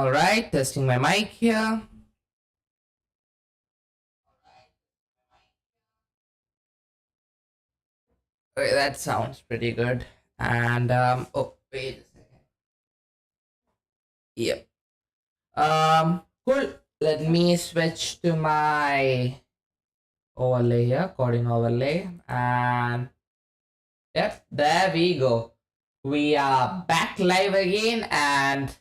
All right, testing my mic here. Okay, that sounds pretty good. And oh wait a second. Yep. Cool. Let me switch to my overlay here, coding overlay, and yep, there we go. We are back live again, and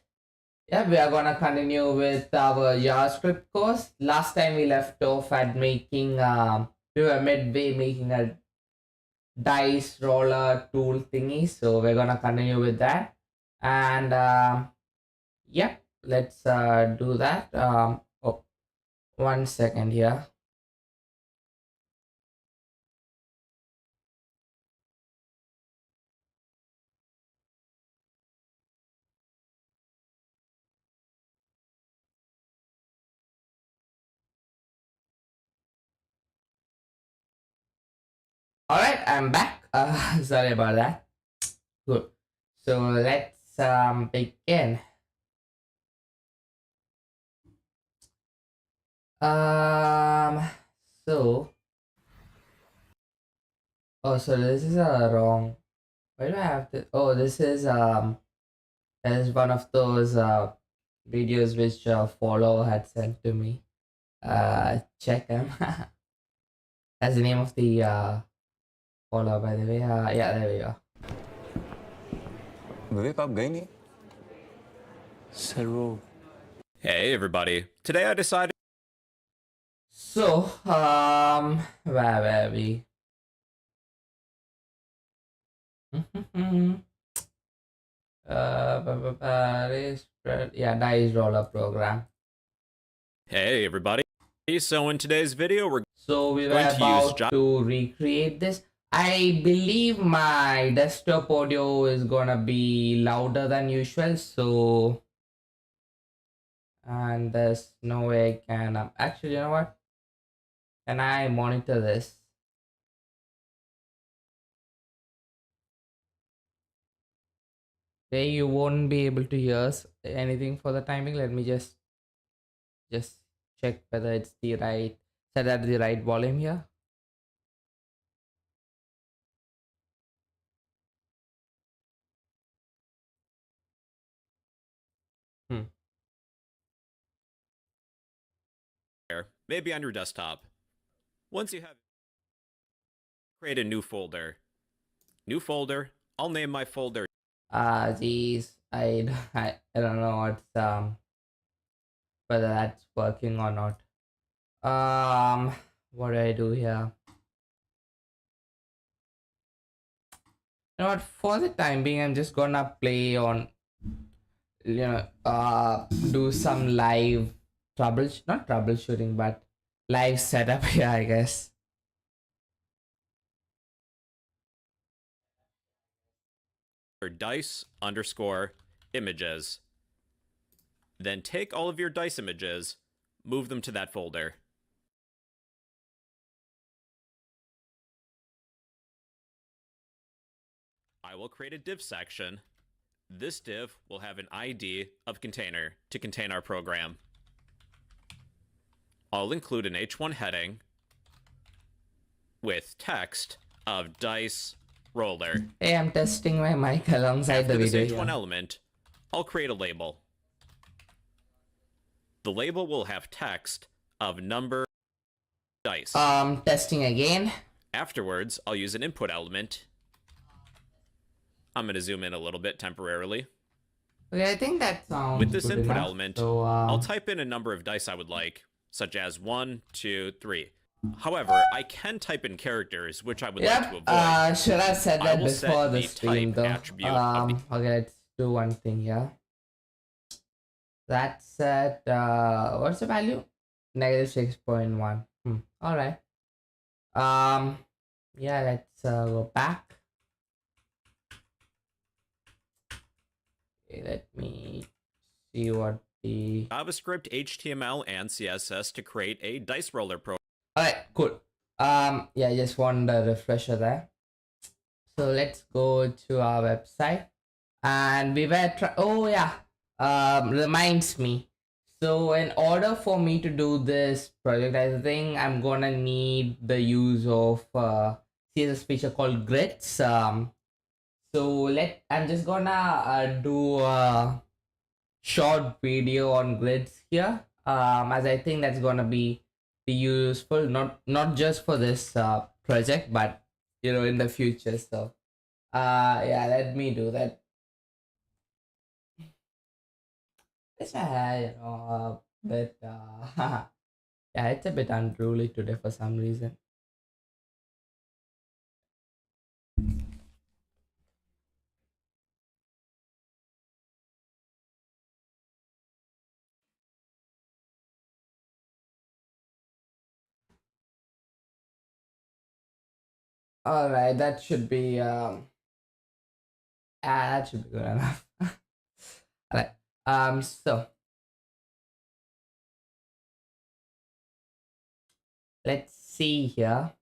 yeah, we are gonna continue with our JavaScript course. Last time we left off at making we were midway making a dice roller tool thingy, so we're gonna continue with that. And yep, let's do that. Oh, 1 second here. All right, I'm back. Sorry about that. Good. So let's begin. Um. So. Oh, so this is a wrong. Why do I have to? Oh, this is one of those videos which a follower had sent to me. Check him. That's the name of the follower, by the way. Yeah, there we go. विवेक आप गए नहीं sir वो Hey everybody, today I decided So, where were we? Yeah, dice roller program. Hey everybody. So in today's video we're So we were going to use about to recreate this. I believe my desktop audio is gonna be louder than usual, so and there's no way I can actually, you know what? Can I monitor this? Okay, you won't be able to hear anything for the timing. Let me just check whether it's the right set at the right volume here. maybe on your desktop. Once you have create a new folder. New folder. I'll name my folder Geez, I don't know what's whether that's working or not. What do I do here? You know what? For the time being, I'm just gonna play on, do some live not troubleshooting, but live setup here, I guess. dice underscore images. Then take all of your dice images, move them to that folder. I will create a div section. This div will have an ID of container to contain our program. I'll include an h1 heading with text of dice roller. Hey, I'm testing my mic alongside After the this video. h1 element, I'll create a label. The label will have text of number dice. Testing again. Afterwards, I'll use an input element. I'm going to zoom in a little bit temporarily. Okay, I think that sounds With this good input enough. element, So, I'll type in a number of dice I would like, such as 1, 2, 3. However, I can type in characters, which I would like to avoid. Should have said I that will set before the the stream, type though. attribute of Okay, let's do one thing here. That's at what's the value? -6.1. All right. Yeah, let's go back. Okay, let me see what the JavaScript, HTML, and CSS to create a dice roller program. All right, cool. Yeah, I just want a refresher there. So let's go to our website, and we were oh yeah, reminds me. So in order for me to do this project, I think I'm gonna need the use of CSS feature called grids. So I'm just gonna do a short video on grids here. As I think that's gonna be useful, not just for this project, but in the future. So yeah, let me do that. It's a bit yeah, it's a bit unruly today for some reason. All right, that should be that should be good enough. All right. So let's see here.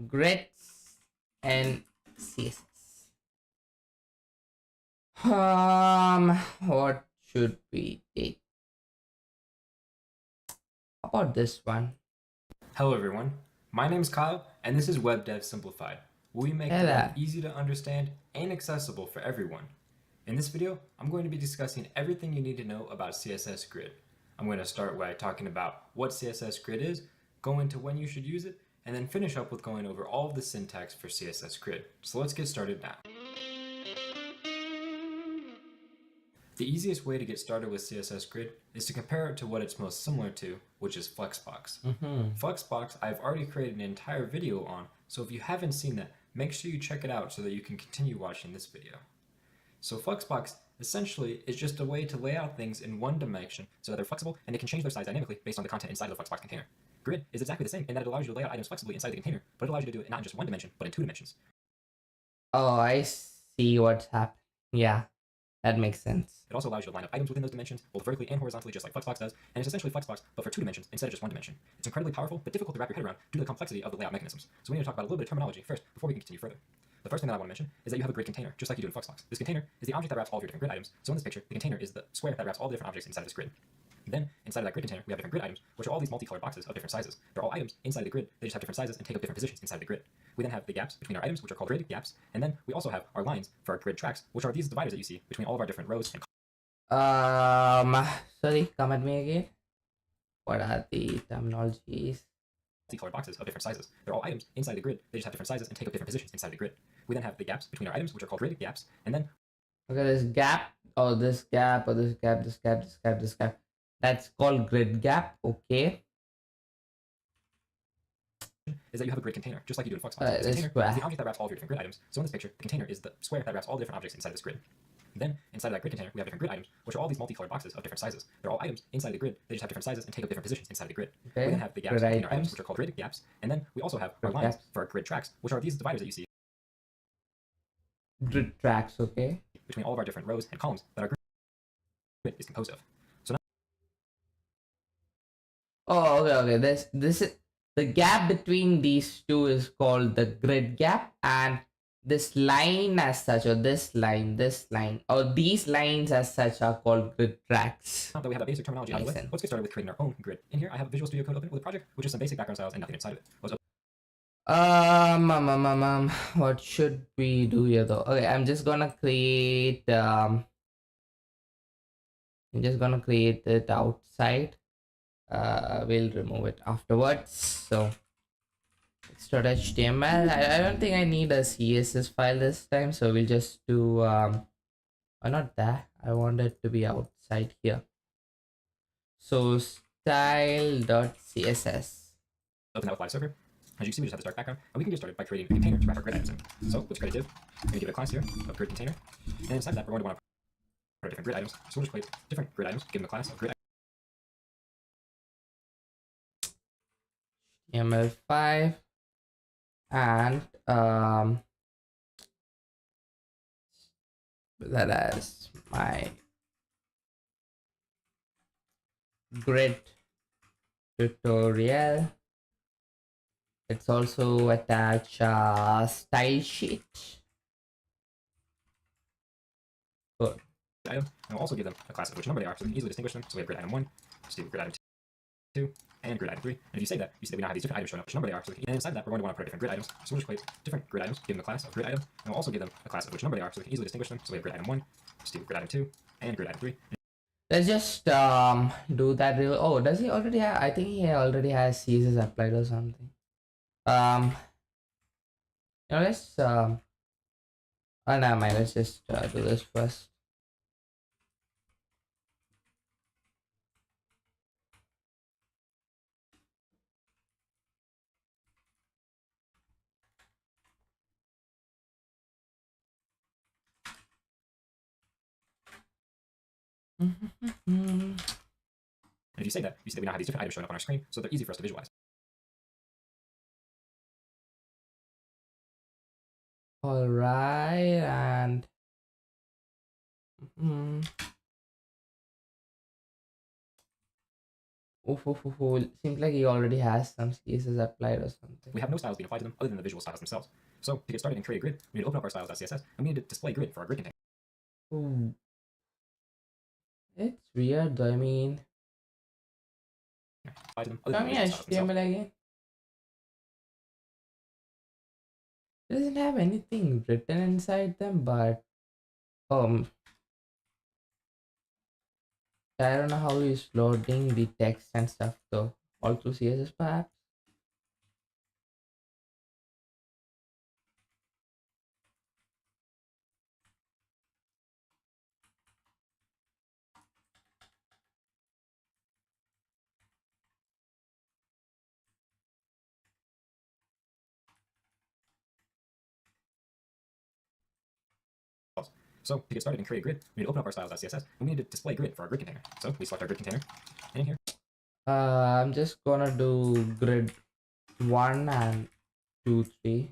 Grids and CSS. What should we take? How about this one? Hello everyone, my name is Kyle and this is Web Dev Simplified. We make the web easy to understand and accessible for everyone. In this video, I'm going to be discussing everything you need to know about CSS Grid. I'm going to start by talking about what CSS Grid is, go into when you should use it, and then finish up with going over all of the syntax for CSS Grid. So let's get started now. The easiest way to get started with CSS Grid is to compare it to what it's most similar to, which is Flexbox. Flexbox I've already created an entire video on, so if you haven't seen that, make sure you check it out so that you can continue watching this video. So Flexbox essentially is just a way to lay out things in one dimension so that they're flexible and they can change their size dynamically based on the content inside of the Flexbox container. Grid is exactly the same in that it allows you to lay out items flexibly inside the container, but it allows you to do it not in just one dimension, but in two dimensions. Oh, I see what's happening. Yeah, that makes sense. It also allows you to line up items within those dimensions, both vertically and horizontally, just like Flexbox does, and it's essentially Flexbox, but for two dimensions instead of just one dimension. It's incredibly powerful, but difficult to wrap your head around due to the complexity of the layout mechanisms. So we need to talk about a little bit of terminology first before we can continue further. The first thing that I want to mention is that you have a grid container, just like you do in Flexbox. This container is the object that wraps all of your different grid items. So in this picture, the container is the square that wraps all the different objects inside of this grid. Then, inside of that grid container, we have different grid items, which are all these multicolored boxes of different sizes. They're all items inside of the grid, they just have different sizes and take up different positions inside of the grid. We then have the gaps between our items, which are called grid gaps, and then we also have our lines for our grid tracks, which are these dividers that you see between all of our different rows and sorry, come at me again. What are the terminologies? Multicolored boxes of different sizes. They're all items inside the grid, they just have different sizes and take up different positions inside the grid. We then have the gaps between our items, which are called grid gaps, and then okay, this gap, or this gap, or this gap, this gap, this gap, this gap. That's called grid gap. Okay. Is that you have a grid container, just like you do in Flexbox. This container is the object that wraps all of your different grid items. So in this picture, the container is the square that wraps all the different objects inside of this grid. Then, inside of that grid container, we have different grid items, which are all these multicolored boxes of different sizes. They're all items inside the grid, they just have different sizes and take up different positions inside the grid. Okay. We then have the gaps between our items, which are called grid gaps, and then we also have our lines for our grid tracks, which are these dividers that you see grid tracks, okay, between all of our different rows and columns that our grid is composed of. So now, oh, okay. This is the gap between these two is called the grid gap, and this line as such, or this line, or these lines as such are called grid tracks. now that we have that basic terminology out of the way, let's get started with creating our own grid. In here, I have a Visual Studio Code open with a project, which is some basic background styles and nothing inside of it. What should we do here though? Okay, I'm just gonna create it outside. We'll remove it afterwards. So .html. I don't think I need a CSS file this time, so we'll just do or not that. I want it to be outside here. So style.css. Open that with Live Server. As you can see, we just have this dark background, and we can get started by creating a container to wrap our grid items in. So let's create a div. We're going to give it a class here of grid container, and inside that we're going to want to put our different grid items. So we'll just create different grid items, give them a class of grid HTML5 and that is my grid tutorial. Let's also attach a style sheet. Good. item, and we'll also give them a class of which number they are, so we can easily distinguish them. So we have grid item 1, let's do grid item 2, and grid item 3. And if you say that, you see that we now have these different items showing up, which number they are. So and inside that, we're going to want to put different grid items. So we'll just create different grid items, give them a class of grid item, and we'll also give them a class of which number they are, so we can easily distinguish them. So we have grid item 1, let's do grid item 2, and grid item 3. Let's just do that real. Oh, does he already have? I think he already has CSS applied or something. Let's oh, never mind. Let's just do this first. And if you say that, you see that we now have these different items showing up on our screen, so they're easy for us to visualize. All right, and seems like he already has some CSS applied or something. We have no styles being applied to them other than the visual styles themselves. So to get started and create a grid, we need to open up our styles.css, and we need to display grid for our grid container. Ooh. It's weird though. I mean, Apply to them other show than the me visual styles themselves. HTML again. It doesn't have anything written inside them, but I don't know how he's loading the text and stuff though. All through CSS perhaps. So to get started and create a grid, we need to open up our styles.css, and we need to display grid for our grid container. So we select our grid container, and in here, I'm just gonna do grid 1 and 2, 3.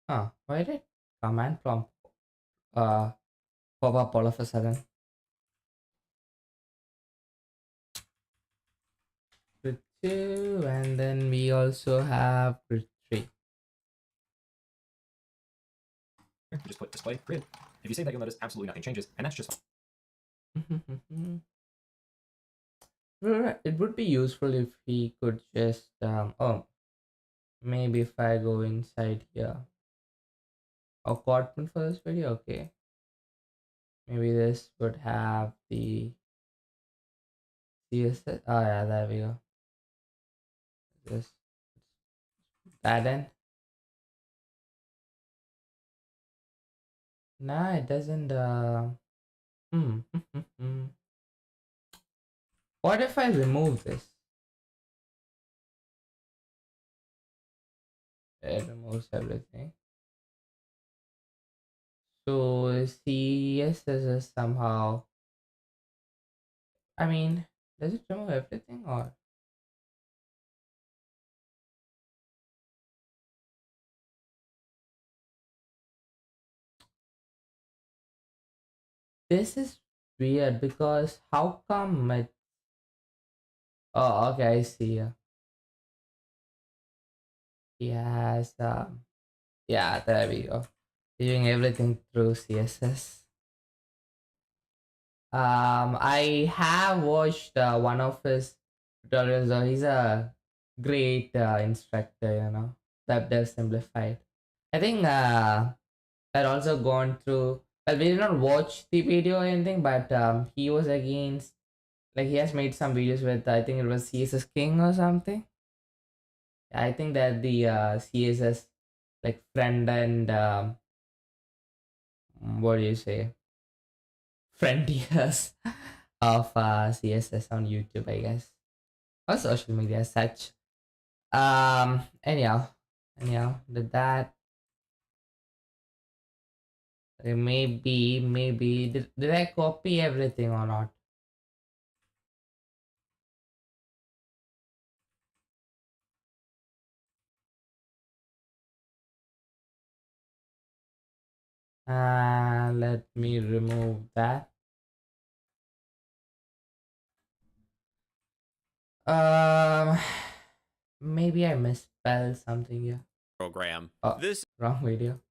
Why did command prompt pop up all of a sudden? Grid 2, and then we also have grid 3. we just put display grid. If you say that, you'll notice absolutely nothing changes, and that's just fine. It would be useful if he could just maybe if I go inside here. Coordinate for this video, okay. Maybe this would have the CSS. Oh yeah, there we go. Just that in. Nah, it doesn't. What if I remove this? It removes everything. So CSS is somehow. I mean, does it remove everything or? This is weird because how come it? Oh, okay, I see. He has yeah, there we go. Doing everything through CSS. I have watched one of his tutorials. He's a great instructor, you know. Dev simplified. I think I'd also gone through. Well, we did not watch the video or anything, but he was against. Like he has made some videos with. I think it was CSS King or something. I think that the CSS like friend and what do you say? Frontiers of CSS on YouTube, I guess, or social media as such. Anyhow, did that. Maybe did I copy everything or not? Let me remove that. Um, maybe I misspelled something here. Program. Oh, This wrong video.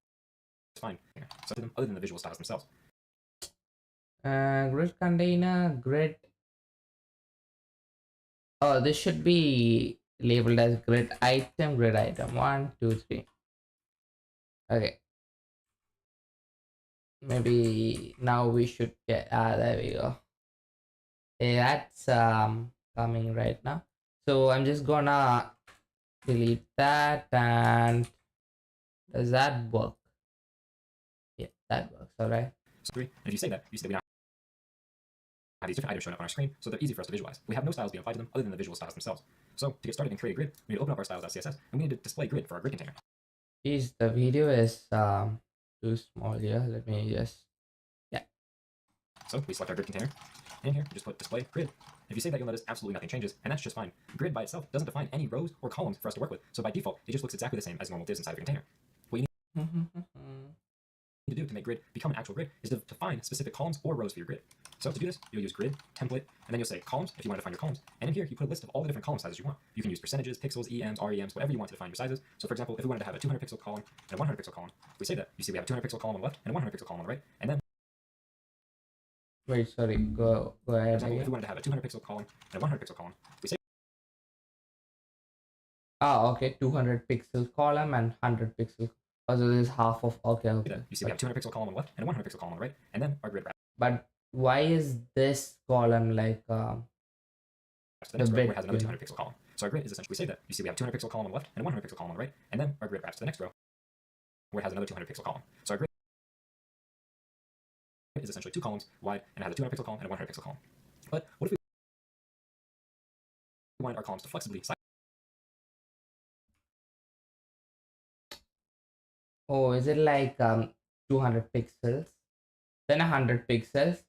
fine. So other than the visual styles themselves. Grid container, grid. Oh, this should be labeled as grid item, grid item. 1, 2, 3. Okay. Maybe now we should get, there we go. Okay, that's coming right now. So I'm just gonna delete that, and does that work? Yeah, that works. All right. So 3, and if you say that, we now have these different items showing up on our screen, so they're easy for us to visualize. We have no styles being applied to them other than the visual styles themselves. So to get started and create a grid, we need to open up our styles.css, and we need to display grid for our grid container. Geez, the video is too small here. Let me just, yeah. So we select our grid container, and in here we just put display grid. If you say that, you'll notice absolutely nothing changes, and that's just fine. Grid by itself doesn't define any rows or columns for us to work with, so by default, it just looks exactly the same as normal divs inside of your container. What you need to do to make grid become an actual grid is to define specific columns or rows for your grid. So to do this, you'll use grid, template, and then you'll say columns if you want to define your columns. And in here, you put a list of all the different column sizes you want. You can use percentages, pixels, EMs, REMs, whatever you want to define your sizes. So for example, if we wanted to have a 200 pixel column and a 100 pixel column, if we say that, you see we have a 200 pixel column on the left and a 100 pixel column on the right. And then, Wait, sorry, go for ahead. example, if we wanted to have a 200 pixel column and a 100 pixel column, we say Okay, 200 pixel column and 100 pixel. Oh, so this is half of, okay. that. You see we have a 200 pixel column on the left and a 100 pixel column on the right. And then our grid wraps But why is this column like to the next row where it has another 200 pixel column. So our grid is essentially, we say that, you see we have a 200 pixel column on the left and a 100 pixel column on the right. And then our grid wraps to the next row where it has another 200 pixel column. So our grid is essentially 2 columns wide and it has a 200 pixel column and a 100 pixel column. But what if we wanted our columns to flexibly size? Oh, is it like 200 pixels, then 100 pixels,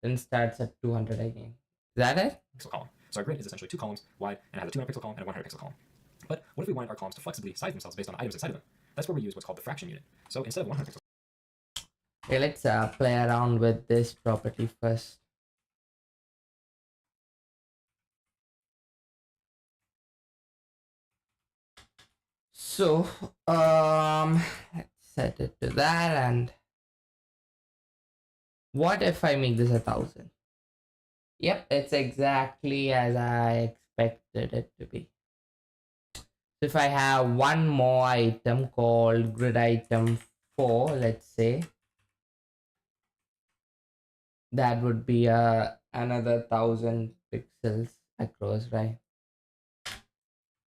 then starts at 200 again? Is that it? Pixel column. So our grid is essentially 2 columns wide and it has a 200 pixel column and a 100 pixel column. But what if we wanted our columns to flexibly size themselves based on items inside of them? That's where we use what's called the fraction unit. So instead of 100 pixels, Okay, let's play around with this property first. So let's set it to that. And what if I make this 1,000? Yep, it's exactly as I expected it to be. So if I have one more item called grid item 4, let's say, that would be another 1,000 pixels across, right?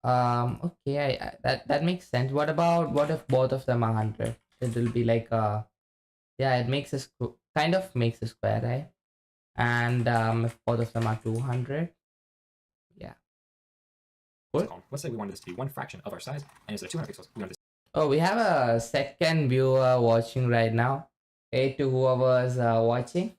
Okay, that makes sense. What if both of them are 100? It will be like yeah, it makes a kind of makes a square, right? And if both of them are 200, yeah. Cool. let's say we wanted this to be one fraction of our size and instead of 200 pixels, we wanted this Oh, we have a second viewer watching right now. Hey to whoever's watching.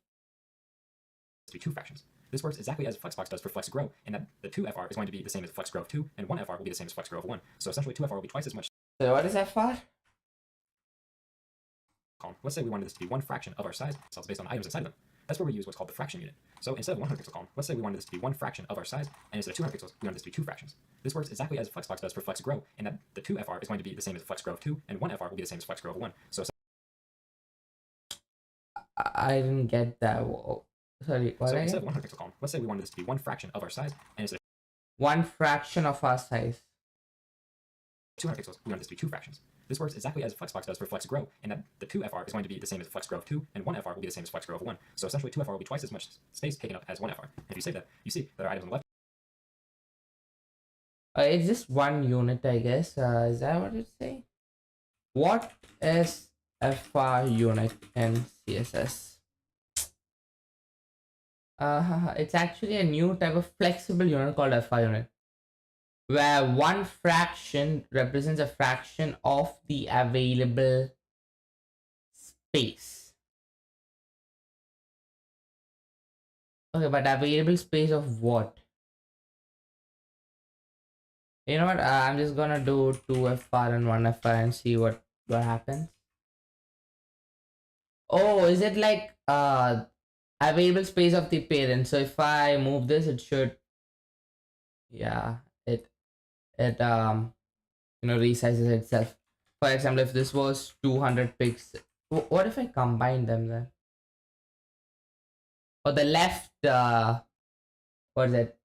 to be 2 fractions. This works exactly as Flexbox does for FlexGrow, in that the 2FR is going to be the same as FlexGrow of 2, and 1FR will be the same as FlexGrow of 1. So essentially 2FR will be twice as much. So what is FR? Let's say we wanted this to be one fraction of our size, cells based on items inside them. That's where we use what's called the fraction unit. So instead of 100 pixel column, let's say we wanted this to be one fraction of our size, and instead of 200 pixels, we wanted this to be 2 fractions. This works exactly as Flexbox does for FlexGrow, in that the 2FR is going to be the same as FlexGrow of 2, and 1FR will be the same as FlexGrow of 1. So I didn't get that. Sorry, what? So instead of 100 pixel column, let's say we wanted this to be one fraction of our size, and instead of one fraction of our size. 200 pixels, we wanted this to be 2 fractions. This works exactly as Flexbox does for FlexGrow, in that the 2FR is going to be the same as FlexGrow of 2, and 1FR will be the same as FlexGrow of 1. So essentially 2FR will be twice as much space taken up as 1FR. And if you save that, you see that our items on the left It's just one unit, I guess. Is that what it's saying? What is FR unit in CSS? It's actually a new type of flexible unit called FR unit, where one fraction represents a fraction of the available space. Okay, but available space of what? You know what? I'm just gonna do 2FR and 1FR and see what happens. Oh, is it like available space of the parent? So if I move this, it should, yeah, it resizes itself. For example, if this was 200 pixels, What if I combine them then? Or the left, what is it?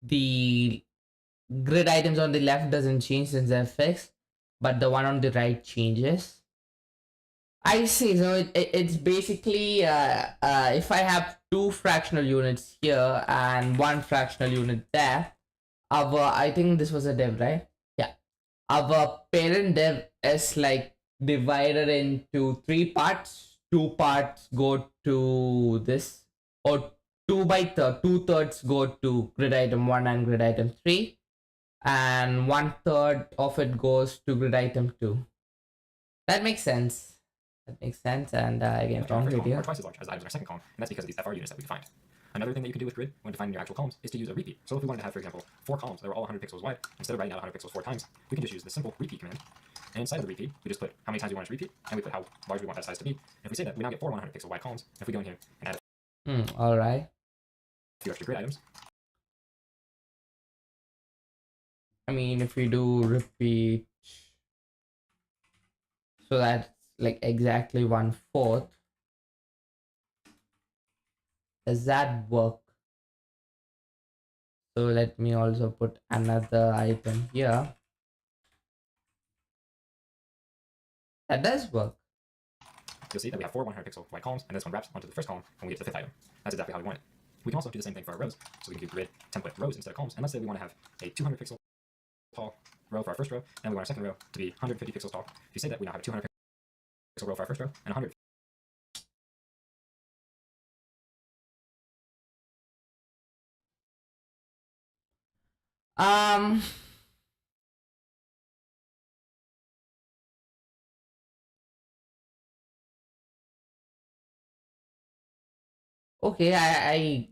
The grid items on the left doesn't change since they're fixed, but the one on the right changes. I see. So it's basically if I have two fractional units here and one fractional unit there, our I think this was a div, right? Yeah. Our parent div is like divided into three parts. Two parts go to this, or two thirds go to grid item 1 and grid item 3, and one third of it goes to grid item 2. That makes sense. That makes sense. And again, Items in our wrong first column video. are twice as large as the items in our second column, and that's because of these FR units that we defined. Another thing that you can do with grid when defining your actual columns is to use a repeat. So if we wanted to have, for example, 4 columns that were all 100 pixels wide, instead of writing out 100 pixels 4 times, we can just use the simple repeat command. And inside of the repeat, we just put how many times we want it to repeat, and we put how large we want that size to be. And if we say that, we now get 4 100 pixel wide columns. And if we go in here and add All right. a few extra grid items, I mean, if we do repeat, so that's like exactly 1/4. Does that work? So let me also put another item here. That does work. you'll see that we have 4 100 pixel wide columns, and this one wraps onto the first column when we get to the 5th item. That's exactly how we want it. We can also do the same thing for our rows. So we can do grid template rows instead of columns. And let's say we want to have a 200 pixel tall row for our first row, and we want our second row to be 150 pixels tall. If you say that, we now have a 200 pixel row for our first row and 100. Um. Okay, I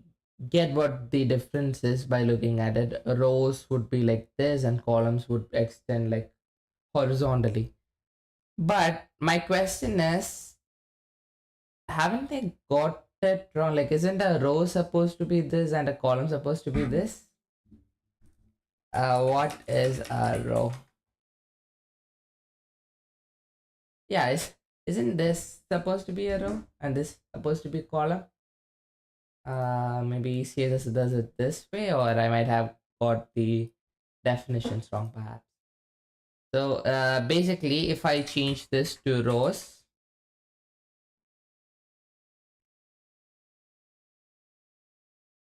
get what the difference is by looking at it. Rows would be like this, and columns would extend like horizontally. But my question is, haven't they got it wrong? Like, isn't a row supposed to be this and a column supposed to be this? What is a row? Yeah, isn't this supposed to be a row and this supposed to be column? Maybe CSS does it this way, or I might have got the definitions wrong perhaps. So basically, if I change this to rows,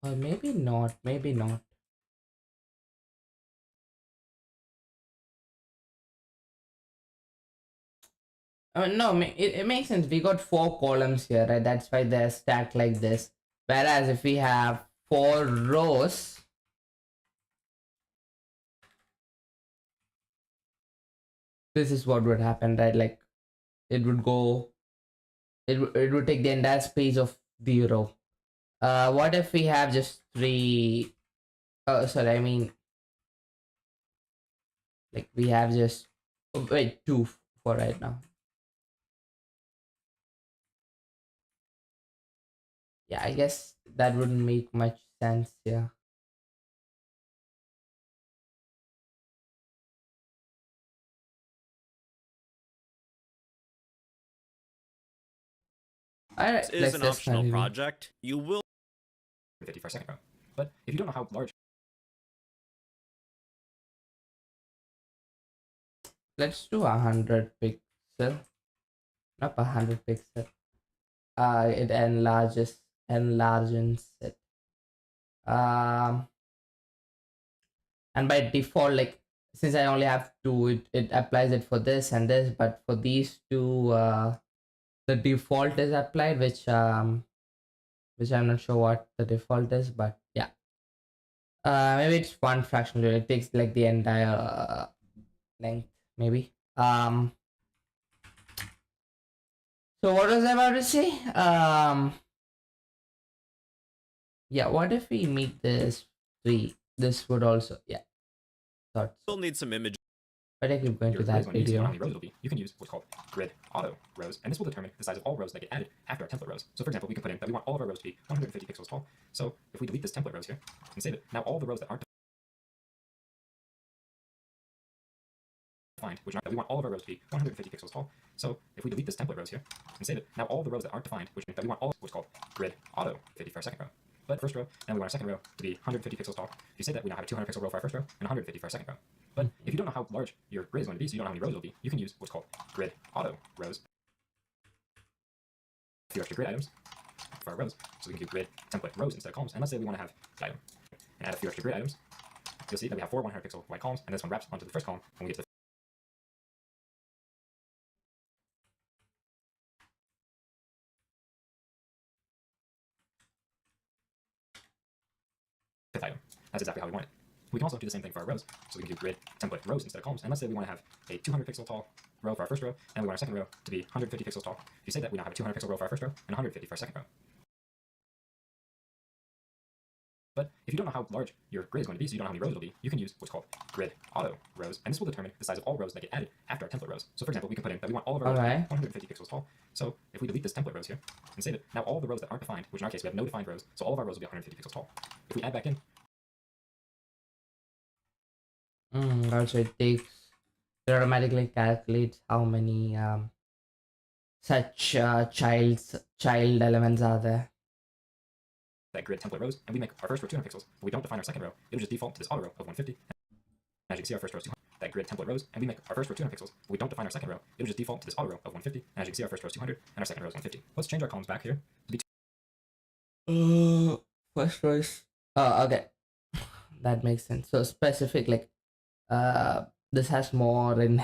or maybe not, maybe not. No, it makes sense. We got 4 columns here, right? That's why they're stacked like this. Whereas if we have 4 rows, this is what would happen, right? Like it would go, it would take the entire space of the row. What if we have just 3? Oh, sorry, I mean, like we have just, oh, wait, 2 for right now. Yeah, I guess that wouldn't make much sense. Yeah. All right, This is let's an just optional continue. project. You will 50 for our second row. But if you don't know how large Let's do 100 pixel, not 100 pixel. It enlarges it. And by default, like since I only have 2, it applies it for this and this, but for these two, the default is applied, which I'm not sure what the default is, but yeah. Maybe it's one fractional unit. It takes like the entire length, maybe. So what was I about to say? Yeah, what if we meet this 3? This would also, yeah, thought so. need some images. But I keep going to your that grid, when you see how video. many rows it'll be, you can use what's called grid auto rows, and this will determine the size of all rows that get added after our template rows. So for example, we can put in that we want all of our rows to be 150 pixels tall. So if we delete this template rows here and save it, now all the rows that aren't defined, which we want all of our rows to be 150 pixels tall. So if we delete this template rows here and save it, now all the rows that aren't defined, which means that we want all what's called grid auto 50 for our second row. But first row, and we want our second row to be 150 pixels tall. If you say that, we now have a 200 pixel row for our first row and 150 for our second row. But if you don't know how large your grid is going to be, so you don't know how many rows it'll be, you can use what's called grid auto rows. A few extra grid items for our rows, so we can do grid template rows instead of columns. And let's say we want to have the item and add a few extra grid items. You'll see that we have 4 100 pixel white columns, and this one wraps onto the first column when we get to the fifth item. That's exactly how we want it. We can also do the same thing for our rows, so we can do grid template rows instead of columns. And let's say we want to have a 200 pixel tall row for our first row, and we want our second row to be 150 pixels tall. If you say that, we now have a 200 pixel row for our first row and 150 for our second row. But if you don't know how large your grid is going to be, so you don't know how many rows it'll be, you can use what's called grid auto rows, and this will determine the size of all rows that get added after our template rows. So for example, we can put in that we want all of our rows to be 150 pixels tall. So if we delete this template rows here and save it, now all the rows that aren't defined, which in our case we have no defined rows, so all of our rows will be 150 pixels tall. If we add back in, Also, it automatically calculates how many such child elements are there. that grid template rows, and we make our first row 200 pixels, but we don't define our second row, it'll just default to this auto row of 150. As you can see, our first row is 200. That grid template rows, and we make our first row 200 pixels, but we don't define our second row, it'll just default to this auto row of 150. And as you can see, our first row is 200, and our second row is 150. Let's change our columns back here to be First row is okay. That makes sense. So specific, like this has more in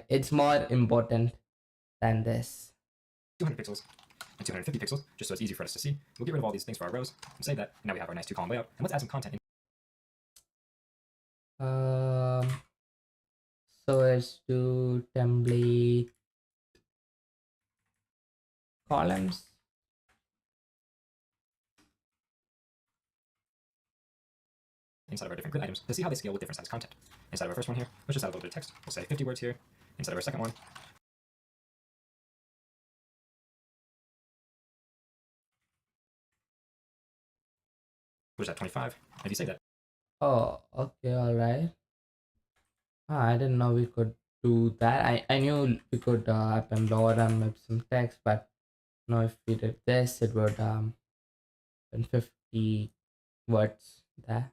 it's more important than this. 200 pixels and 250 pixels, just so it's easy for us to see. We'll get rid of all these things for our rows and save that, and now we have our nice 2-column layout. And let's add some content in. So let's do template columns. Inside of our different grid items to see how they scale with different size content. Inside of our first one here, let's just add a little bit of text. We'll say 50 words here. Inside of our second one, we'll just add 25. And if you say that, Oh, okay, all right. I didn't know we could do that. I knew we could append lower and with some text, but no, if we did this, it would been 50 words there.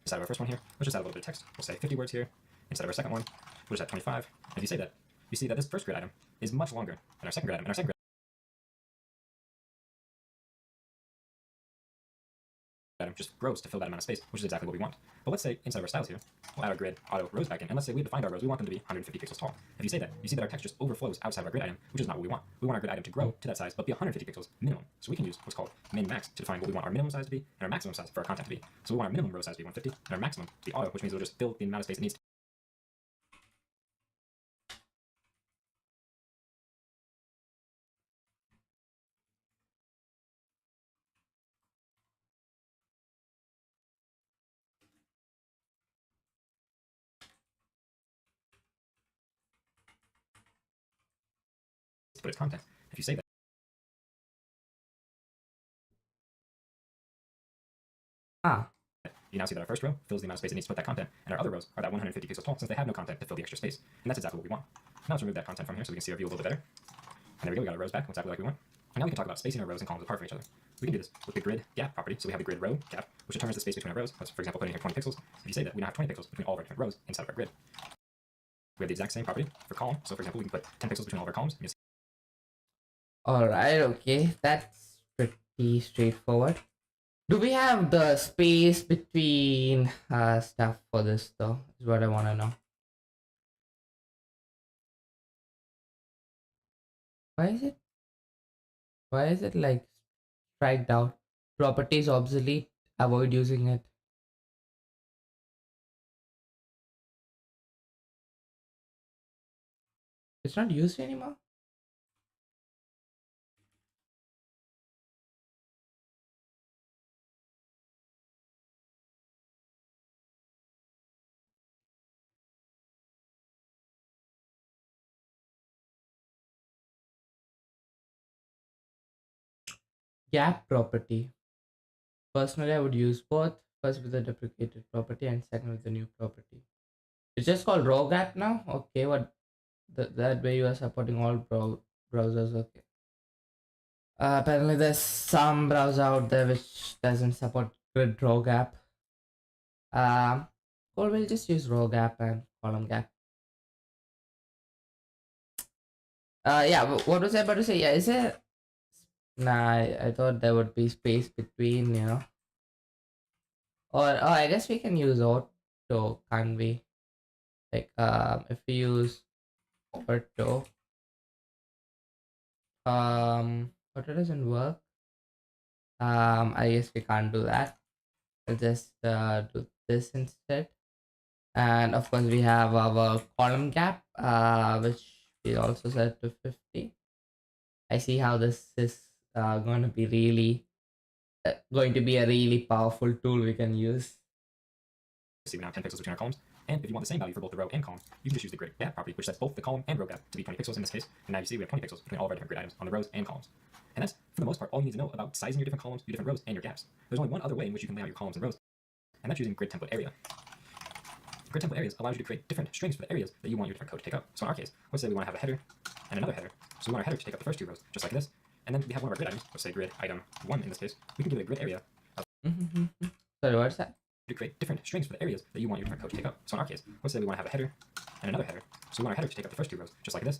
inside of our first one here, let's just add a little bit of text. We'll say 50 words here. Inside of our second one, we'll just add 25. And if you say that, you see that this first grid item is much longer than our second grid item. And our second grid item just grows to fill that amount of space, which is exactly what we want. But let's say inside of our styles here, we'll add our grid auto rows back in, and let's say we defined our rows, we want them to be 150 pixels tall. If you say that, you see that our text just overflows outside of our grid item, which is not what we want. We want our grid item to grow to that size, but be 150 pixels minimum. So we can use what's called min-max to define what we want our minimum size to be and our maximum size for our content to be. So we want our minimum row size to be 150 and our maximum to be auto, which means it'll just fill the amount of space it needs to. Put its content. If you say that, you now see that our first row fills the amount of space it needs to put that content, and our other rows are that 150 pixels tall since they have no content to fill the extra space. And that's exactly what we want. Now let's remove that content from here so we can see our view a little bit better. And there we go, we got our rows back exactly like we want. And now we can talk about spacing our rows and columns apart from each other. We can do this with the grid gap property. So we have the grid row gap, which determines the space between our rows. Let's, for example, put in here 20 pixels. If you say that, we now have 20 pixels between all of our different rows inside of our grid. We have the exact same property for column. So for example, we can put 10 pixels between all of our columns. All right, okay, that's pretty straightforward. Do we have the space between stuff for this though? Is what I want to know. Why is it like striked out? Properties obsolete. Avoid using it. It's not used anymore. Gap property. Personally, I would use both. First with the deprecated property and second with the new property. It's just called Rogue app now. Okay, what that way you are supporting all browsers. Okay. Apparently, there's some browser out there which doesn't support Grid Rogue app. Cool. We'll just use Rogue app and column gap. Yeah. What was I about to say? Yeah, is there? Nah, I thought there would be space between, Or I guess we can use auto, can't we? Like if we use auto, auto doesn't work. I guess we can't do that. I'll just do this instead. And of course we have our column gap, which we also set to 50. I see how this is going to be going to be a really powerful tool we can use. See, we now have 10 pixels between our columns. And if you want the same value for both the row and column, you can just use the grid gap property, which sets both the column and row gap to be 20 pixels in this case. And now you see we have 20 pixels between all of our different grid items on the rows and columns. And that's, for the most part, all you need to know about sizing your different columns, your different rows, and your gaps. There's only one other way in which you can lay out your columns and rows, and that's using grid template area. Grid template areas allows you to create different strings for the areas that you want your different code to take up. So in our case, let's say we want to have a header and another header. So we want our header to take up the first two rows, just like this. And then we have one of our grid items, let's say grid item 1 in this case. We can give it a grid area of Sorry, what's that? to create different strings for the areas that you want your different code to take up. So in our case, let's say we want to have a header and another header. So we want our header to take up the first two rows, just like this.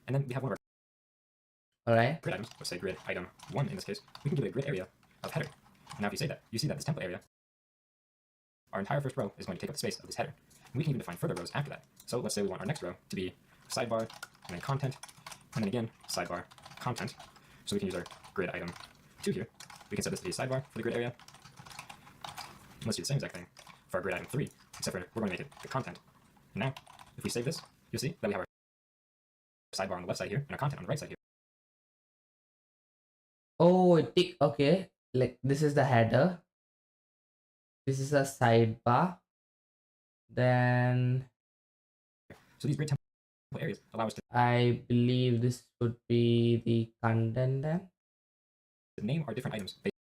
And then we have one of our Alright. grid items, let's say grid item 1 in this case. We can give it a grid area of header. And now if you say that, you see that this template area, our entire first row is going to take up the space of this header. And we can even define further rows after that. So let's say we want our next row to be sidebar, and then content, and then again, sidebar, content. So we can use our grid item 2 here. We can set this to be a sidebar for the grid area. And let's do the same exact thing for our grid item 3, except for we're going to make it the content. And now, if we save this, you'll see that we have our sidebar on the left side here, and our content on the right side here. Oh, okay. Like this is the header. This is a sidebar. Then So these grid template areas allow us to I believe this would be the content then. name our different items based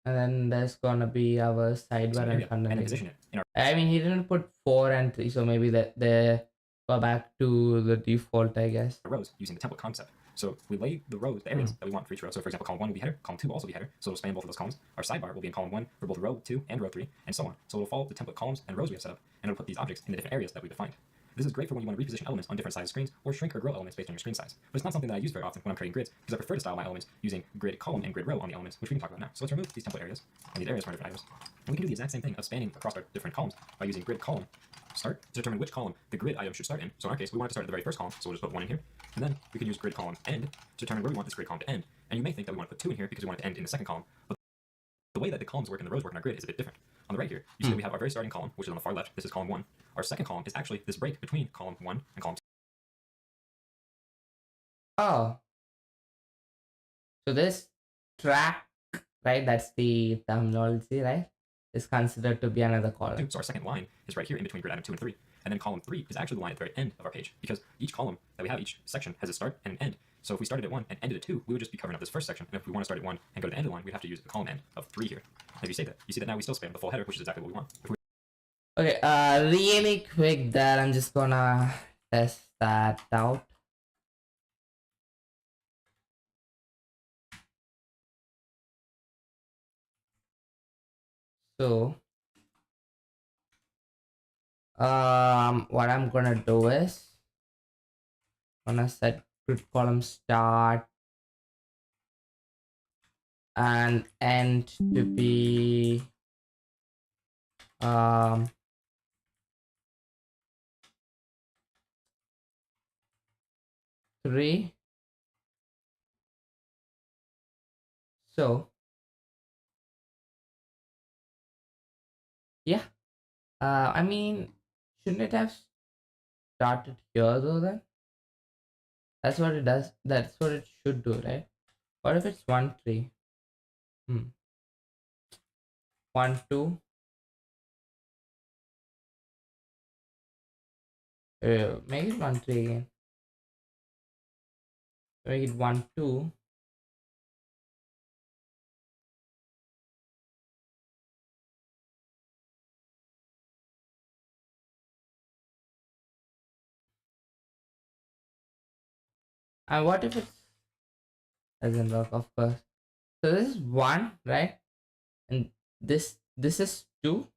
And then there's gonna be our on sidebar the and area, and content. then again. position it in our I mean, he didn't put 4 and 3, so maybe that they go back to the default, I guess. rows using the template concept. So we lay the rows, the areas that we want for each row. So for example, column 1 will be header, column 2 will also be header, so it'll span both of those columns. Our sidebar will be in column 1 for both row 2 and row 3, and so on. So it'll follow the template columns and rows we have set up, and it'll put these objects in the different areas that we defined. This is great for when you want to reposition elements on different size screens, or shrink or grow elements based on your screen size. But it's not something that I use very often when I'm creating grids, because I prefer to style my elements using grid column and grid row on the elements, which we can talk about now. So let's remove these template areas and these areas from our different items. And we can do the exact same thing of spanning across our different columns by using grid column start to determine which column the grid item should start in. So in our case, we want it to start at the very first column, so we'll just put 1 in here. And then we can use grid column end to determine where we want this grid column to end. And you may think that we want to put 2 in here because we want it to end in the second column. But the way that the columns work and the rows work in our grid is a bit different. On the right here, you see that we have our very starting column, which is on the far left. This is column 1. Our second column is actually this break between column 1 and column 2. Oh. So this track, right? That's the terminology, right? Is considered to be another column. So our second line is right here in between grid item 2 and 3. And then column 3 is actually the line at the very end of our page, because each column that we have, each section has a start and an end. So if we started at 1 and ended at 2, we would just be covering up this first section. And if we want to start at 1 and go to the end of the line, we'd have to use the column end of 3 here. And if you say that, you see that now we still span the full header, which is exactly what we want. If we Okay, really quick there, I'm just gonna test that out. So, what I'm gonna do is gonna set grid column start and end to be 3. So yeah, I mean, shouldn't it have started here though then? That's what it does. That's what it should do, right? What if it's 1 3? 1 2. Make it 1 3 again. Make it 1 2. And what if it doesn't work? Of course. So this is 1, right? And this is 2,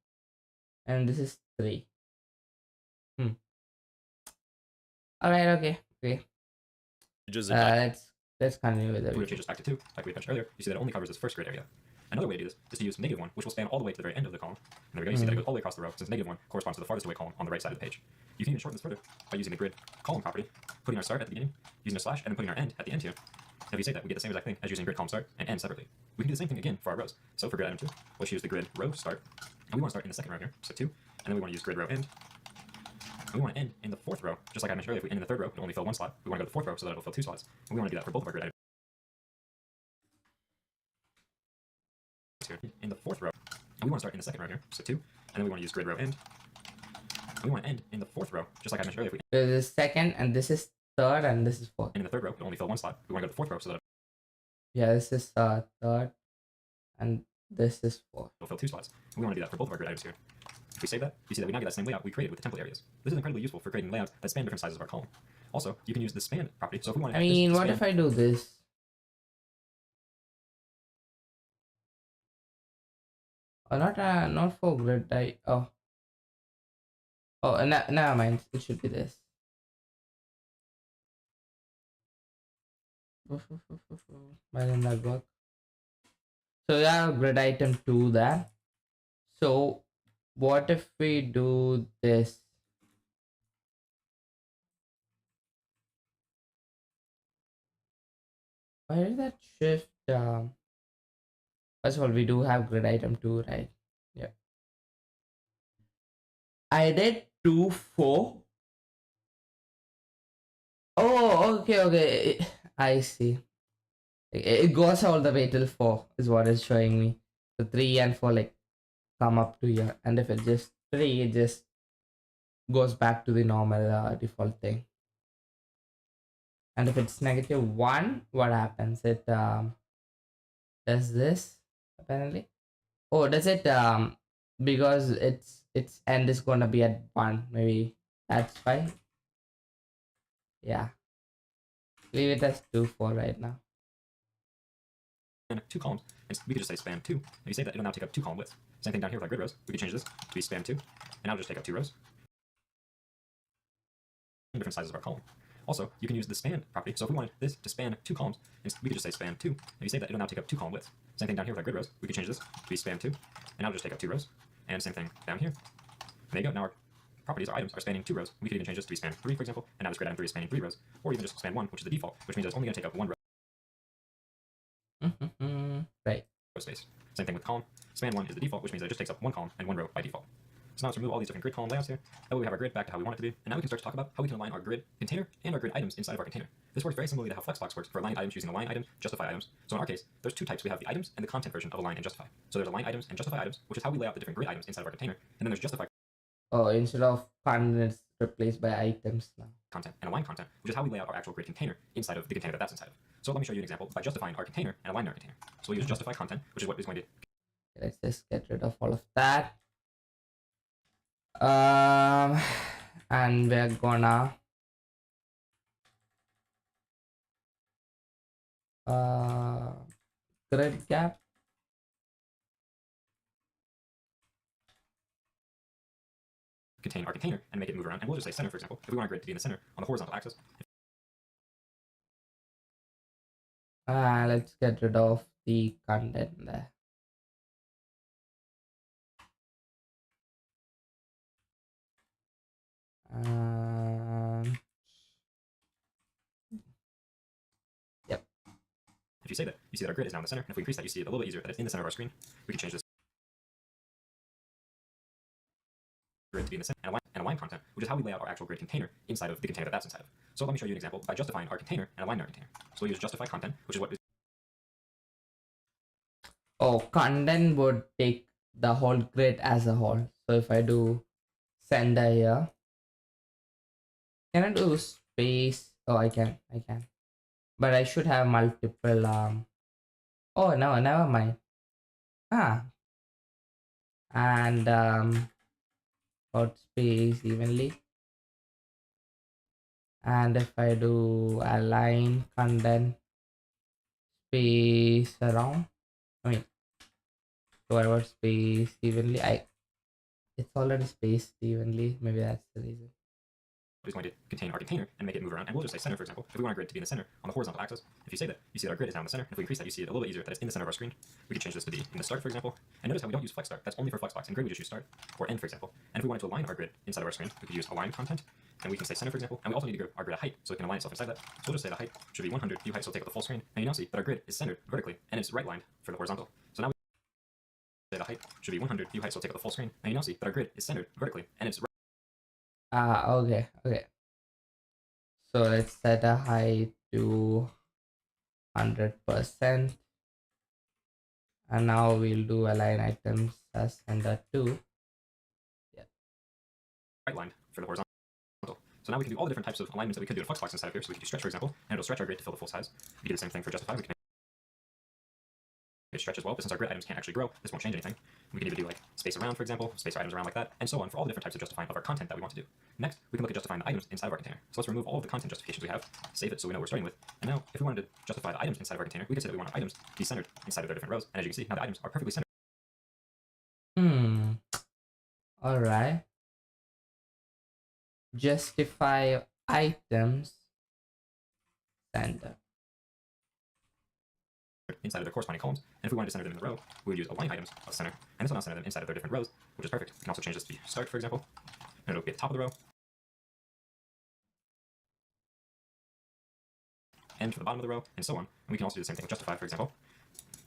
and this is 3. Hmm. All right. Okay. Okay. Just a di- Let's continue with the If we were to video. change this back to 2, like we mentioned earlier, you see that it only covers this first grid area. Another way to do this is to use -1, which will span all the way to the very end of the column. And there we go, you see that it goes all the way across the row, since -1 corresponds to the farthest away column on the right side of the page. You can even shorten this further by using the grid column property, putting our start at the beginning, using a slash, and then putting our end at the end here. And if we say that, we get the same exact thing as using grid column start and end separately. We can do the same thing again for our rows. So for grid item 2, let's use the grid row start, and we want to start in the second row here, so 2, and then we want to use grid row end, and we want to end in the fourth row, just like I mentioned earlier. If we end in the third row, it'll only fill 1 slot. We want to go to the fourth row so that it'll fill 2 slots, and we want to do that for both of our grid items here. In the fourth row, and we want to start in the second row here, so 2, and then we want to use grid row end, and we want to end in the fourth row, just like I mentioned earlier. If we This is second, and this is third, and this is fourth. end in the third row, it'll only fill 1 slot. We want to go to the fourth row so that Yeah, this is third, and this is fourth. it'll fill 2 slots. And we want to do that for both of our grid items here. If we save that, you see that we now get that same layout we created with the template areas. This is incredibly useful for creating layouts that span different sizes of our column. Also, you can use the span property. So if we want I mean, what if I do this? Oh, not for grid. Never mind. It should be this. Why didn't that work? So we have grid item 2 there. So what if we do this? Why did that shift? First of all, we do have grid item 2, right? Yeah. I did 2, 4. Oh, okay. I see. It goes all the way till 4 is what it's showing me. So 3 and 4 like come up to here, and if it's just 3, it just goes back to the normal default thing. And if it's -1, what happens? It does this apparently. Oh, does it because its end is gonna be at 1? Maybe that's fine. Yeah, leave it as 2, 4 right now. span 2 columns, and we could just say span 2. And you say that it'll now take up 2 column widths. Same thing down here with our grid rows. We could change this to be span 2, and I'll just take up 2 rows. Different sizes of our column. Also, you can use the span property. So if we wanted this to span 2 columns, we could just say span 2. And you say that it'll now take up 2 column widths. Same thing down here with our grid rows. We could change this to be span 2, and I'll just take up 2 rows. And same thing down here. There you go. Now our properties, our items, are spanning 2 rows. We could even change this to be span 3, for example, and now this grid item 3 is spanning 3 rows, or even just span 1, which is the default, which means it's only going to take up 1 row Right. space. Same thing with column. Span 1 is the default, which means that it just takes up 1 column and 1 row by default. So now let's remove all these different grid column layouts here. That way we have our grid back to how we want it to be. And now we can start to talk about how we can align our grid container and our grid items inside of our container. This works very similarly to how Flexbox works for aligning items using align items, justify items. So in our case, there's 2 types. We have the items and the content version of align and justify. So there's align items and justify items, which is how we lay out the different grid items inside of our container. And then there's justify Oh, instead of content, it's replaced by items now. content and align content, which is how we lay out our actual grid container inside of the container that's inside of. So let me show you an example by justifying our container and aligning our container. So we'll use justify content, which is what is going to Let's just get rid of all of that. And we're gonna grid gap. contain our container and make it move around. And we'll just say center, for example. If we want our grid to be in the center on the horizontal axis, Let's get rid of the content there. Yep. if you say that, you see that our grid is now in the center. And if we increase that, you see it a little bit easier that it's in the center of our screen. We can change this grid to be in the center and align content, which is how we lay out our actual grid container inside of the container that's inside of. So let me show you an example by justifying our container and aligning our container. So we'll use justify content, which is what is Oh, content would take the whole grid as a whole. So if I do sender here, can I do space? Oh, I can. But I should have multiple. Oh no, never mind. And out space evenly. And if I do align content space around, I mean whatever space evenly, it's already spaced evenly. Maybe that's the reason. Is going to contain our container and make it move around. And we'll just say center, for example. If we want our grid to be in the center on the horizontal axis, if you say that, you see that our grid is now in the center. And if we increase that, you see it a little bit easier that it's in the center of our screen. We can change this to be in the start, for example. And notice how we don't use flex start. That's only for flexbox. In grid, we just use start or end, for example. And if we wanted to align our grid inside of our screen, we could use align content. And we can say center, for example. And we also need to give our grid a height so it can align itself inside that. So we'll just say the height should be 100 view height, so it'll take up the full screen. And you now see that our grid is centered vertically and it's right lined for the horizontal. So now we say the height should be 100 view height, so it'll take up the full screen. And you now see that our grid is centered vertically and it's Okay. So let's set a height to 100%. And now we'll do align items as center 2. right lined for the horizontal. So now we can do all the different types of alignments that we could do in Fluxbox inside of here. So we can do stretch, for example, and it'll stretch our grid to fill the full size. We can do the same thing for justify. We can make it stretch as well, but since our grid items can't actually grow, this won't change anything. We can either do like space around, for example, space our items around like that, and so on for all the different types of justifying of our content that we want to do. Next, we can look at justifying the items inside of our container. So let's remove all of the content justifications we have, save it so we know what we're starting with. And now, if we wanted to justify the items inside of our container, we could say that we want our items to be centered inside of their different rows. And as you can see, now the items are perfectly centered. All right. Justify items center inside of their corresponding columns. And if we wanted to center them in the row, we would use align items of center. And this will now center them inside of their different rows, which is perfect. We can also change this to be start, for example. And it'll be at the top of the row. And for the bottom of the row, and so on. And we can also do the same thing with justify, for example.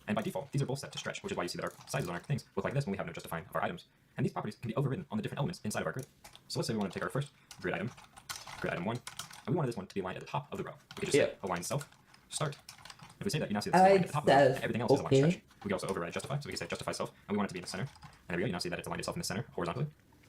And by default, these are both set to stretch, which is why you see that our sizes on our things look like this when we have no justifying of our items. And these properties can be overridden on the different elements inside of our grid. So let's say we want to take our first grid item 1, and we wanted this one to be aligned at the top of the row. We could just say align self, start. If we say that, you now see that it's aligned at the top of the row, and everything else is aligned stretch. We can also override justify, so we can say justify self, and we want it to be in the center. And there we go, you now see that it's aligned itself in the center horizontally.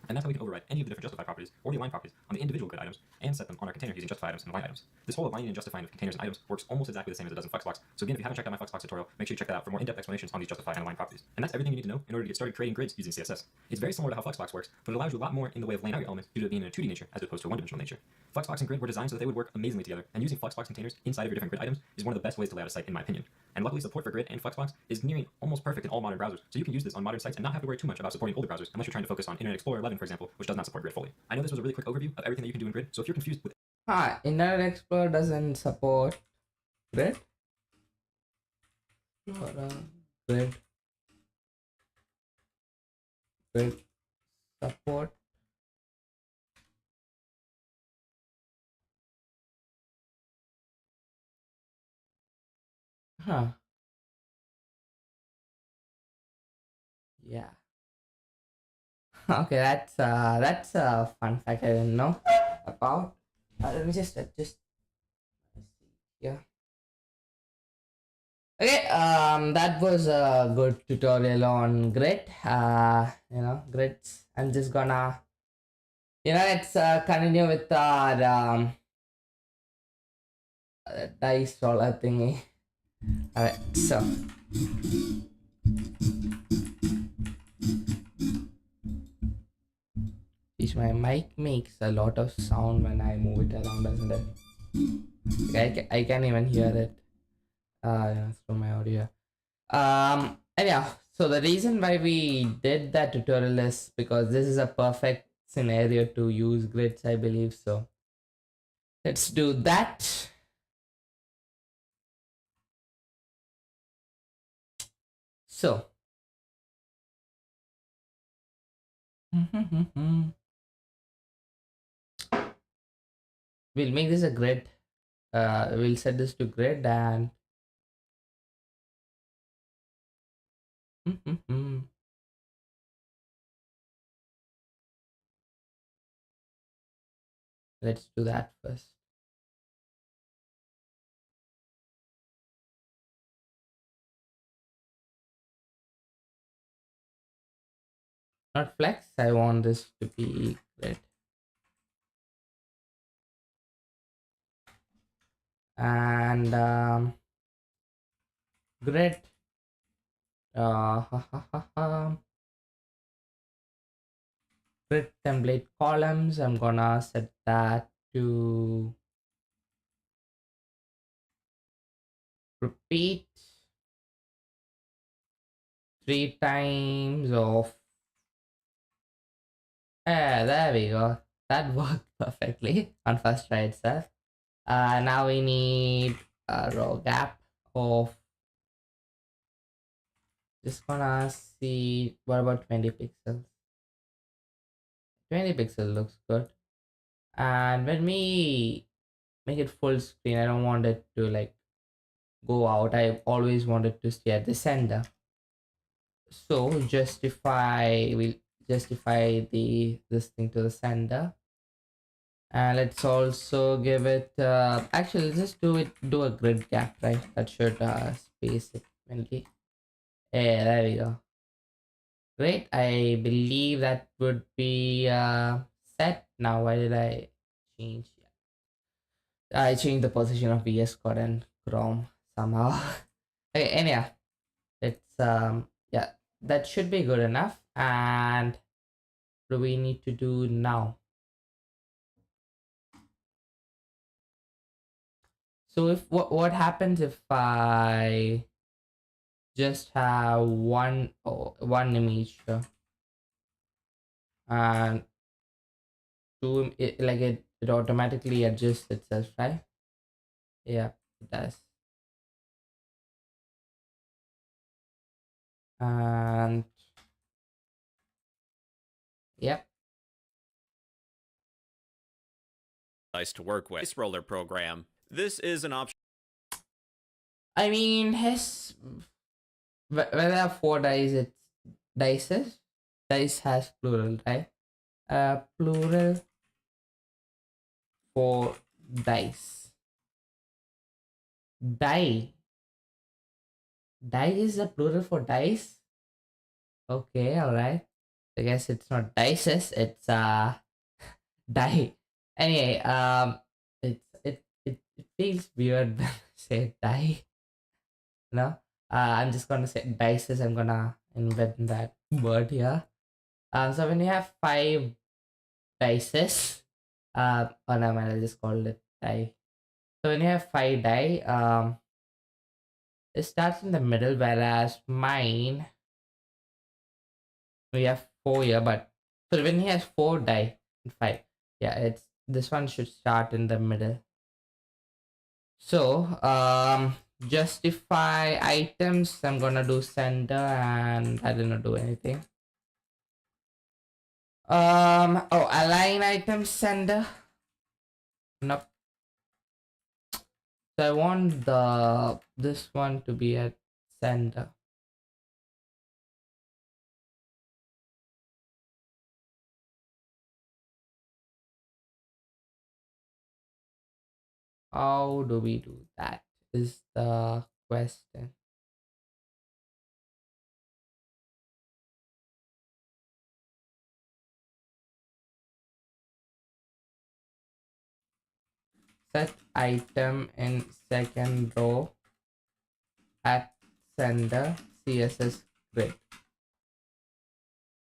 And that's how we can override any of the different justify properties or the align properties on the individual grid items and set them on our container using justify items and align items. This whole aligning and justifying of containers and items works almost exactly the same as it does in Flexbox. So again, if you haven't checked out my Flexbox tutorial, make sure you check that out for more in-depth explanations on these justify and align properties. And that's everything you need to know in order to get started creating grids using CSS. It's very similar to how Flexbox works, but it allows you a lot more in the way of laying out your elements due to it being in a 2D nature as opposed to a one-dimensional nature. Flexbox and grid were designed so that they would work amazingly together, and using Flexbox containers inside of your different grid items is one of the best ways to lay out a site in my opinion. And luckily support for grid and Flexbox is nearing almost perfect in all modern browsers, so you can use this on modern sites and not have to worry too much about supporting older browsers unless you're trying to focus on Internet Explorer 11, for example, which does not support grid fully. I know this was a really quick overview of everything that you can do in grid, so if you're confused with Internet Explorer doesn't support grid. Grid support. Yeah. Okay, that's a fun fact I didn't know about. Let me just let's see here. Okay, that was a good tutorial on grid. Grids. I'm just gonna, let's continue with our dice roller thingy. Alright, so my mic makes a lot of sound when I move it around, doesn't it? I can't even hear it through my audio. Anyhow, so the reason why we did that tutorial is because this is a perfect scenario to use grids, I believe. So let's do that. So we'll make this a grid. We'll set this to grid and let's do that first. Not flex, I want this to be grid. And grid grid template columns, I'm gonna set that to repeat 3 times of. Yeah, there we go. That worked perfectly on first try itself. Now we need a row gap of, just gonna see, what about 20 pixels? 20 pixels looks good. And when we make it full screen, I don't want it to like go out. I always want it to stay at the center. So we'll justify the this thing to the center. And let's also give it, actually let's just do a grid gap, right? That should space it evenly. Yeah, there we go. Great. I believe that would be set now. Why did I change? I changed the position of VS Code and Chrome somehow. Okay, anyhow, it's yeah, that should be good enough. And what do we need to do now? So if what happens if I just have one image and it automatically adjusts itself, right? Yeah, it does. And yep. Nice to work with. Dice roller program. This is an option. I mean, his when there are 4 dice, it's dices. Dice has plural, right? Plural for dice. Die. Die is a plural for dice. Okay, all right. I guess it's not dices. It's die. Anyway, it feels weird when I say die. No, I'm just gonna say dices. I'm gonna invent that word here. So when you have 5 dices, oh no, man, I just called it die. So when you have 5 die, it starts in the middle, whereas mine we have 4 here. But so when he has 4 die and 5, yeah, it's this one should start in the middle. So justify items. I'm gonna do sender, and I didn't do anything. Oh, align items sender. Nope. So I want this one to be at center. How do we do that? Is the question. Set item in second row at sender CSS grid.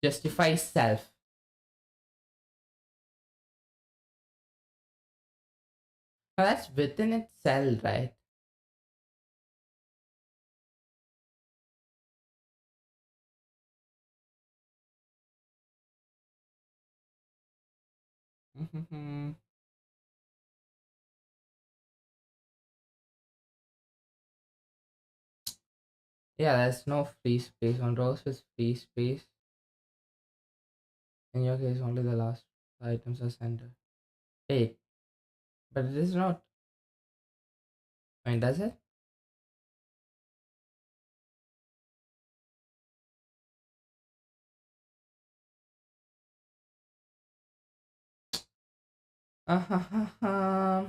Justify self. Now that's within itself, right? Yeah, there's no free space on rows with free space. In your case, only the last items are centered. Wait, but it is not. I mean, does it? Uh-huh.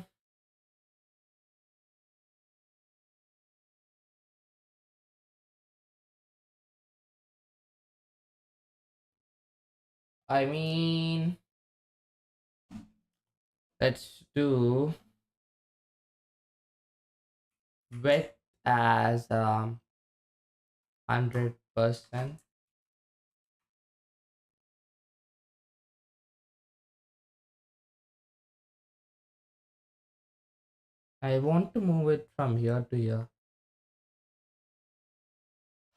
I mean, let's do width as 100%. I want to move it from here to here.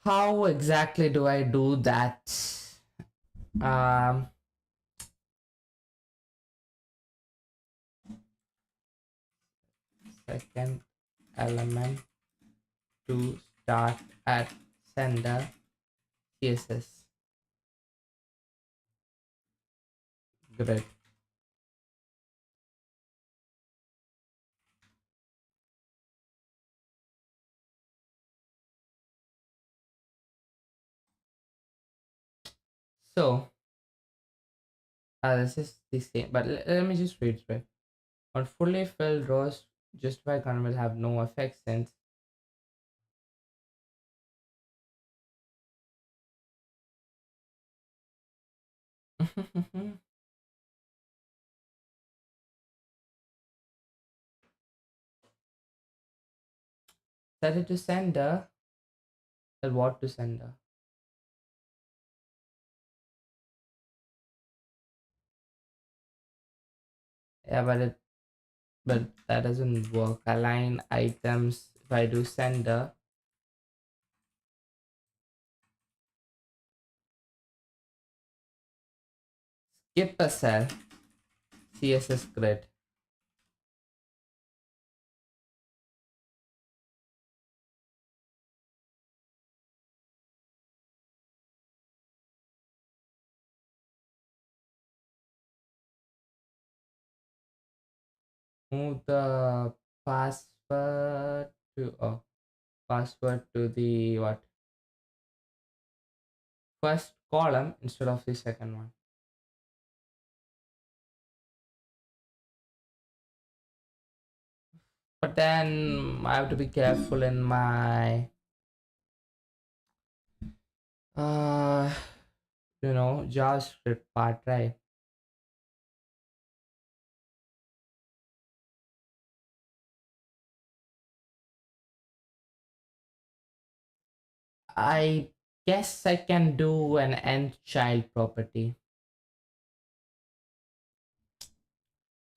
How exactly do I do that? Um, Second element to start at sender CSS grid. So this is the same, but let me just read it right. On fully filled rows, justify content will have no effect since set it to sender. Tell what to sender. Yeah, but that doesn't work. Align items. If I do sender, skip a cell. CSS grid. Move the password to password to the what first column instead of the second one. But then I have to be careful in my uh JavaScript part, right? I guess I can do an end child property.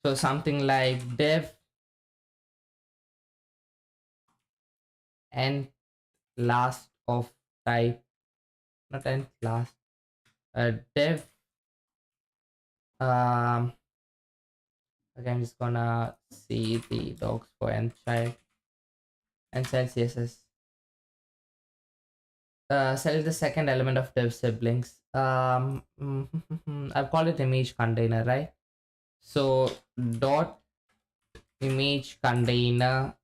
So something like dev and last of type, not end last, dev. Okay, I'm just gonna see the docs for end child and child CSS. Select the second element of dev siblings. I've called it image container, right? So dot image container,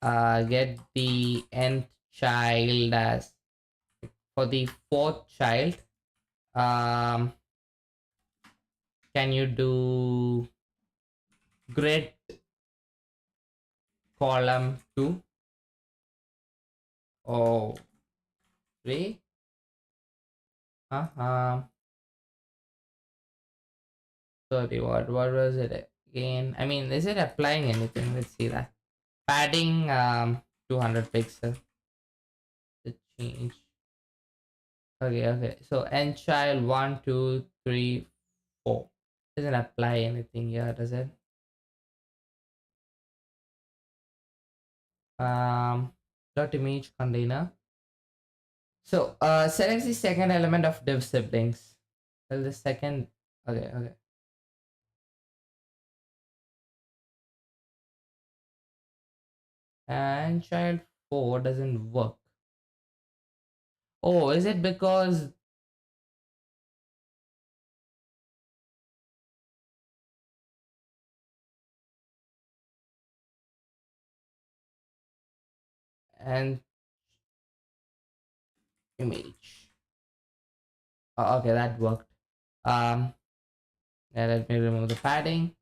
get the nth child as for the fourth child. Um, can you do grid column 2? Oh, 3? Uh-huh. Sorry, what was it again? I mean, is it applying anything? Let's see that. Padding 200 pixel. The change. Okay. So n child 1, 2, 3, 4. Doesn't apply anything here, does it? Dot image container. So select the second element of div siblings. Well, the second. Okay. And child 4 doesn't work. Oh, is it because and image? Oh, okay, that worked. Um, yeah, let me remove the padding.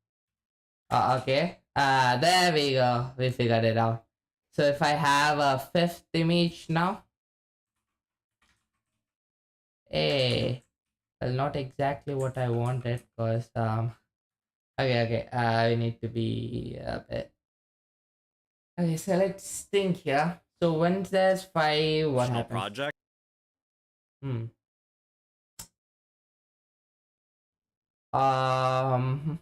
Okay. There we go. We figured it out. So if I have a fifth image now, hey, well, not exactly what I wanted, because okay. We need to be a bit. Okay, so let's think here. So when there's 5, what Additional happens? project. Hmm. Um.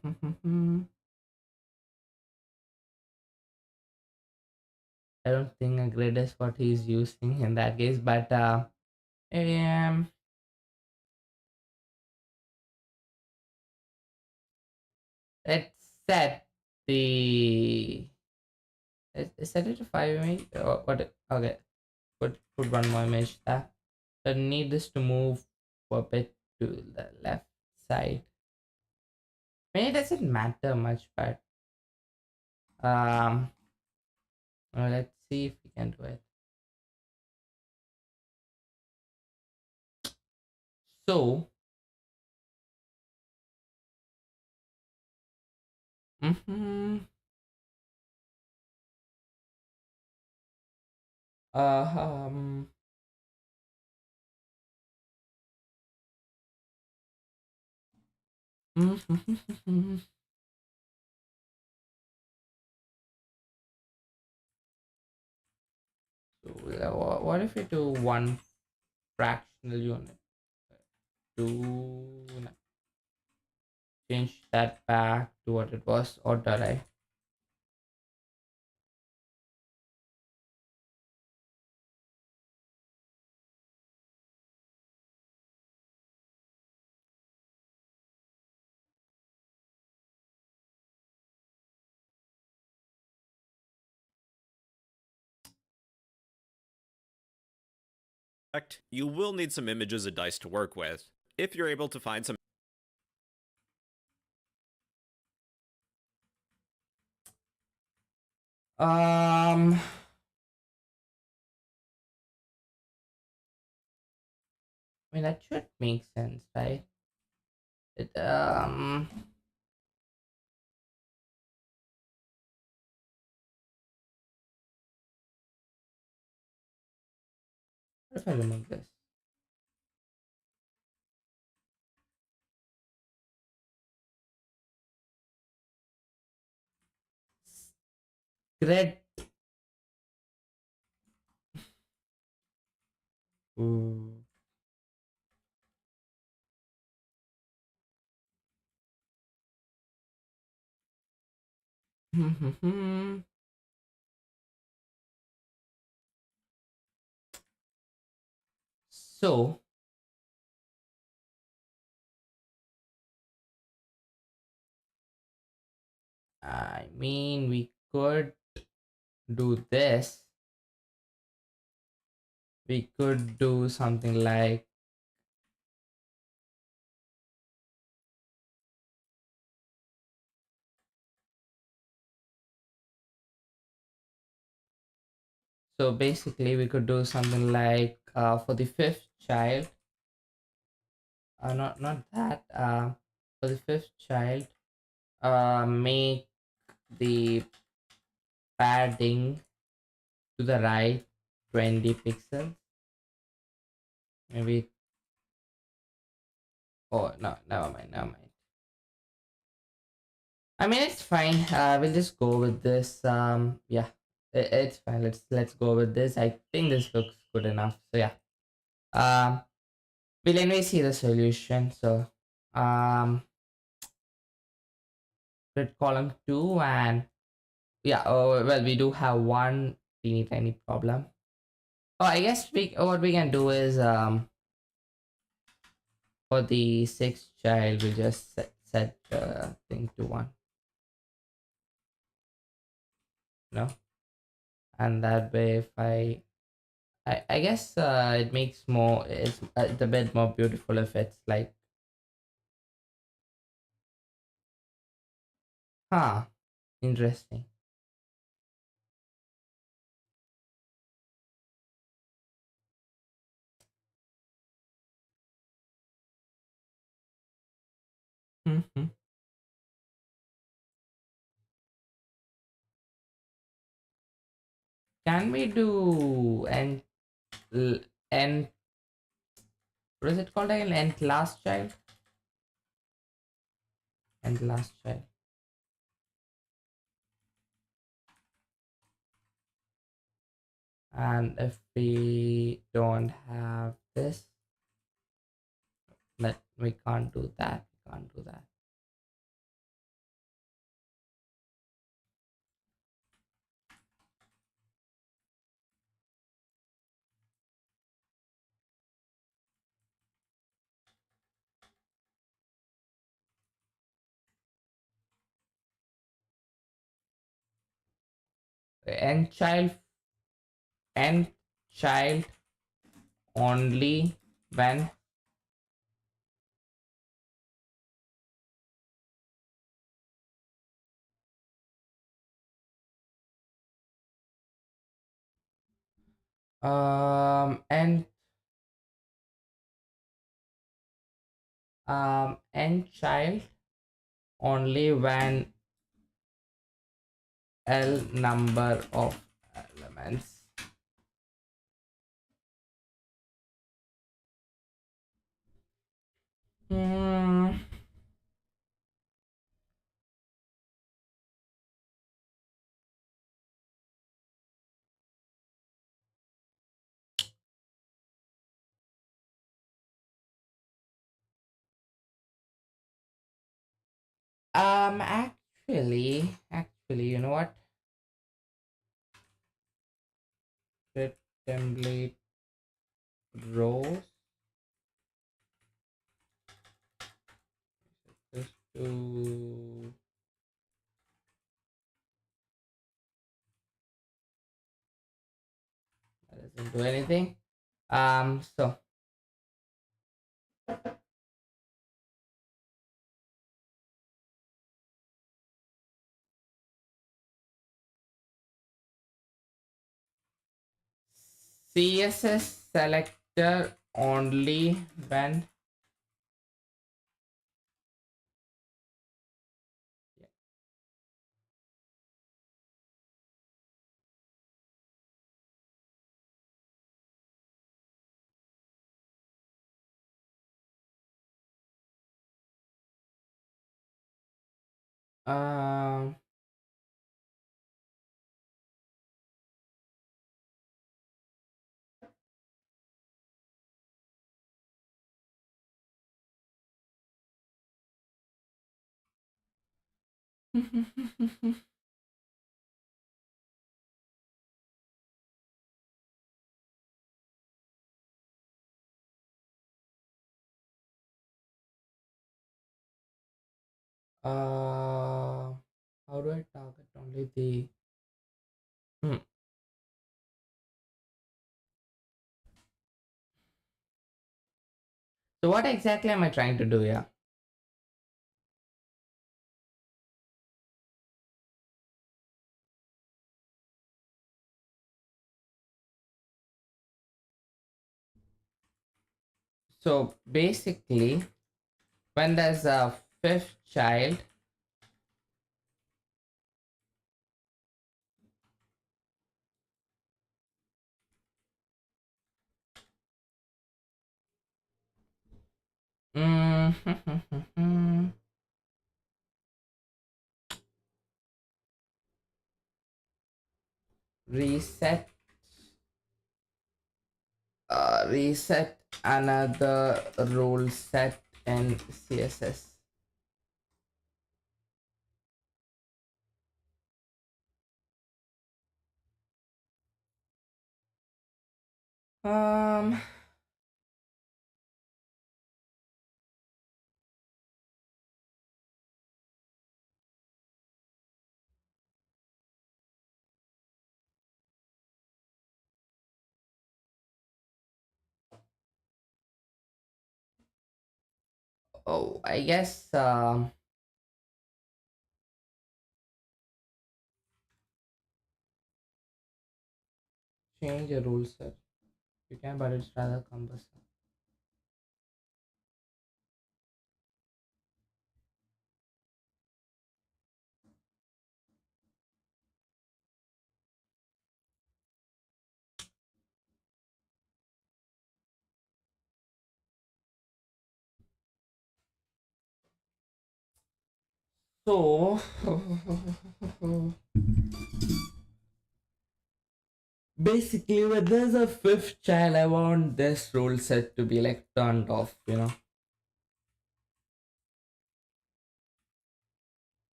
I don't think a grid is what he's using in that case, but um, let's set the set it to 5 image or what? Okay, put one more image there. So need this to move a bit to the left side. I mean, it doesn't matter much, but let's see if we can do it. So, mm-hmm, um, so what if we do one fractional unit? Do change that back to what it was, or did I? You will need some images of dice to work with. If you're able to find some Um, I mean that should make sense, right? It what if I remove this? Grid. Ooh. So, I mean, we could do this. We could do something like so basically we could do something like for the fifth child, not that for the fifth child, make the padding to the right 20 pixels. Maybe. Oh no, never mind, never mind. I mean, it's fine. We'll just go with this. Yeah, it's fine. Let's go with this. I think this looks good enough. So yeah. Um, we'll anyway see the solution. So, um, grid column 2, and yeah. Oh well, we do have one teeny tiny problem. Oh, I guess what we can do is for the sixth child, we just set the thing to 1. No, and that way if I guess it makes more it's a bit more beautiful if it's like huh, interesting. Mhm. Can we do and what is it called again, and last child, and last child, and if we don't have this, that we can't do that, we can't do that. end child only when and end child only when L number of elements. Hmm. Actually, you know what? Set template rows just to that doesn't do anything. So CSS selector only when um how do I target only the hmm. So what exactly am I trying to do here? So basically, when there's a fifth child, reset reset another rule set in CSS. Um, oh, I guess change the rule set. You can, but it's rather cumbersome. So basically, when there's a fifth child, I want this rule set to be like turned off, you know.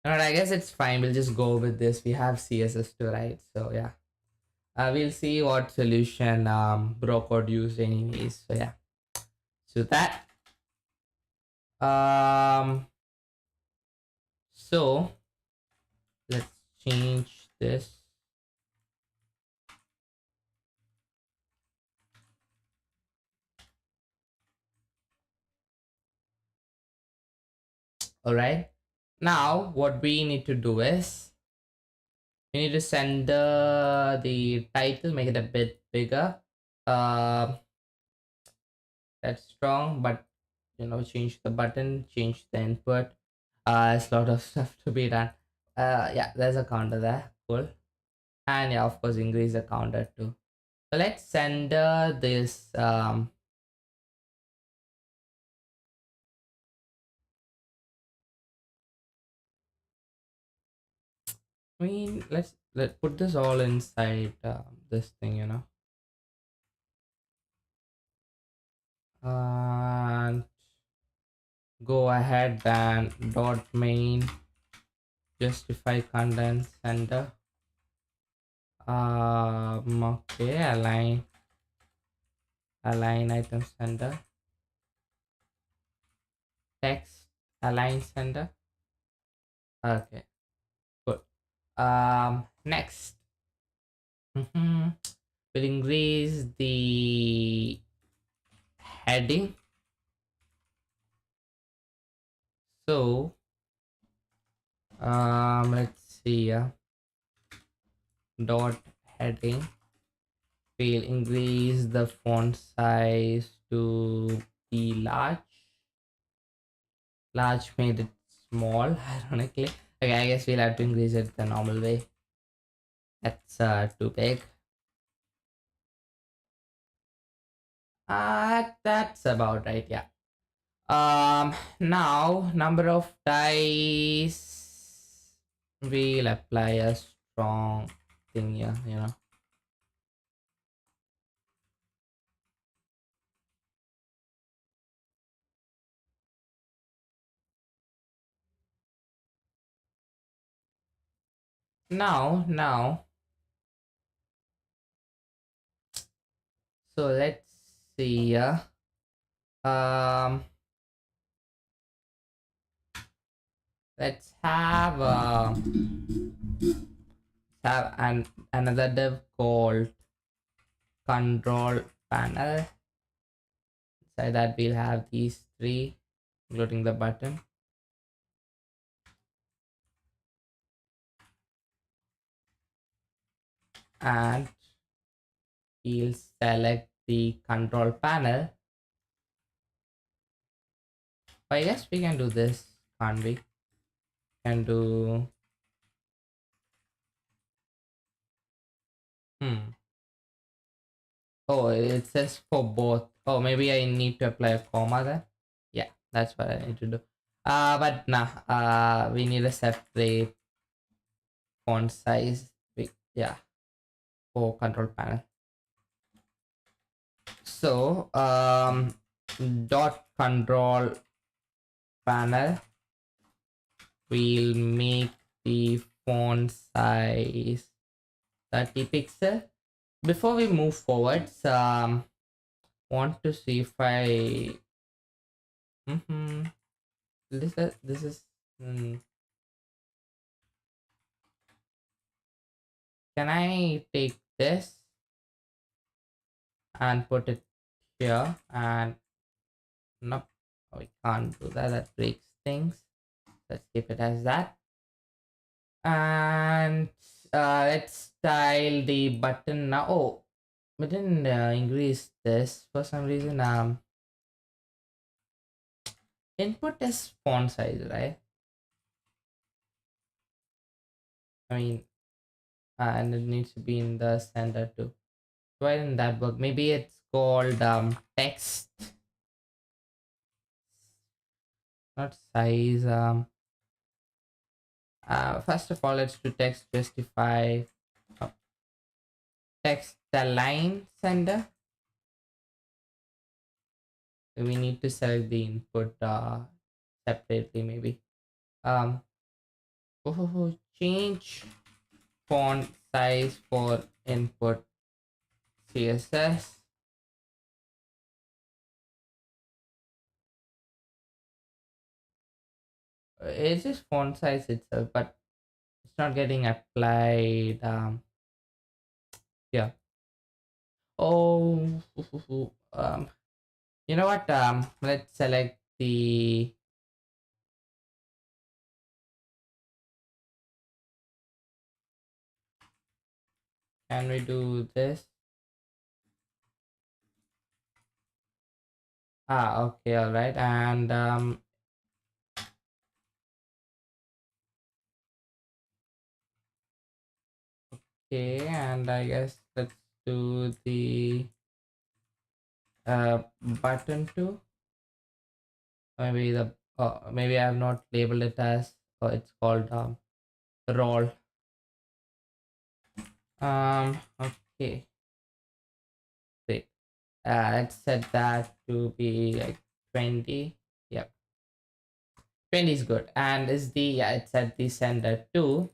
Alright, I guess it's fine. We'll just go with this. We have CSS to write, so yeah. We'll see what solution bro code used anyways. So yeah. So that so let's change this. All right. Now what we need to do is we need to send the title, make it a bit bigger. Uh, that's strong, but change the button, change the input. There's a lot of stuff to be done. Yeah, there's a counter there. Cool. And yeah, of course, increase the counter too. So let's send this. I mean, let's put this all inside this thing, and go ahead and dot main justify content sender. Okay, align item sender, text align sender. Okay, good. Next, we'll increase the heading. So let's see. Dot heading. We'll increase the font size to be large. Large made it small, ironically. Okay, I guess we'll have to increase it the normal way. That's too big. That's about right, yeah. Now number of dice, we'll apply a strong thing here, Now, so let's see. Um, let's have another div called control panel. Inside that we'll have these three, including the button. And we'll select the control panel. I guess we can do this, can't we? Can do Oh, it says for both. Oh, maybe I need to apply a comma then. Yeah, that's what I need to do. But nah, we need a separate font size. Yeah, for control panel. So, dot control panel, we'll make the font size 30 pixel. Before we move forwards, want to see if I this is can I take this and put it here? And no, we can't do that. That breaks things. Let's keep it as that. And let's style the button now. Oh, we didn't increase this for some reason. Input is font size, right? I mean, and it needs to be in the center too. Why didn't that work? Maybe it's called text, not size. First of all, let's do text justify text align sender. We need to select the input separately, maybe. Change font size for input CSS. It's just font size itself, but it's not getting applied. Yeah. Oh, you know what? Let's select the can we do this? Okay, all right. And okay, and I guess let's do the button too. Maybe the maybe I have not labeled it as it's called roll. Okay, great. Let's set that to be like 20. Yep, 20 is good. And is the it's at the center too.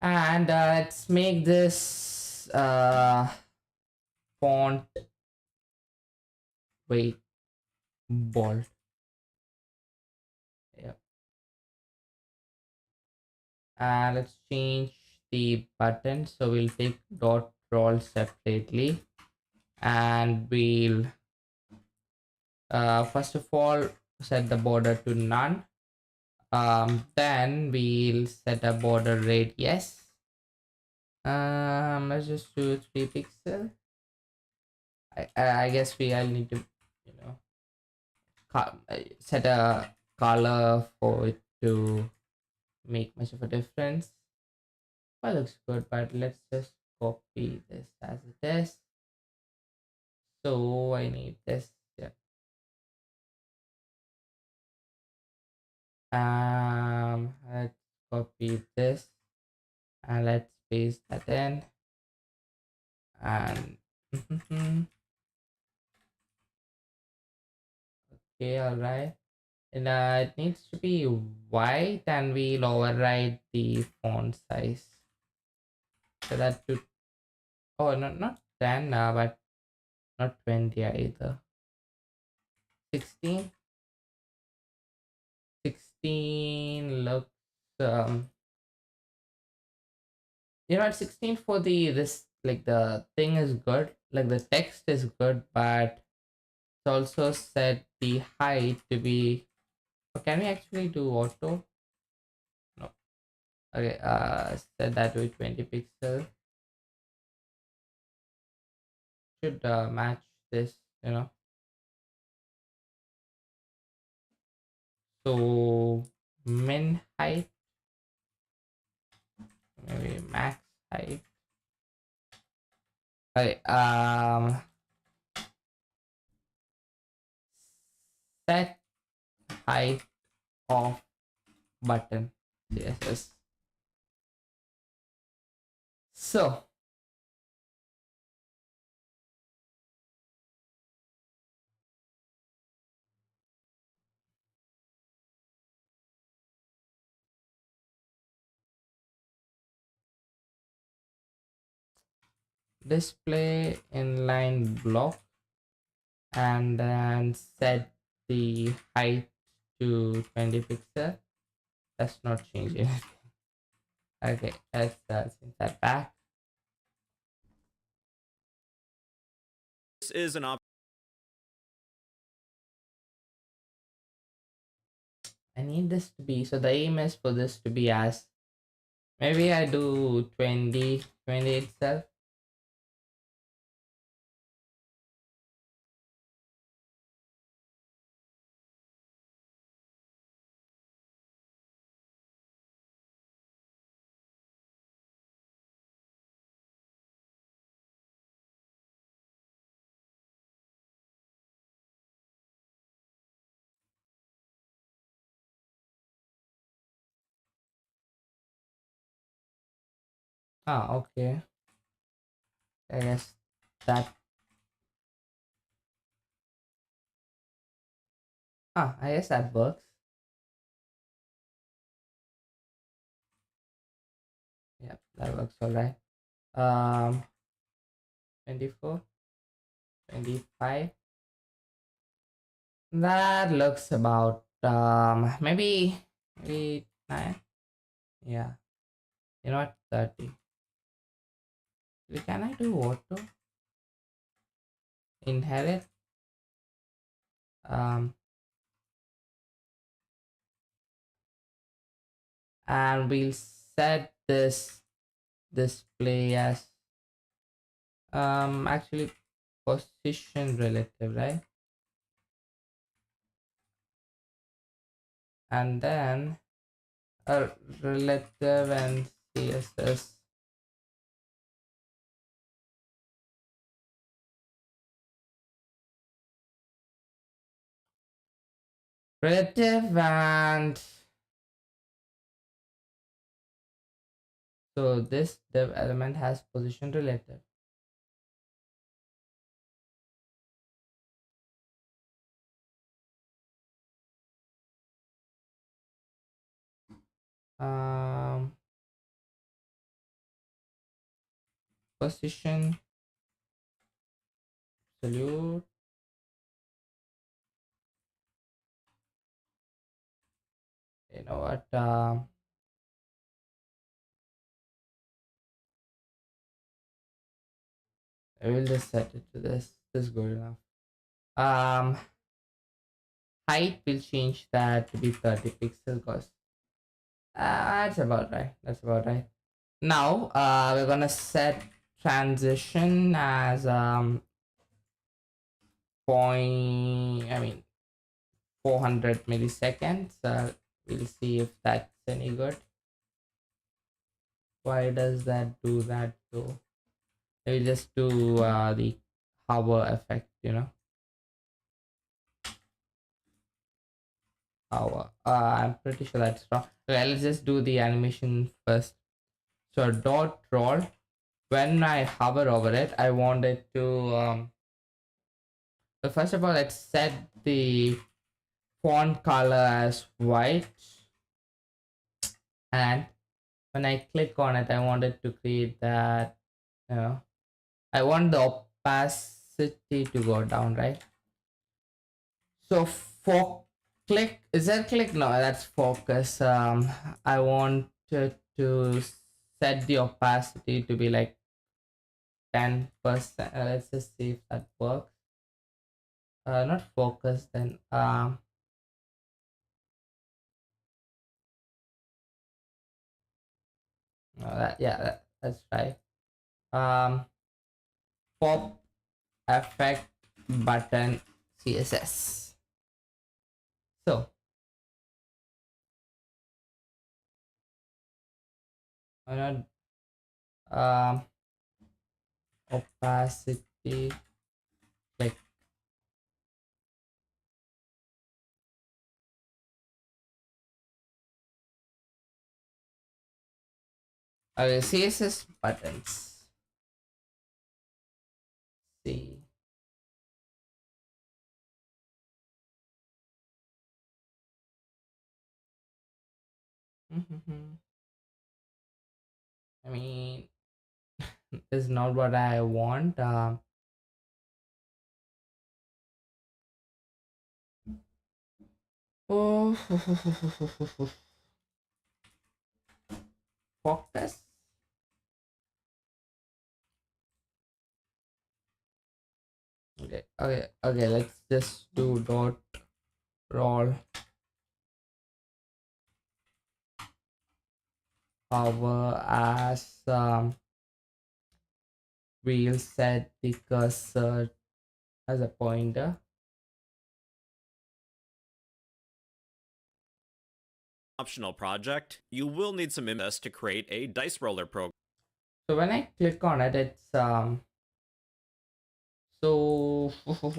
And let's make this font weight bold. Yep. And let's change the button. So we'll take dot roll separately, and we'll first of all set the border to none. Then we'll set a border radius. Let's just do 3 pixel. I guess I'll need to, you know, set a color for it to make much of a difference. Well, looks good, but let's just copy this as it is. So I need this. Yeah. Let's copy this and let's paste that in. And okay, all right. And it needs to be white, and we'll override the font size. So that to oh not 10 but not 20 either. 16. 16 looks you know, 16 for the this like the thing is good, like the text is good, but it's also set the height to be. Oh, can we actually do auto? No. Okay, set that to 20 pixel. Should match this, you know. So min height, maybe max height. Okay, set height of button CSS. So display inline block, and then set the height to 20 pixel. That's not changing. Okay, let's change that back. This is an option. I need this to be, so the aim is for this to be as, maybe I do 20 itself. Okay. I guess that I guess that works. Yeah, that works all right. 24, 25. That looks about maybe 9. Yeah. You know what? 30. Can I do auto? Inherit. Um and we'll set this display as actually position relative, right? And then a relative and CSS relative, and so this div element has position relative. Um, Position absolute. You know what? I will just set it to this. This is good enough. Um, Height will change that to be 30 pixels because that's about right. That's about right. Now, we're gonna set transition as point. I mean, 400 milliseconds. We'll see if that's any good. Why does that do that though? We'll just do the hover effect. Hover. I'm pretty sure that's wrong. Okay, let's just do the animation first. So dot roll. When I hover over it, I want it to so first of all, let's set the font color as white, and when I click on it, I want it to create that, I want the opacity to go down, right? So for click, is that click? No, that's focus. I want it to set the opacity to be like 10%. Let's just see if that works. Not focus then. That's right. Um, Pop effect button CSS. So why not opacity click. Okay, CSS buttons. See. I mean, is not what I want. Oh, focus. Okay. Let's just do dot roll hover as we'll set the cursor as a pointer. Optional project, you will need some MS to create a dice roller program. So when I click on it, it's so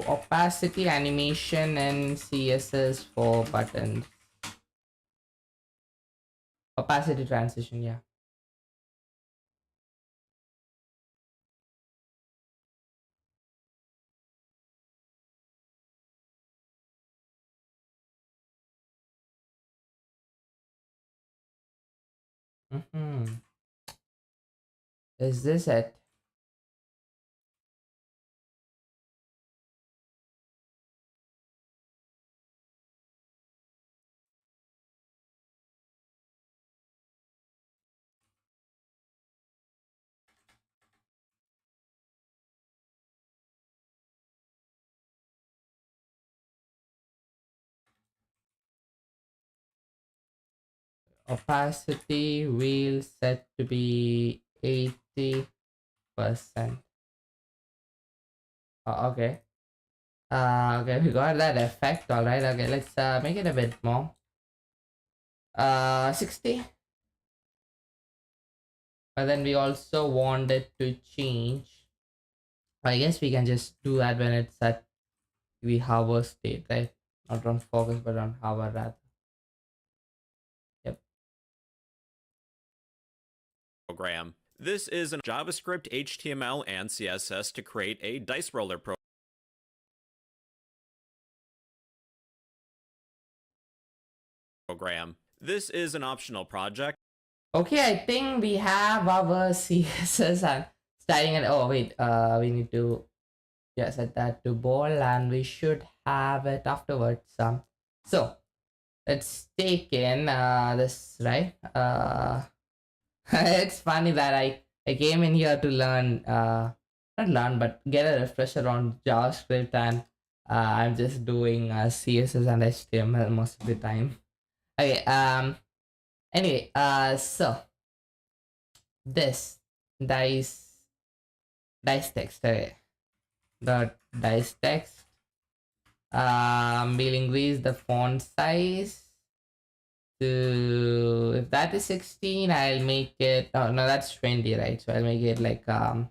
opacity animation and CSS for buttons. Opacity transition, yeah. Is this it? Opacity will set to be 80%. Okay. Okay, we got that effect. All right. Okay, let's make it a bit more. 60. But then we also want it to change. I guess we can just do that when it's at the hover state, right? Not on focus, but on hover rather. Yep. program. This is a JavaScript, HTML, and CSS to create a dice roller program. This is an optional project. Okay, I think we have our CSS and styling and oh wait, we need to set that to ball and we should have it afterwards. So let's take in this, right? It's funny that I came in here to learn not learn but get a refresher on JavaScript and I'm just doing CSS and HTML most of the time. Okay, anyway, so this dice text, okay. The dice text. We'll increase the font size to, if that is 16, I'll make it, oh no, that's 20, right? So I'll make it like 13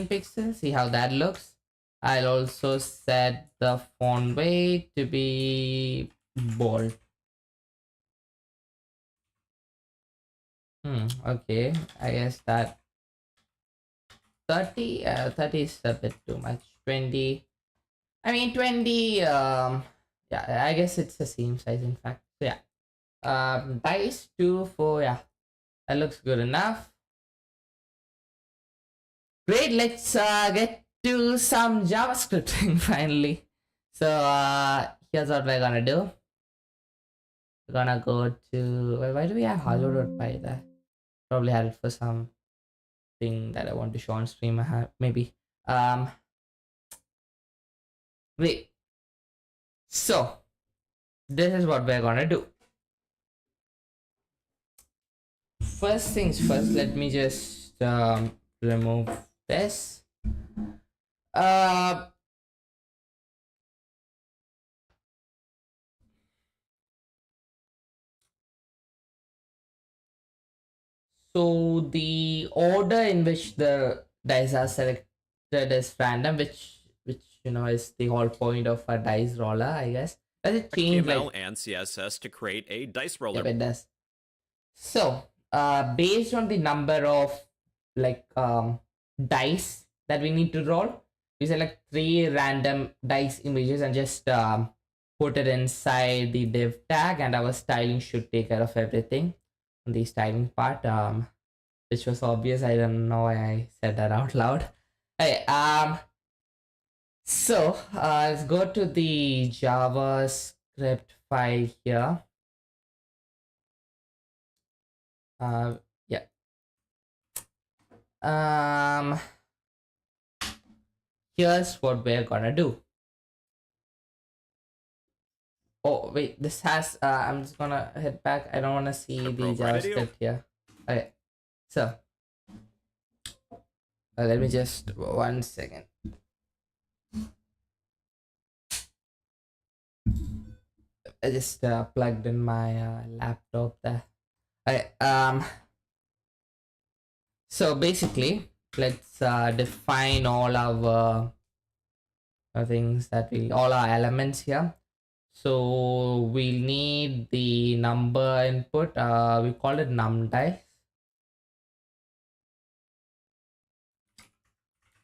pixels. See how that looks. I'll also set the font weight to be bold. Okay, I guess that 30 is a bit too much. 20, I mean 20, yeah, I guess it's the same size in fact. So yeah, dice 2 for, yeah, that looks good enough. Great, let's get to some JavaScripting finally. So here's what we're gonna do. We're gonna go to, well, why do we have hello.py there? Probably had it for some thing that I want to show on stream. I have maybe. Wait. So this is what we're gonna do. First things first, let me just remove this. So the order in which the dice are selected is random, which is the whole point of a dice roller, I guess. Does it change HTML like? and CSS to create a dice roller. Yep, it does. So based on the number of like dice that we need to roll, we select 3 random dice images and just put it inside the div tag, and our styling should take care of everything on the styling part, which was obvious. I don't know why I said that out loud. Hey, so let's go to the JavaScript file here. Yeah. Here's what we're gonna do. Oh wait, this has I'm just gonna head back. I don't wanna see the JavaScript here. Okay, so let me just 1 second. I just plugged in my laptop there. Okay, so basically let's define all our things that all our elements here. So we'll need the number input. We call it num dice.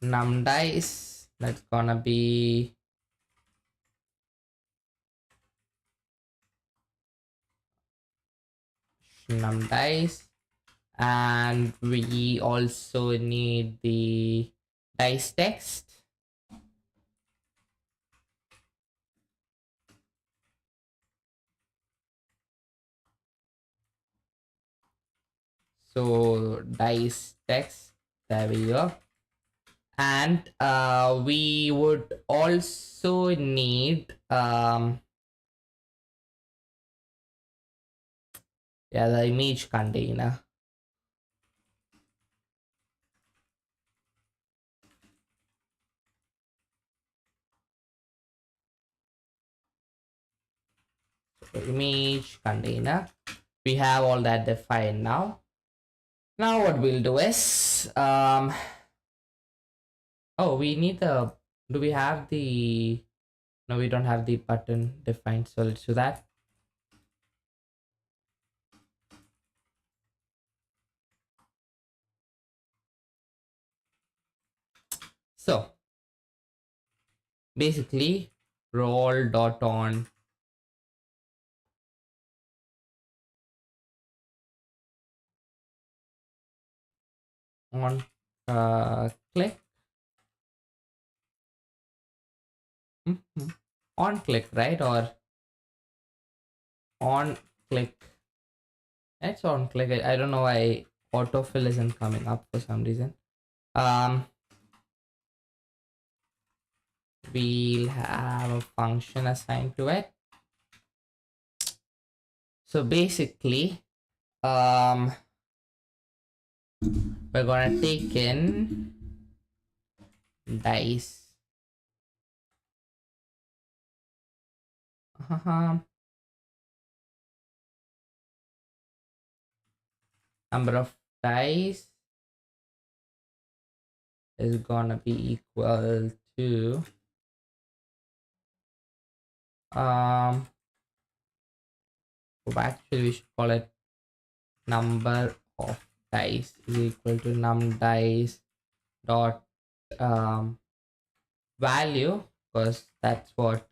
Num dice. That's gonna be num dice, and we also need the dice text. So dice text, there we go. And we would also need the image container. Image container. We have all that defined now. Now what we'll do is oh, we need the, do we have the, no, we don't have the button defined, so let's do that. So basically role dot on click. On click, right? Or on click. It's on click. I don't know why autofill isn't coming up for some reason. We'll have a function assigned to it. So basically, we're gonna take in dice. Number of dice is gonna be equal to actually we should call it number of dice is equal to num dice dot value, because that's what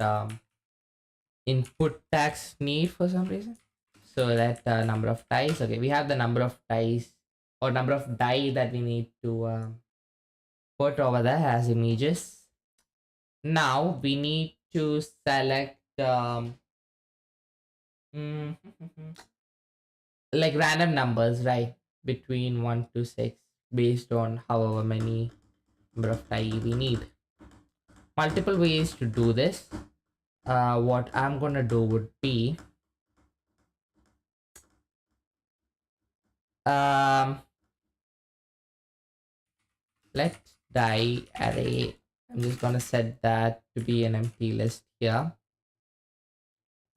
input tags need for some reason. So that number of dice, okay, we have the number of dice or number of die that we need to put over there as images. Now we need to select like random numbers, right, between 1 to 6 based on however many number of die we need. Multiple ways to do this. What I'm gonna do would be let die array. I'm just gonna set that to be an empty list here.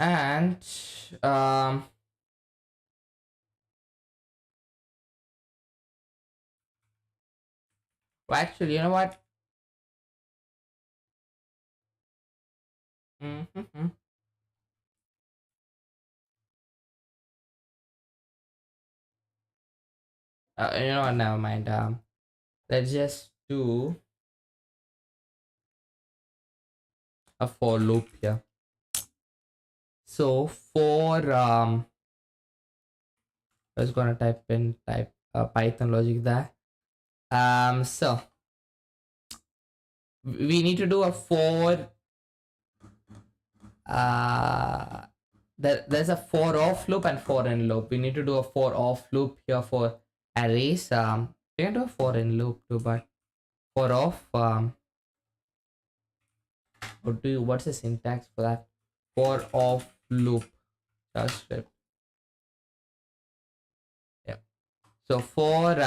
And well, actually, you know what? You know what? Never mind. Let's just do a for loop here. So for I was gonna type Python logic there. So we need to do a for there's a for off loop and for in loop. We need to do a for off loop here for arrays. We can do a for in loop too, but for off what's the syntax for that? For off loop JavaScript. Yeah. So for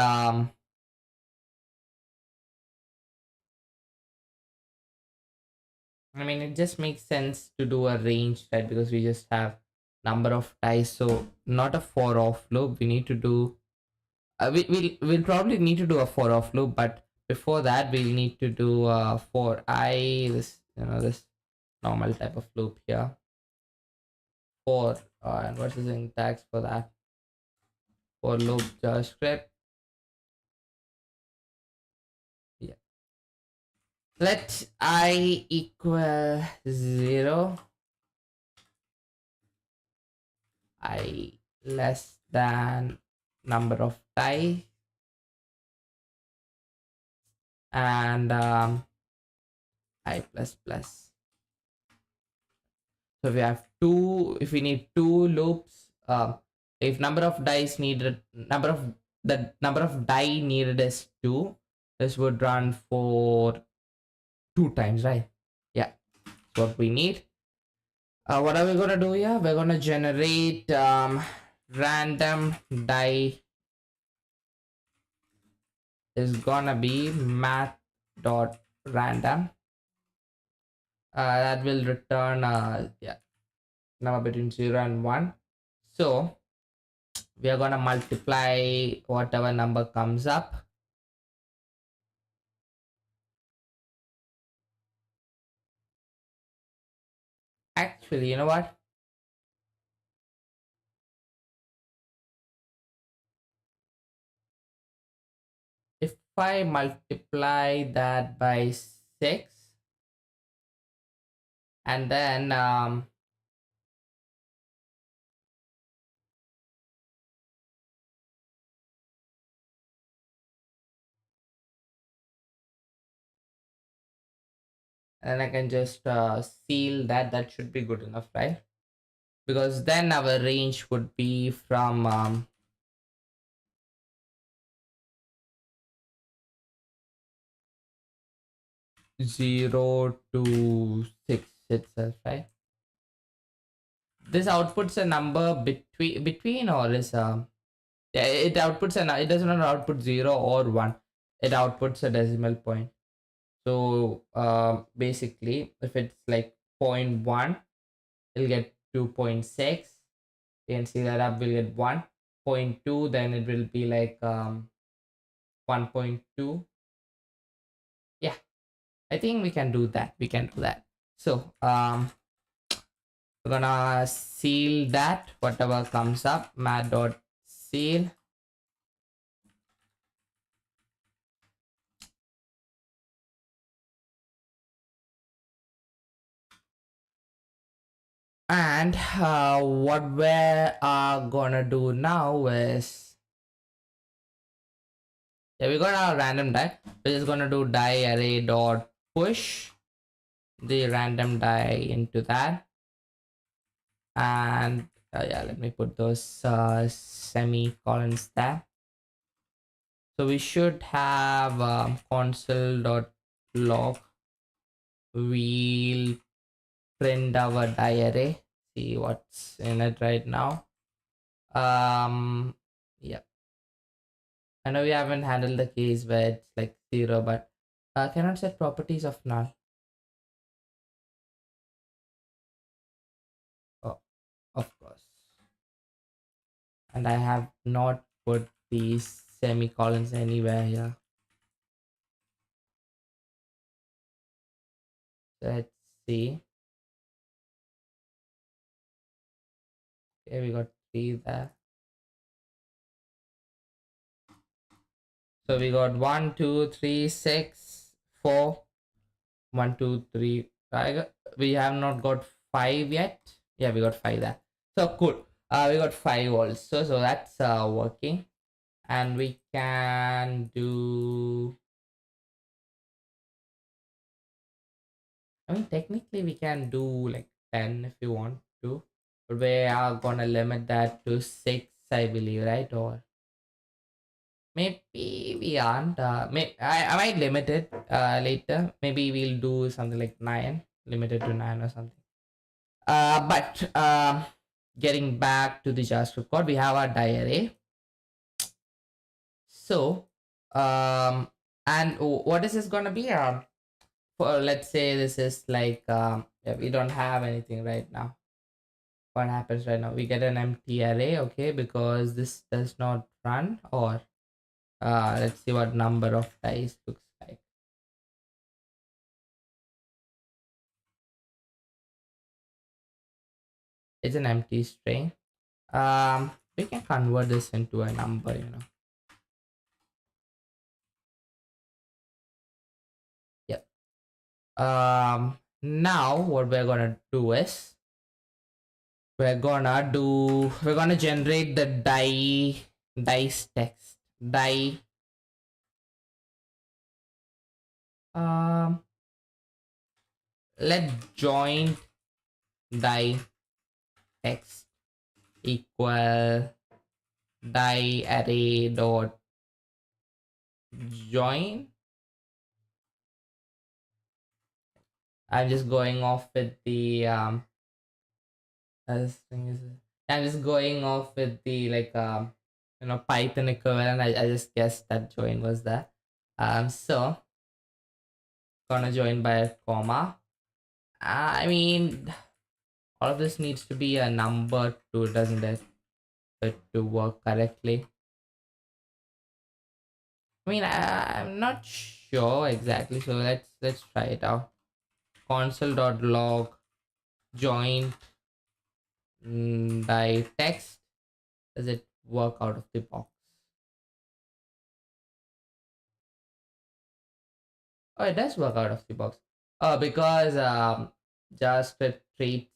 I mean, it just makes sense to do a range, right? Because we just have number of dice. So not a for off loop. We need to do. We'll probably need to do a for off loop, but before that, we'll need to do for I this this normal type of loop here. For and what's the syntax for that? For loop JavaScript. Yeah. Let I equal 0. I less than number of die, and I plus plus. So we have two. If we need two loops, if number of dice needed, the number of die needed is 2, this would run for 2 times, right? Yeah, that's what we need. What are we gonna do here? We're gonna generate random die is gonna be math dot random. That will return yeah, number between 0 and 1. So we are gonna multiply whatever number comes up. Actually, you know what? If I multiply that by 6 and then I can just seal that, that should be good enough, right? Because then our range would be from 0 to 6 itself, right? This outputs a number between or is yeah, it outputs it does not output 0 or 1. It outputs a decimal point. So basically if it's like 0.1, it'll get 2.6. You can see that up will get 1.2, then it will be like 1.2. Yeah, I think we can do that. We can do that. So we're gonna seal that whatever comes up, mat dot seal. And what we're gonna do now is, yeah, we got our random die. We're just gonna do die array dot push the random die into that. And yeah, let me put those semicolons there. So we should have console.log. We'll print our die array, see what's in it right now. Yeah, I know we haven't handled the case where it's like 0, but cannot set properties of null. Oh, of course. And I have not put these semicolons anywhere here. Let's see. Okay, we got 3 there. So we got 1, 2, 3, 6, 4. 1, 2, 3. We have not got 5 yet. Yeah, we got 5 there. So cool. We got 5 also. So that's working. And we can do. I mean, technically, we can do like 10 if you want to. But we are gonna limit that to 6, I believe, right? Or maybe we aren't. I might limit it later. Maybe we'll do something like 9, limited to 9 or something. But getting back to the JavaScript code, we have our diary. So, and what is this gonna be? For let's say this is like yeah, we don't have anything right now. What happens right now? We get an empty array, okay, because this does not run. Or let's see what number of dice looks like. It's an empty string. We can convert this into a number, you know. Yep. Now what we're gonna do is we're gonna generate the dice text die. um let join die text equal die array dot join. I'm just going off with the this thing is I'm just going off with the like you know, Python equivalent. I just guessed that join was there. So gonna join by a comma. I mean, all of this needs to be a number too, doesn't it? For it to work correctly. I mean, I'm not sure exactly, so let's try it out. Console.log join by text. Does it work out of the box? Oh, it does work out of the box. Oh, because JavaScript treats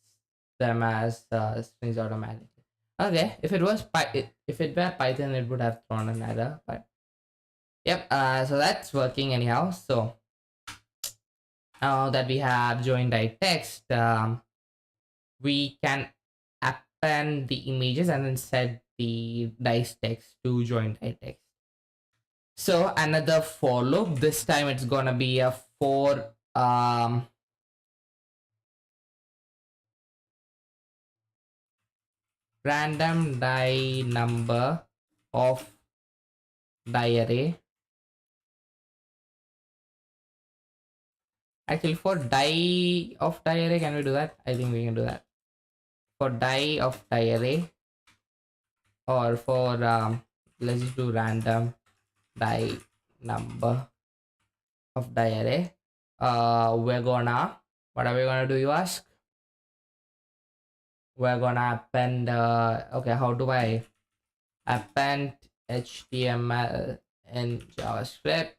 them as strings automatically. Okay, if it was if it were Python, it would have thrown an error. But yep, so that's working anyhow. So now that we have joined by text, we can append the images and then set the dice text to join by text. So another for loop. This time it's gonna be a for random die number of die array. Actually, for die of die array, can we do that? I think we can do that. For die of die array, or for let's just do random die number of die array. We're gonna, what are we gonna do, you ask? We're gonna append okay, how do I append HTML in JavaScript?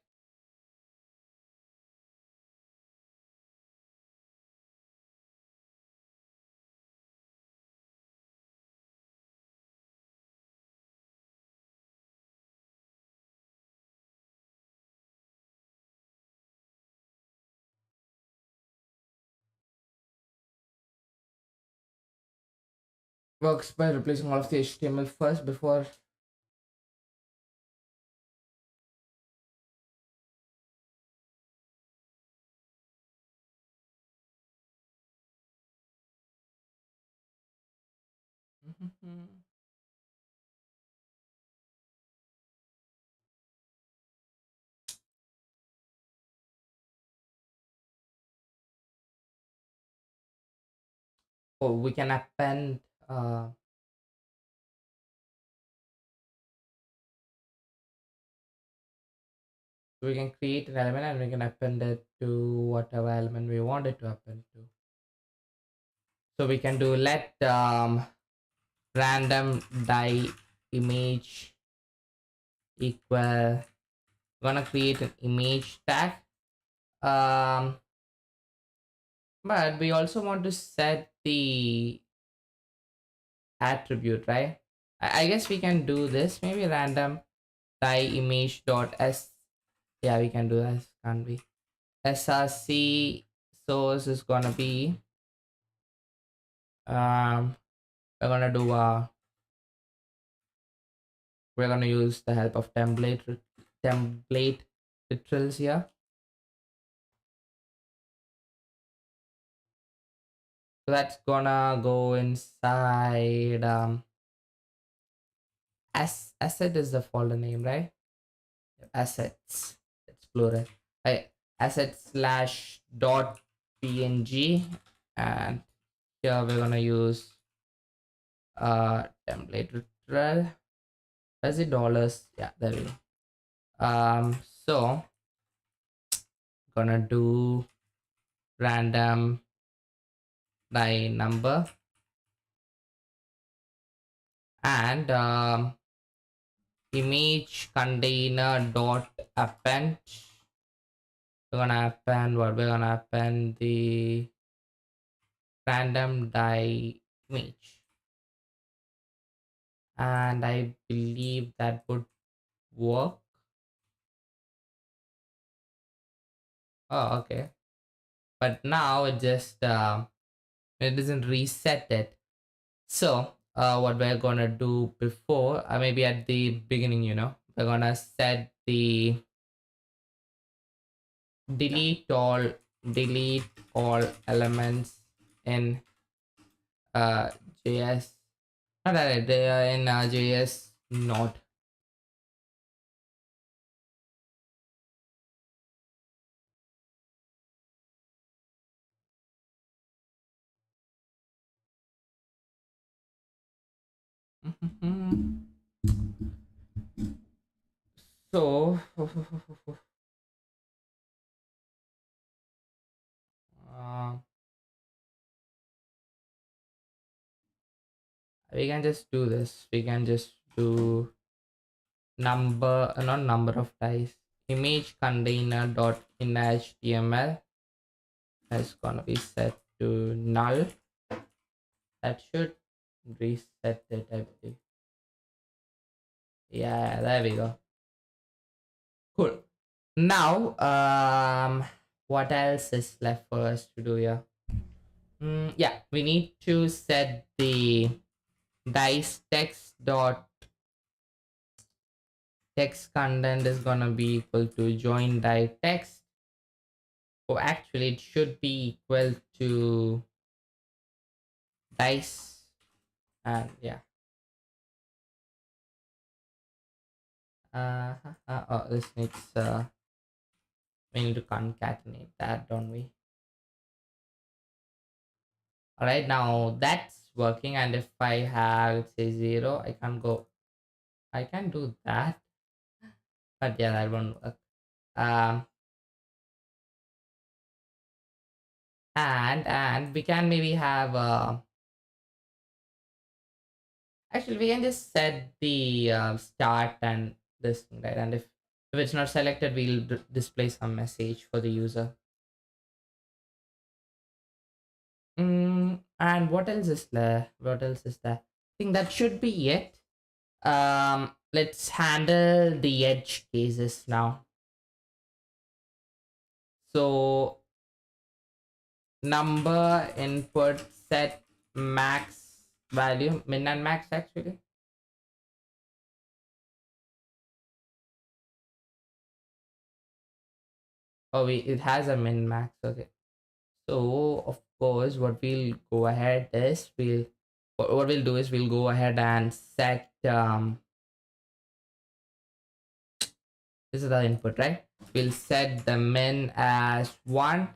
Works by replacing all of the HTML first before. Oh, we can append we can create an element and we can append it to whatever element we want it to append to. So we can do let random die image equal, gonna create an image tag, but we also want to set the attribute, right? I guess we can do this, maybe random die image dot s. Yeah, we can do this, can't we? src source is gonna be we're gonna do we're gonna use the help of template literals here. So that's gonna go inside asset is the folder name, right? Assets, it's plural. Right, asset slash dot png, and here we're gonna use template literal. Where's the dollars? Yeah, there we go. So gonna do random by number and image container dot append. We're gonna append what? We're gonna append the random die image, and I believe that would work. Oh, okay. But now it just it doesn't reset it. So what we're gonna do before, maybe at the beginning, we're gonna set the delete all elements in JS. Not that they are in JS node. So uh, we can just do this. We can just do number, not number of dice. Image container dot in HTML is gonna be set to null. That should reset it, I believe. Yeah, there we go. Cool. Now, what else is left for us to do here? Yeah, we need to set the dice text content is gonna be equal to join die text. Oh, actually, it should be equal to dice, and yeah. Oh, this needs we need to concatenate that, don't we? All right, now that's working, and if I have, let's say, 0, I can't go. I can do that, but yeah, that won't work. Um, and we can maybe have actually we can just set the start and this thing, right? And if it's not selected, we'll display some message for the user. And what else is there? What else is there? I think that should be it. Let's handle the edge cases now. So number input set max value, min and max actually. Oh, it has a min max. Okay. So of course, what we'll go ahead is what we'll do is we'll go ahead and set this is the input, right? We'll set the min as 1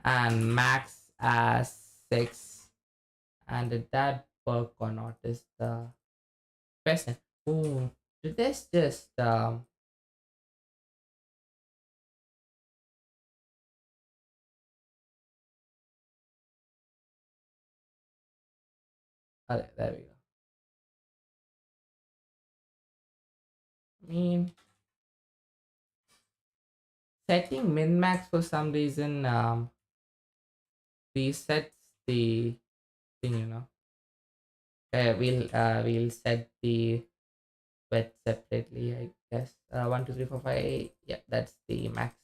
and max as 6. And did that work or not is the question. Oh, did this just there we go. I mean, setting min max for some reason resets the thing, we'll set the width separately, I guess. 1 2 3 4 5, yeah, that's the max.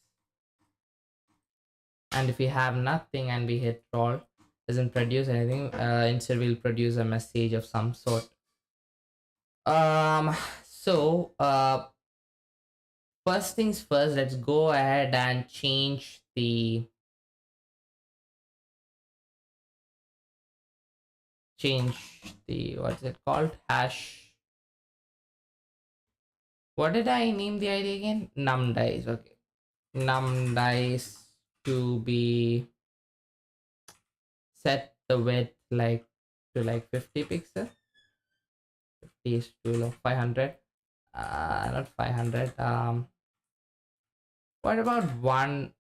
And if we have nothing and we hit roll, doesn't produce anything. Instead we'll produce a message of some sort. So first things first, let's go ahead and change the what's it called, hash. What did I name the ID again? Num dice. Okay, num dice to be set the width like to like 50 pixels. 50 is too low. 500. Not 500. What about one?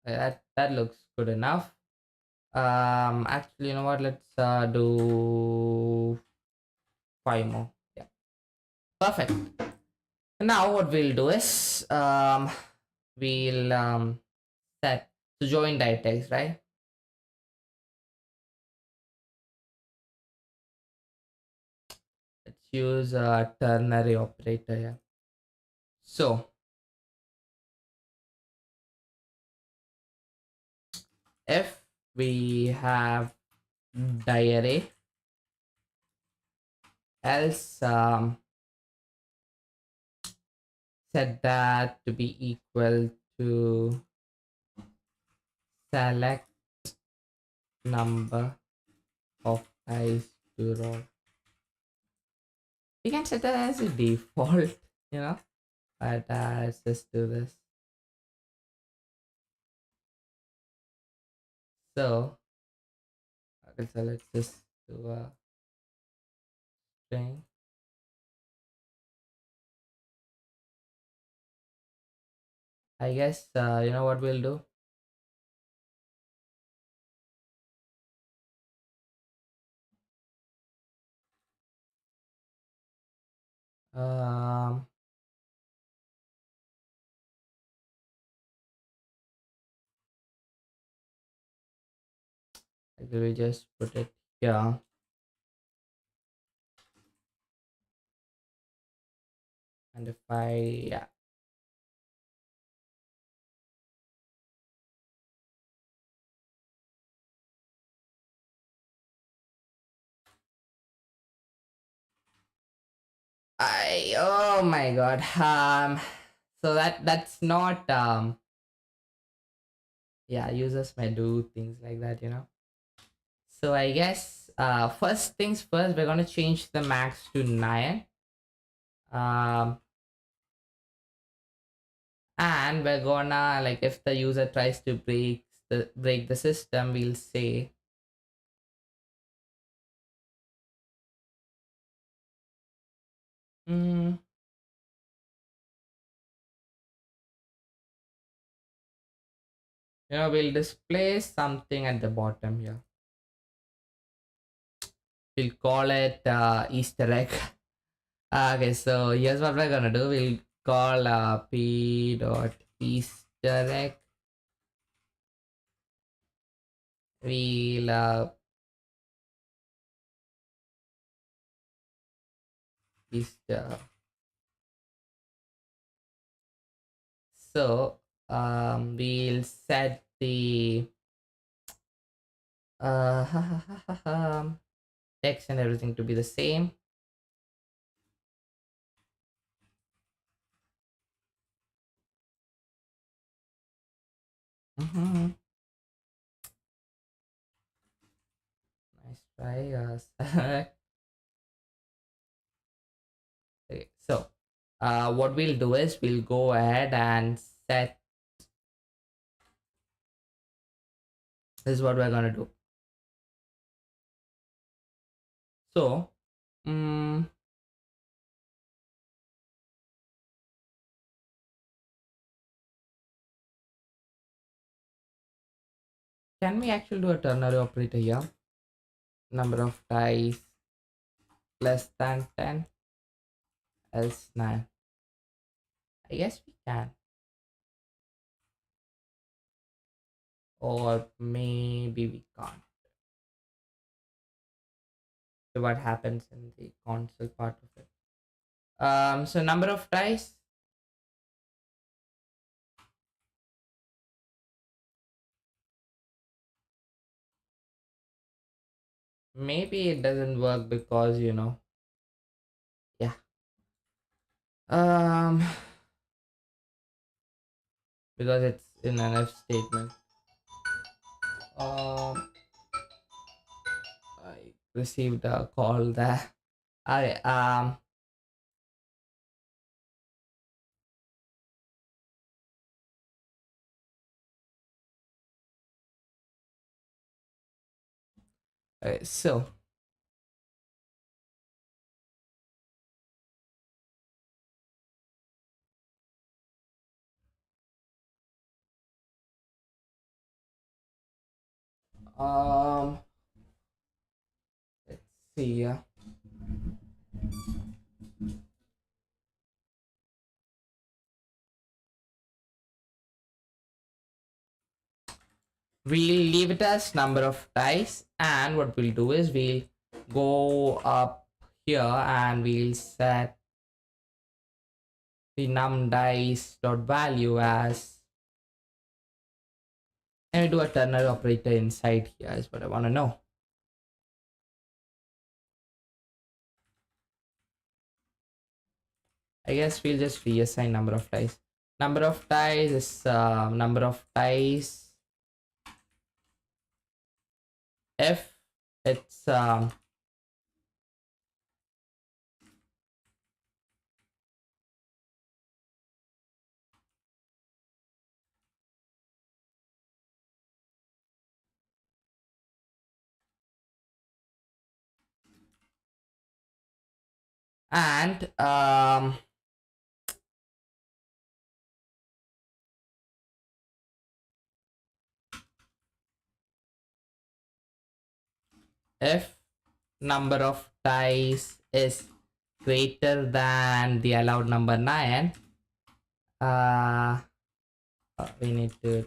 That looks good enough. Actually, you know what? Let's do 5 more. Yeah, perfect. Now what we'll do is we'll set to join die text, right? Let's use a ternary operator here. So if we have die array, else set that to be equal to select number of dice to roll. You can set that as a default, you know. But let's just do this. So, okay, so let's just do a string. I guess you know what we'll do. Um, like we'll just put it here. And if I, yeah, oh my god. So that's not yeah, users may do things like that, you know. So I guess first things first, we're gonna change the max to 9. Um, and we're gonna, like, if the user tries to break the system, we'll say mm, you know, we'll display something at the bottom here. We'll call it Easter egg. Okay, so here's what we're gonna do. We'll call p dot Easter egg. We'll Easter. So we'll set the text and everything to be the same. Mm-hmm. Nice try. Okay, so what we'll do is we'll go ahead and set. This is what we're gonna do. So, can we actually do a ternary operator here? Number of dice less than 10, else 9. I guess we can. Or maybe we can't. So what happens in the console part of it? So number of dice. Maybe it doesn't work because, you know, yeah. Um, because it's in an if statement. I received a call there. Okay, okay, so um let's see. We'll leave it as number of dice, and what we'll do is we'll go up here and we'll set the num dice dot value as, and we do a ternary operator inside here is what I want to know. I guess we'll just reassign number of dice. Number of dice is number of dice if it's And if number of dice is greater than the allowed number 9, we need to,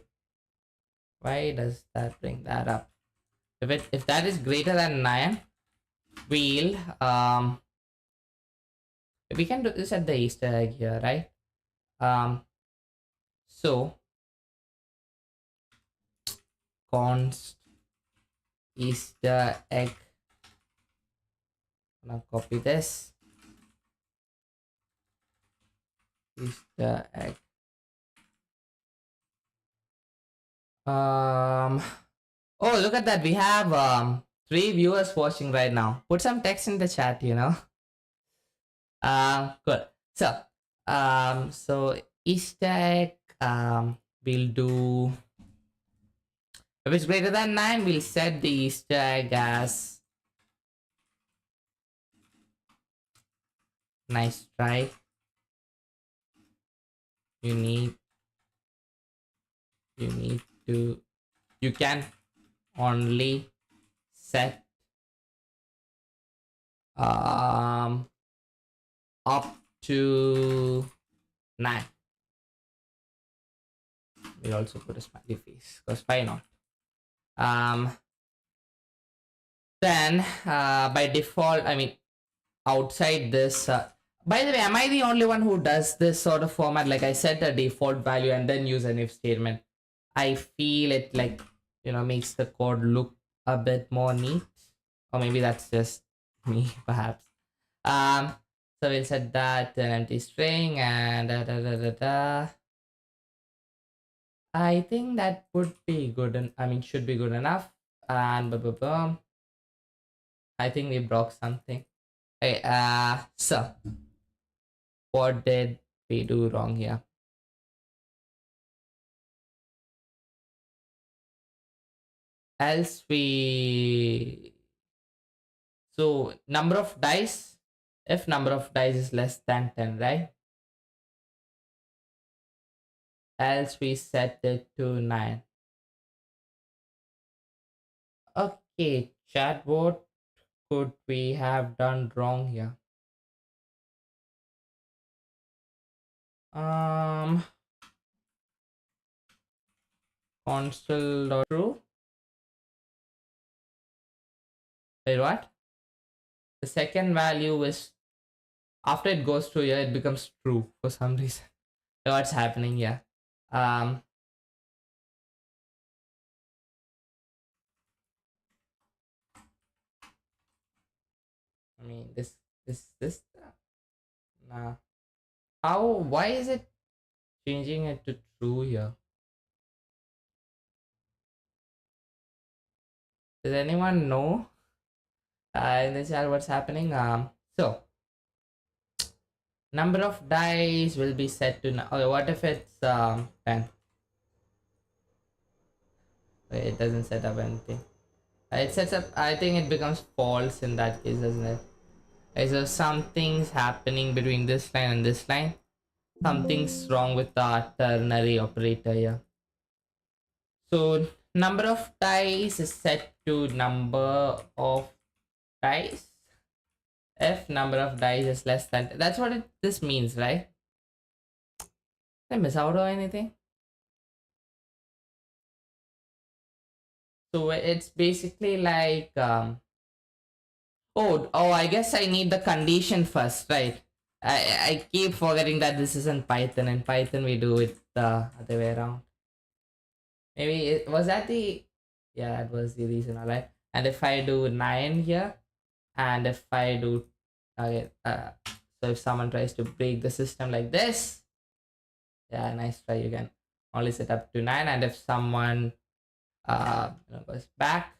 why does that bring that up? If that is greater than 9, we'll we can do this at the Easter egg here, right? So const Easter egg. Now copy this Easter egg. Oh, look at that. We have 3 viewers watching right now. Put some text in the chat, you know. Good. So Easter egg, we'll do, if it's greater than 9, we'll set the Easter egg as nice try. You can only set up to 9. We'll also put a smiley face, because why not? Then by default, I mean, outside this, by the way, am I the only one who does this sort of format? Like, I set a default value and then use an if statement. I feel it, like, you know, makes the code look a bit more neat, or maybe that's just me, perhaps. So we'll set that an empty string and I think that would be good, and I mean should be good enough. And boom, I think we broke something. Okay, so what did we do wrong here? Else we, so number of dice, if number of dice is less than 10, right? Else we set it to 9. Okay, chat, what could we have done wrong here? Console.true. Wait, what? The second value is, after it goes through here, it becomes true for some reason. So what's happening here? I mean, this, nah. How, why is it changing it to true here? Does anyone know in the chat what's happening? So number of dice will be set to, okay, what if it's 10? Wait, it doesn't set up anything. It sets up, I think it becomes false in that case, doesn't it? Okay, so something's happening between this line and this line. Something's wrong with the ternary operator here. So number of dice is set to number of dice. If number of dice is less than, that's what this means, right? Did I miss out or anything? So it's basically like oh, I guess I need the condition first, right? I keep forgetting that this isn't Python. In Python we do it the other way around. Maybe it was that the, yeah, that was the reason, alright. And if I do 9 here, and if I do, okay, so if someone tries to break the system like this, yeah, nice try, you can only set up to 9. And if someone goes back,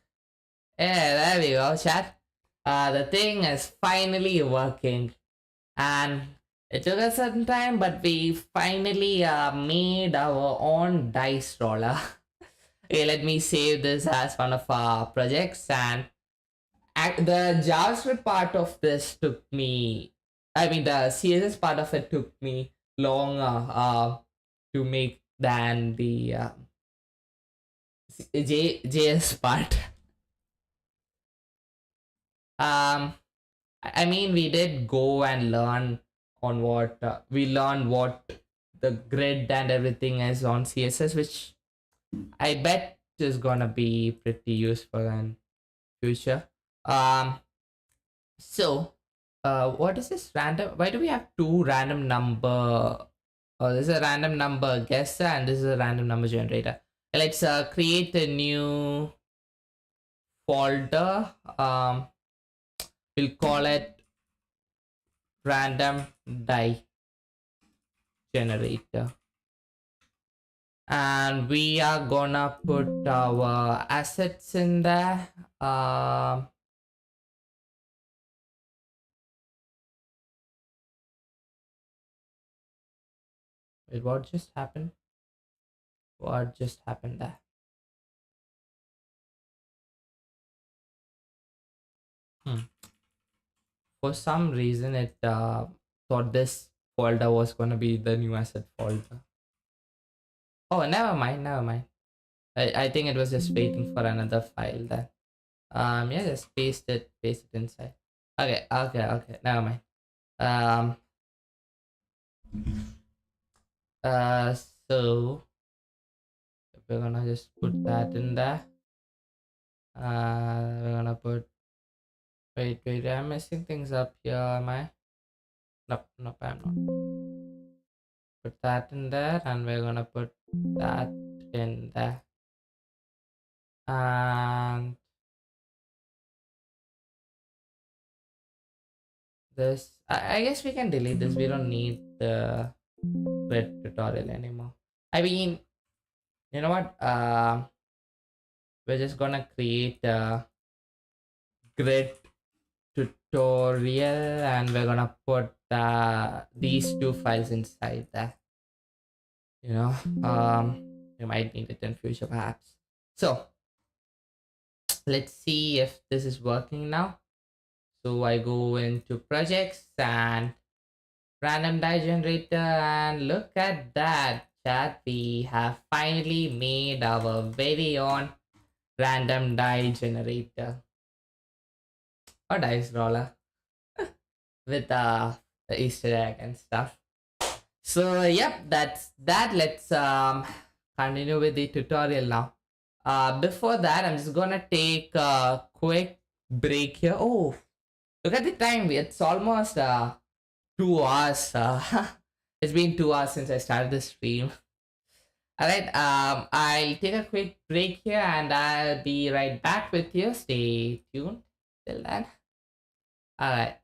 yeah, there we go, chat. The thing is finally working, and it took a certain time, but we finally made our own dice roller. Okay, let me save this as one of our projects. And the JavaScript part of this took me, I mean, the CSS part of it took me longer to make than the JS part. I mean, we did go and learn on what we learned what the grid and everything is on CSS, which I bet is gonna be pretty useful in future. Um, so what is this random? Why do we have two random number? Oh, this is a random number guesser and this is a random number generator. Let's create a new folder. We'll call it random die generator, and we are gonna put our assets in there. Wait, what just happened? What just happened there? For some reason, it thought this folder was gonna be the new asset folder. Oh, never mind, never mind. I think it was just waiting for another file then. Yeah, just paste it inside. Okay, never mind. Um, uh, so we're gonna just put that in there. We're gonna put. Wait, I'm messing things up here. Am I? Nope, I'm not. Put that in there, and we're gonna put that in there. And this, I guess we can delete this. We don't need the grid tutorial anymore. I mean, you know what? We're just gonna create a grid tutorial, and we're gonna put these two files inside there. You know, we might need it in future perhaps. So let's see if this is working now. So I go into projects and random die generator, and look at that, chat. We have finally made our very own random die generator or dice roller with the Easter egg and stuff. So yep, that's that. Let's continue with the tutorial now. Before that, I'm just gonna take a quick break here. Oh, look at the time. It's almost 2 hours. It's been 2 hours since I started the stream. Alright, I'll take a quick break here and I'll be right back with you. Stay tuned till then. Alright,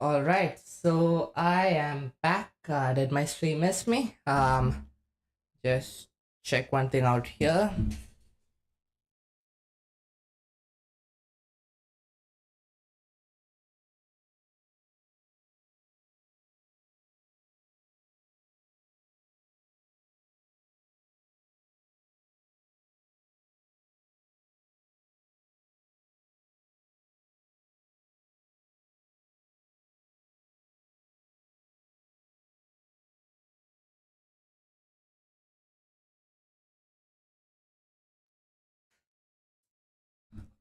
All right, so I am back. Did my stream miss me? Just check one thing out here.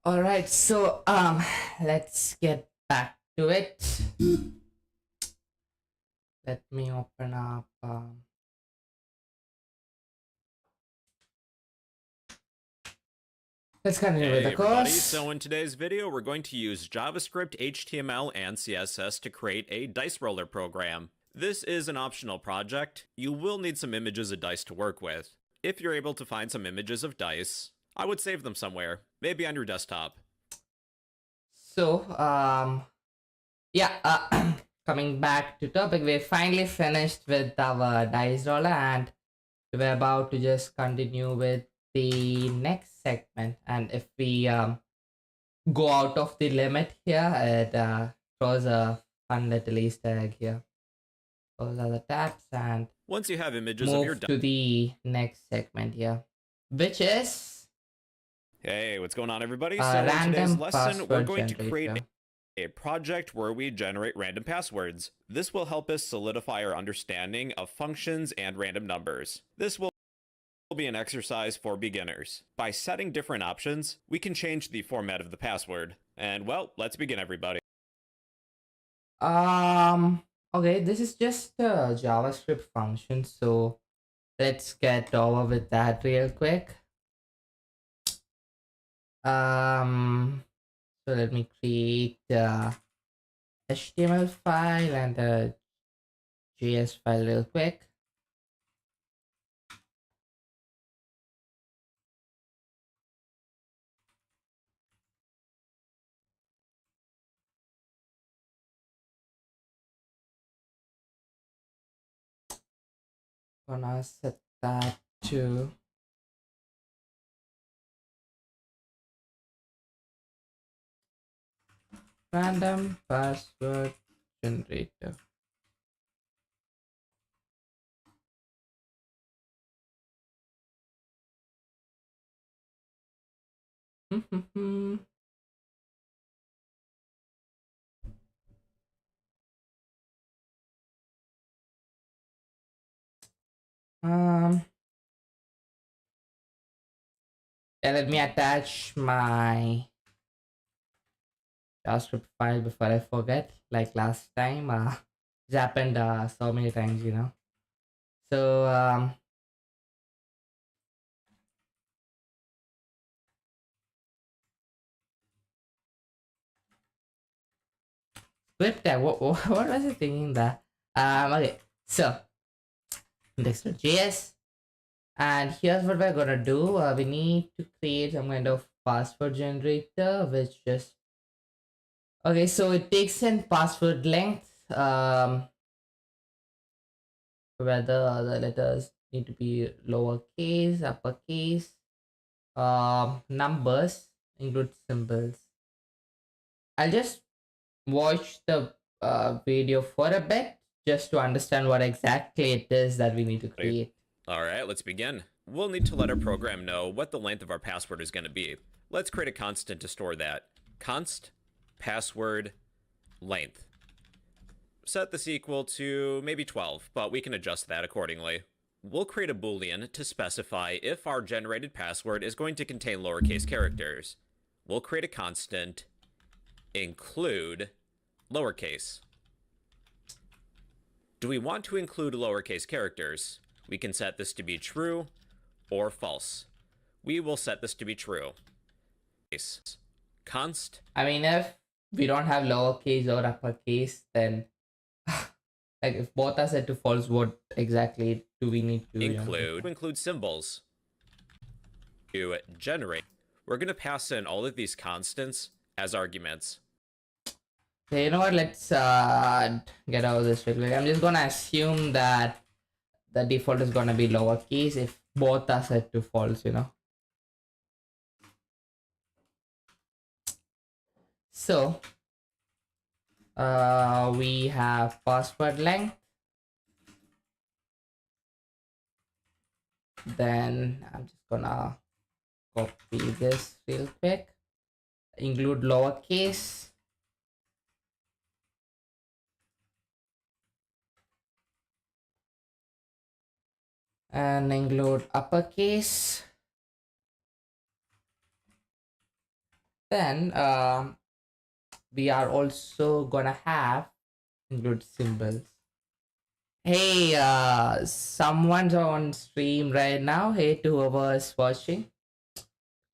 All right, so let's get back to it. Let me open up. Let's continue with Hey the everybody, course. so in today's video we're going to use JavaScript, HTML, and CSS to create a dice roller program. This is an optional project. You will need some images of dice to work with. If you're able to find some images of dice, I would save them somewhere, maybe on your desktop. So yeah, coming back to topic, we finally finished with our dice roller, and we're about to just continue with the next segment. And if we go out of the limit here, it throws a fun little Easter egg here. Those are the tabs, and Once you have images of your move dice... to the next segment here, which is Hey, what's going on everybody? So in today's random lesson, we're password going to create generator. a project where we generate random passwords. This will help us solidify our understanding of functions and random numbers. This will be an exercise for beginners. By setting different options, we can change the format of the password. And well, let's begin everybody. Okay, this is just a JavaScript function, so let's get over with that real quick. So let me create the HTML file and the JS file real quick. Gonna set that to random password generator. um yeah, let me attach my JavaScript file before I forget, like last time. It's happened so many times, you know. So script tag. What was I thinking that? Okay, so index.js, and here's what we're gonna do. We need to create some kind of password generator, which just okay. So it takes in password length. Whether the letters need to be lowercase, uppercase, numbers, include symbols. I'll just watch the video for a bit just to understand what exactly it is that we need to create. Alright, let's begin. We'll need to let our program know what the length of our password is going to be. Let's create a constant to store that. Const password length. Set this equal to maybe 12, but we can adjust that accordingly. We'll create a boolean to specify if our generated password is going to contain lowercase characters. We'll create a constant include lowercase. Do we want to include lowercase characters? We can set this to be true or false. We will set this to be true. Const. I mean, if we don't have lowercase or uppercase, then like if both are set to false, what exactly do we need to include symbols. To generate, we're going to pass in all of these constants as arguments. So you know what? Let's get out of this real quick. I'm just gonna assume that the default is gonna be lowercase if both are set to false. So we have password length. Then I'm just gonna copy this real quick. Include lowercase. And include uppercase. Then we are also gonna have include symbols. Hey, someone's on stream right now. Hey, to whoever's watching,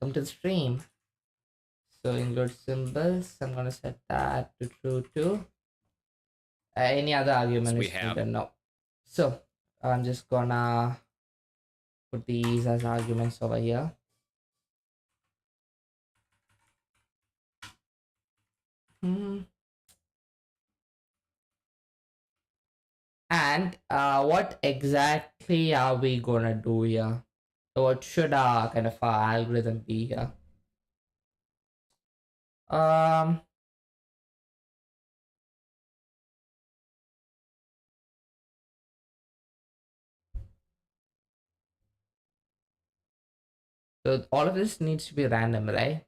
come to the stream. So include symbols. I'm gonna set that to true too. Any other argument we is have. needed? No. So I'm just gonna put these as arguments over here. And what exactly are we gonna do here? So what should our kind of our algorithm be here? Um, so all of this needs to be random, right?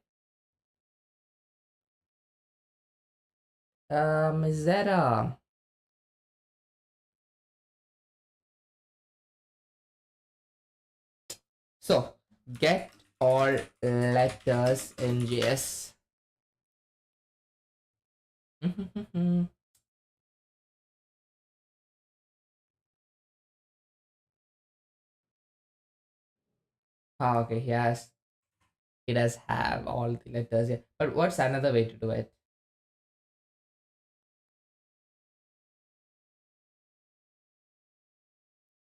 Is there a so get all letters in JS. Ah, okay, he does have all the letters here. But what's another way to do it?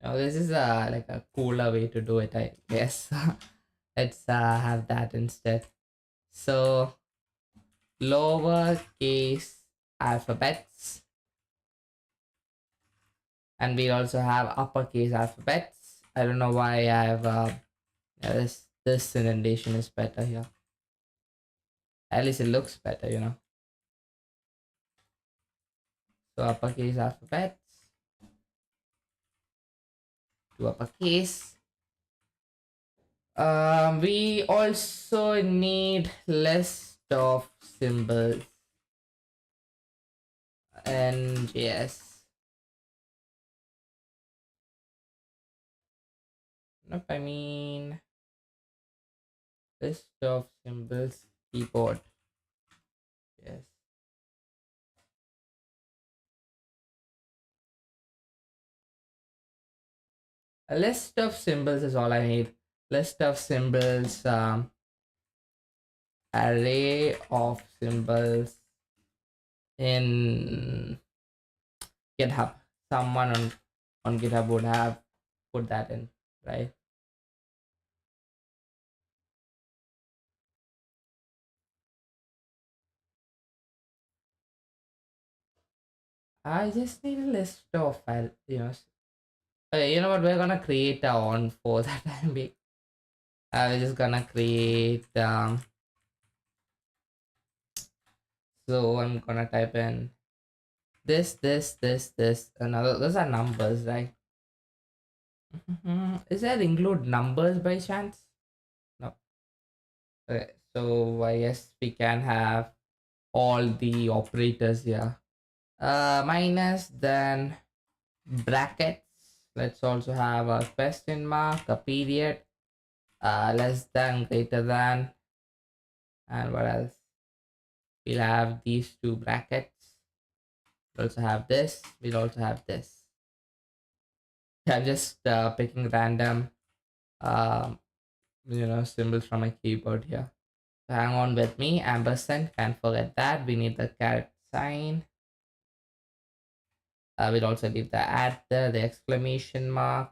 Oh, this is like a cooler way to do it, I guess. Let's have that instead. So lowercase alphabets, and we also have uppercase alphabets. I don't know why I have this indentation is better here. At least it looks better. So uppercase alphabets to uppercase. We also need list of symbols and yes. Nope, I mean list of symbols keyboard. Yes. A list of symbols is all I need. List of symbols, array of symbols in GitHub. Someone on GitHub would have put that in, right? I just need a list of you know what? We're gonna create our own for that time being. We're just gonna create so I'm gonna type in this, another. Those are numbers, right? Is that include numbers by chance? No. Okay, so I guess we can have all the operators here. Minus, then brackets. Let's also have a question mark, a period, less than, greater than, and what else? We'll have these two brackets. We'll also have this. We'll also have this. I'm just picking random, um, symbols from my keyboard here. So hang on with me. Ampersand, can't forget that. We need the caret sign. We'll also leave the at there, the exclamation mark.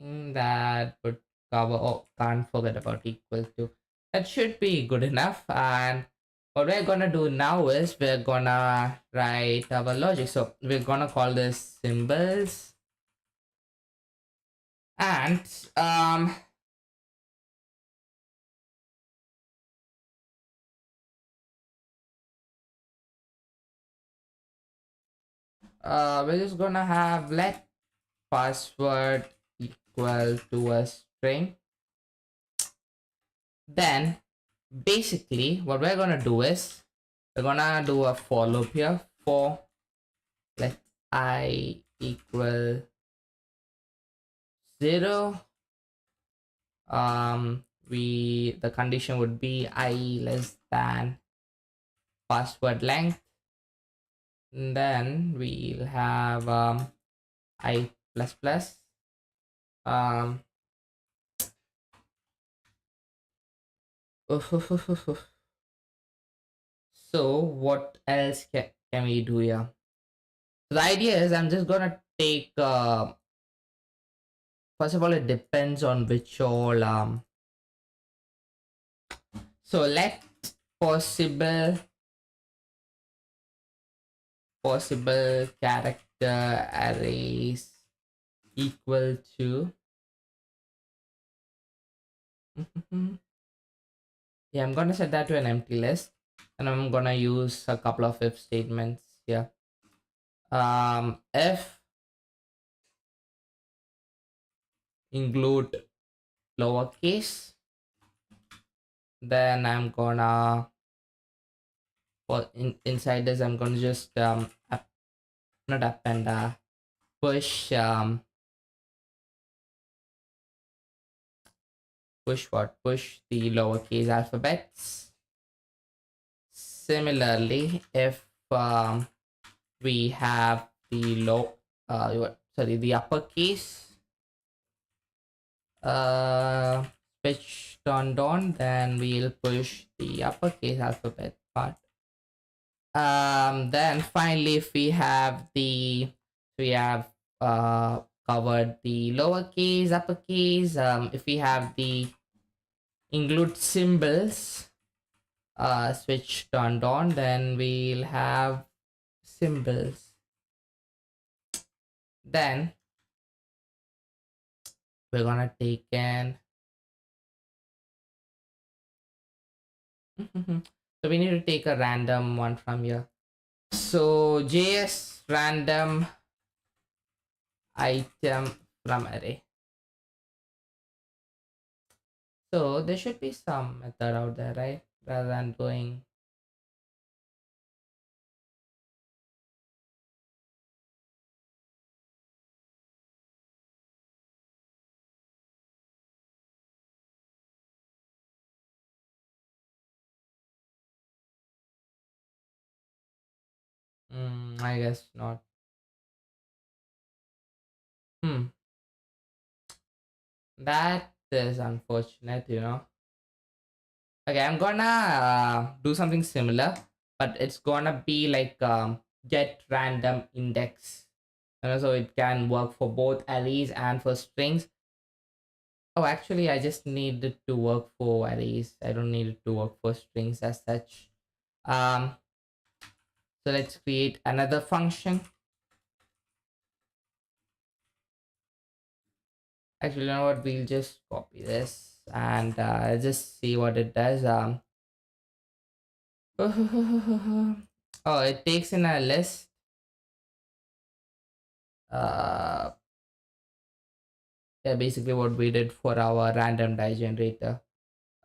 That would cover. Oh, can't forget about equal to. That should be good enough. And what we're gonna do now is we're gonna write our logic. So we're gonna call this symbols, and we're just gonna have let password equal to a string. Then basically what we're gonna do is we're gonna do a for loop here for let I equal 0. The condition would be I less than password length. And then we'll have I plus plus. So what else can we do here? So the idea is I'm just gonna take first of all, it depends on which all so let possible character arrays equal to yeah, I'm gonna set that to an empty list, and I'm gonna use a couple of if statements here. If include lowercase, then I'm gonna for inside this I'm gonna just not append push push the lowercase alphabets. Similarly, if we have the the uppercase switch turned on, then we'll push the uppercase alphabet part. Then finally, if we have covered the lowercase, uppercase. If we have the include symbols switch turned on, then we'll have symbols. Then we're gonna take an so we need to take a random one from here. So JS random item from array. So there should be some method out there, right? Rather than doing I guess not. That is unfortunate, you know. Okay, I'm gonna do something similar, but it's gonna be like get random index. You know, so it can work for both arrays and for strings. Oh, actually, I just need it to work for arrays. I don't need it to work for strings as such. Um, so let's create another function. Actually, you know what? We'll just copy this and just see what it does. Oh, it takes in a list. Yeah, basically what we did for our random die generator.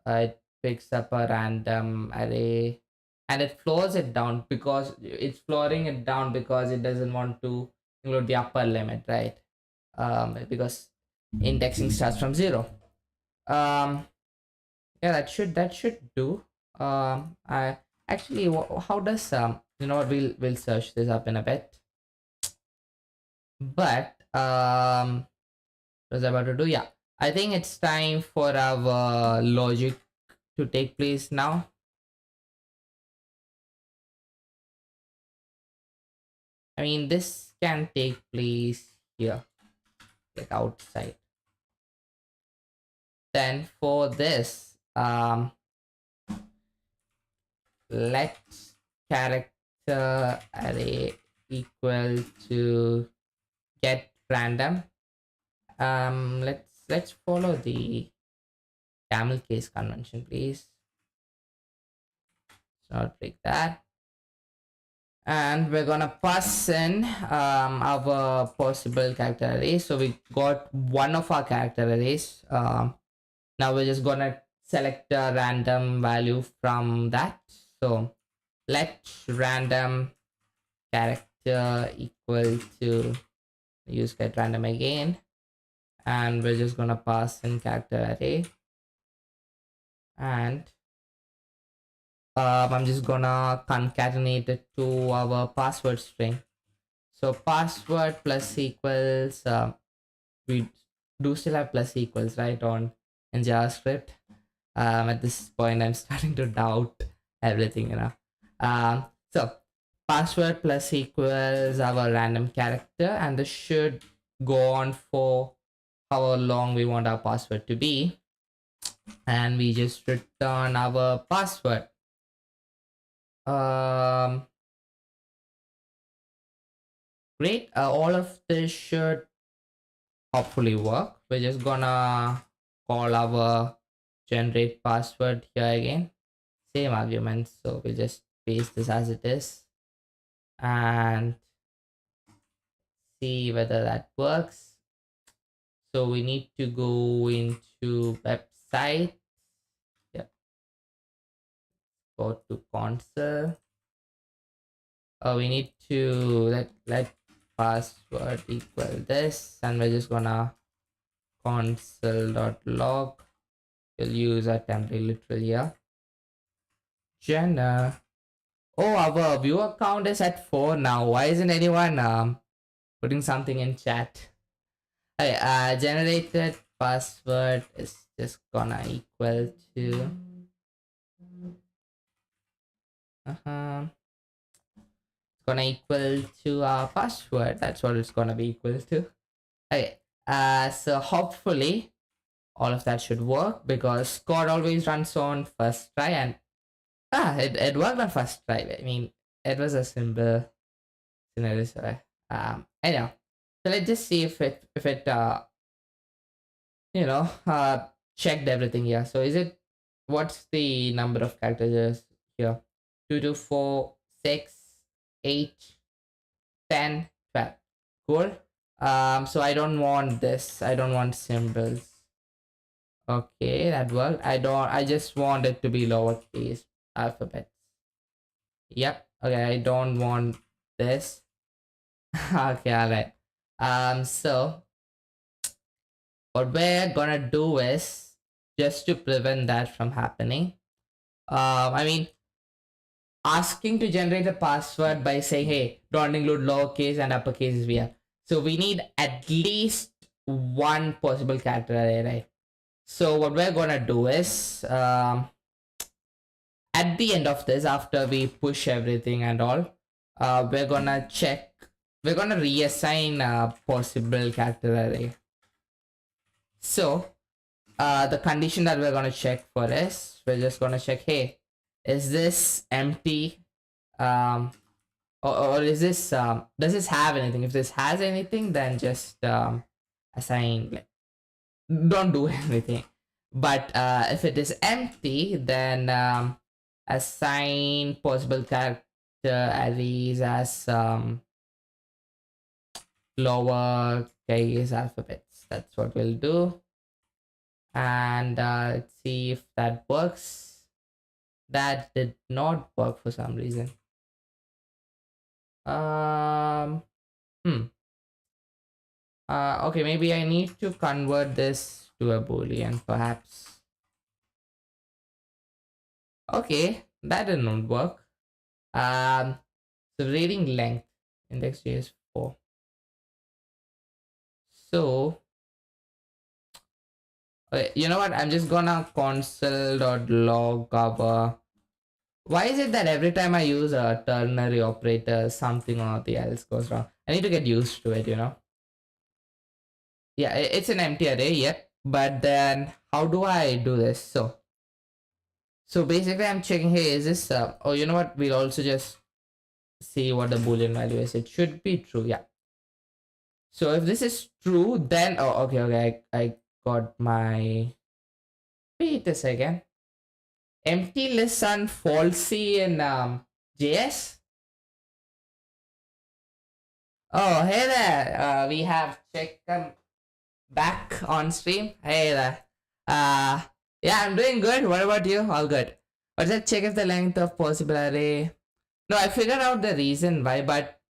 It picks up a random array and it floors it down because it's flooring it down because it doesn't want to include the upper limit, right? Because indexing starts from 0. Yeah, that should do. I actually how does you know what, we'll search this up in a bit. But what was I about to do? Yeah, I think it's time for our logic to take place now. I mean, this can take place here, like outside. Then for this, let character array equal to get random. Let's follow the camel case convention, please. Let's not break that. And we're gonna pass in our possible character array. So we got one of our character arrays. Now we're just gonna select a random value from that. So let random character equal to use get random again, and we're just gonna pass in character array, and I'm just gonna concatenate it to our password string. So password plus equals, we do still have plus equals, right, on in JavaScript. At this point, I'm starting to doubt everything, So password plus equals our random character, and this should go on for how long we want our password to be. And we just return our password. Great. All of this should hopefully work. We're just gonna call our generate password here again. Same argument. So we'll just paste this as it is and see whether that works. So we need to go into website. Yep. Go to console. We need to let password equal this, and we're just gonna console.log. We'll use a temporary literal here. Jenna. Oh, our viewer count is at 4 now. Why isn't anyone putting something in chat? Okay, generated password is just gonna equal to gonna equal to our password. That's what it's gonna be equal to. Okay, so hopefully all of that should work, because code always runs on first try, and it worked on first try. I mean, it was a simple scenario. So, anyhow, so let's just see if it checked everything here. So what's the number of characters here? 2 to 4, 6, 8, 10, 12. Cool. So I don't want this. I don't want symbols. Okay, that worked. I just want it to be lowercase alphabets. Yep. Okay, I don't want this. Okay, alright. So what we're gonna do is, just to prevent that from happening, I mean, asking to generate a password by saying, hey, don't include lowercase and uppercase is weird. So we need at least one possible character array, right? So what we're gonna do is, at the end of this, after we push everything and all, we're gonna reassign a possible character array. So the condition that we're gonna check for is, we're just gonna check, hey, is this empty? Or is this does this have anything? If this has anything, then just assign, don't do anything. But if it is empty, then assign possible character arrays as lower case alphabets. That's what we'll do. And let's see if that works. That did not work for some reason. Okay, maybe I need to convert this to a boolean, perhaps. Okay, that did not work. So reading length, index.js 4. So okay, you know what? I'm just gonna console.log our. Why is it that every time I use a ternary operator, something or the else goes wrong? I need to get used to it, Yeah, it's an empty array, yep. But then how do I do this? So So basically I'm checking, hey, is this, oh, you know what? We'll also just see what the Boolean value is. It should be true. Yeah. So if this is true, then, oh, okay. I got my, wait a second. Empty list and falsy in JS. Oh, hey there. We have check back on stream. Hey there. Yeah, I'm doing good. What about you? All good. But let's check if the length of possible array. No, I figured out the reason why, but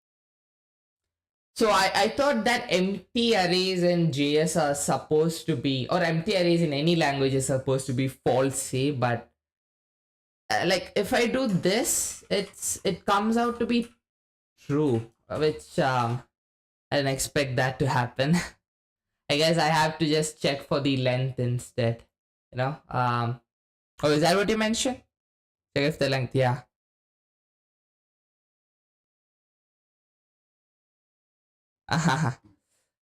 so I thought that empty arrays in JS are supposed to be, or empty arrays in any language is supposed to be falsy, but like if I do this, it comes out to be true, which I didn't expect that to happen. I guess I have to just check for the length instead. You know. Oh, is that what you mentioned? Check if the length. Yeah.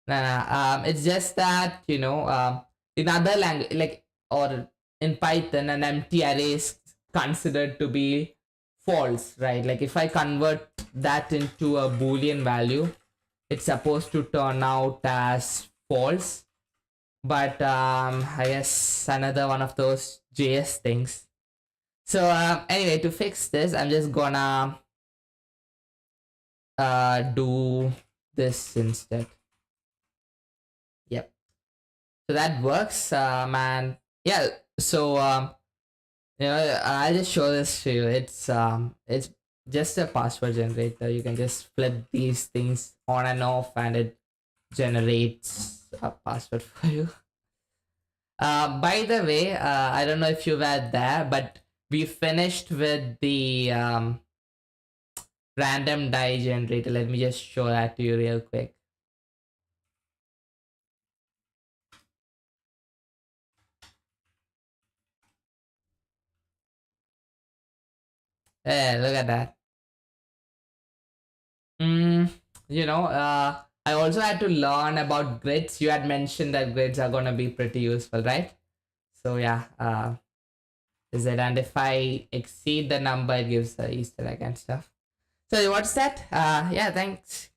Nah. It's just that in other language, like or in Python, an empty array is considered to be false, right? Like if I convert that into a Boolean value, it's supposed to turn out as false. But I guess another one of those JS things. So anyway, to fix this, I'm just gonna do this instead. Yep. So that works, and yeah. So I'll just show this to you. It's just a password generator. You can just flip these things on and off, and it generates a password for you. By the way, I don't know if you were there, but we finished with the random die generator. Let me just show that to you real quick. Yeah, look at that. Mm, I also had to learn about grids. You had mentioned that grids are gonna be pretty useful, right? So yeah, is it? And if I exceed the number, it gives the Easter egg and stuff. So what's that? Yeah, thanks.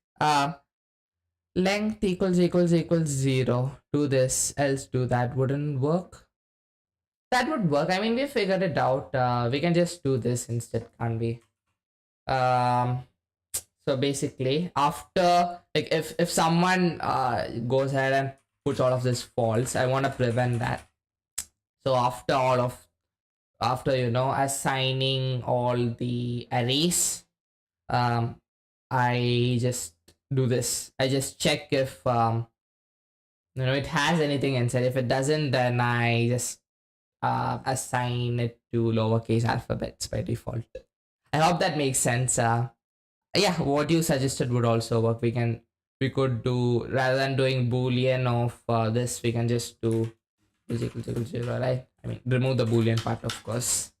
Length equals 0. Do this, else do that. Wouldn't work. That would work. I mean, we figured it out. We can just do this instead, can't we? So basically, after like if someone goes ahead and puts all of this false, I want to prevent that. So after assigning all the arrays, I just do this. I just check if it has anything inside. If it doesn't, then I just assign it to lowercase alphabets by default. I hope that makes sense. Yeah, what you suggested would also work. We could do, rather than doing boolean of this, we can just do is equal to 0, right? I mean, remove the boolean part, of course.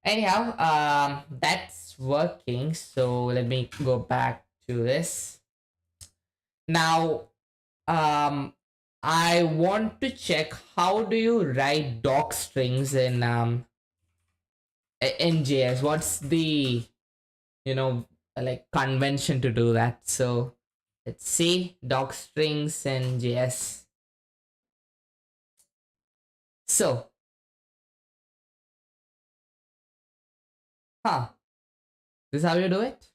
Anyhow, that's working. So let me go back to this. Now, I want to check, how do you write doc strings in JS? What's the like convention to do that? So let's see doc strings in JS. So this is how you do it.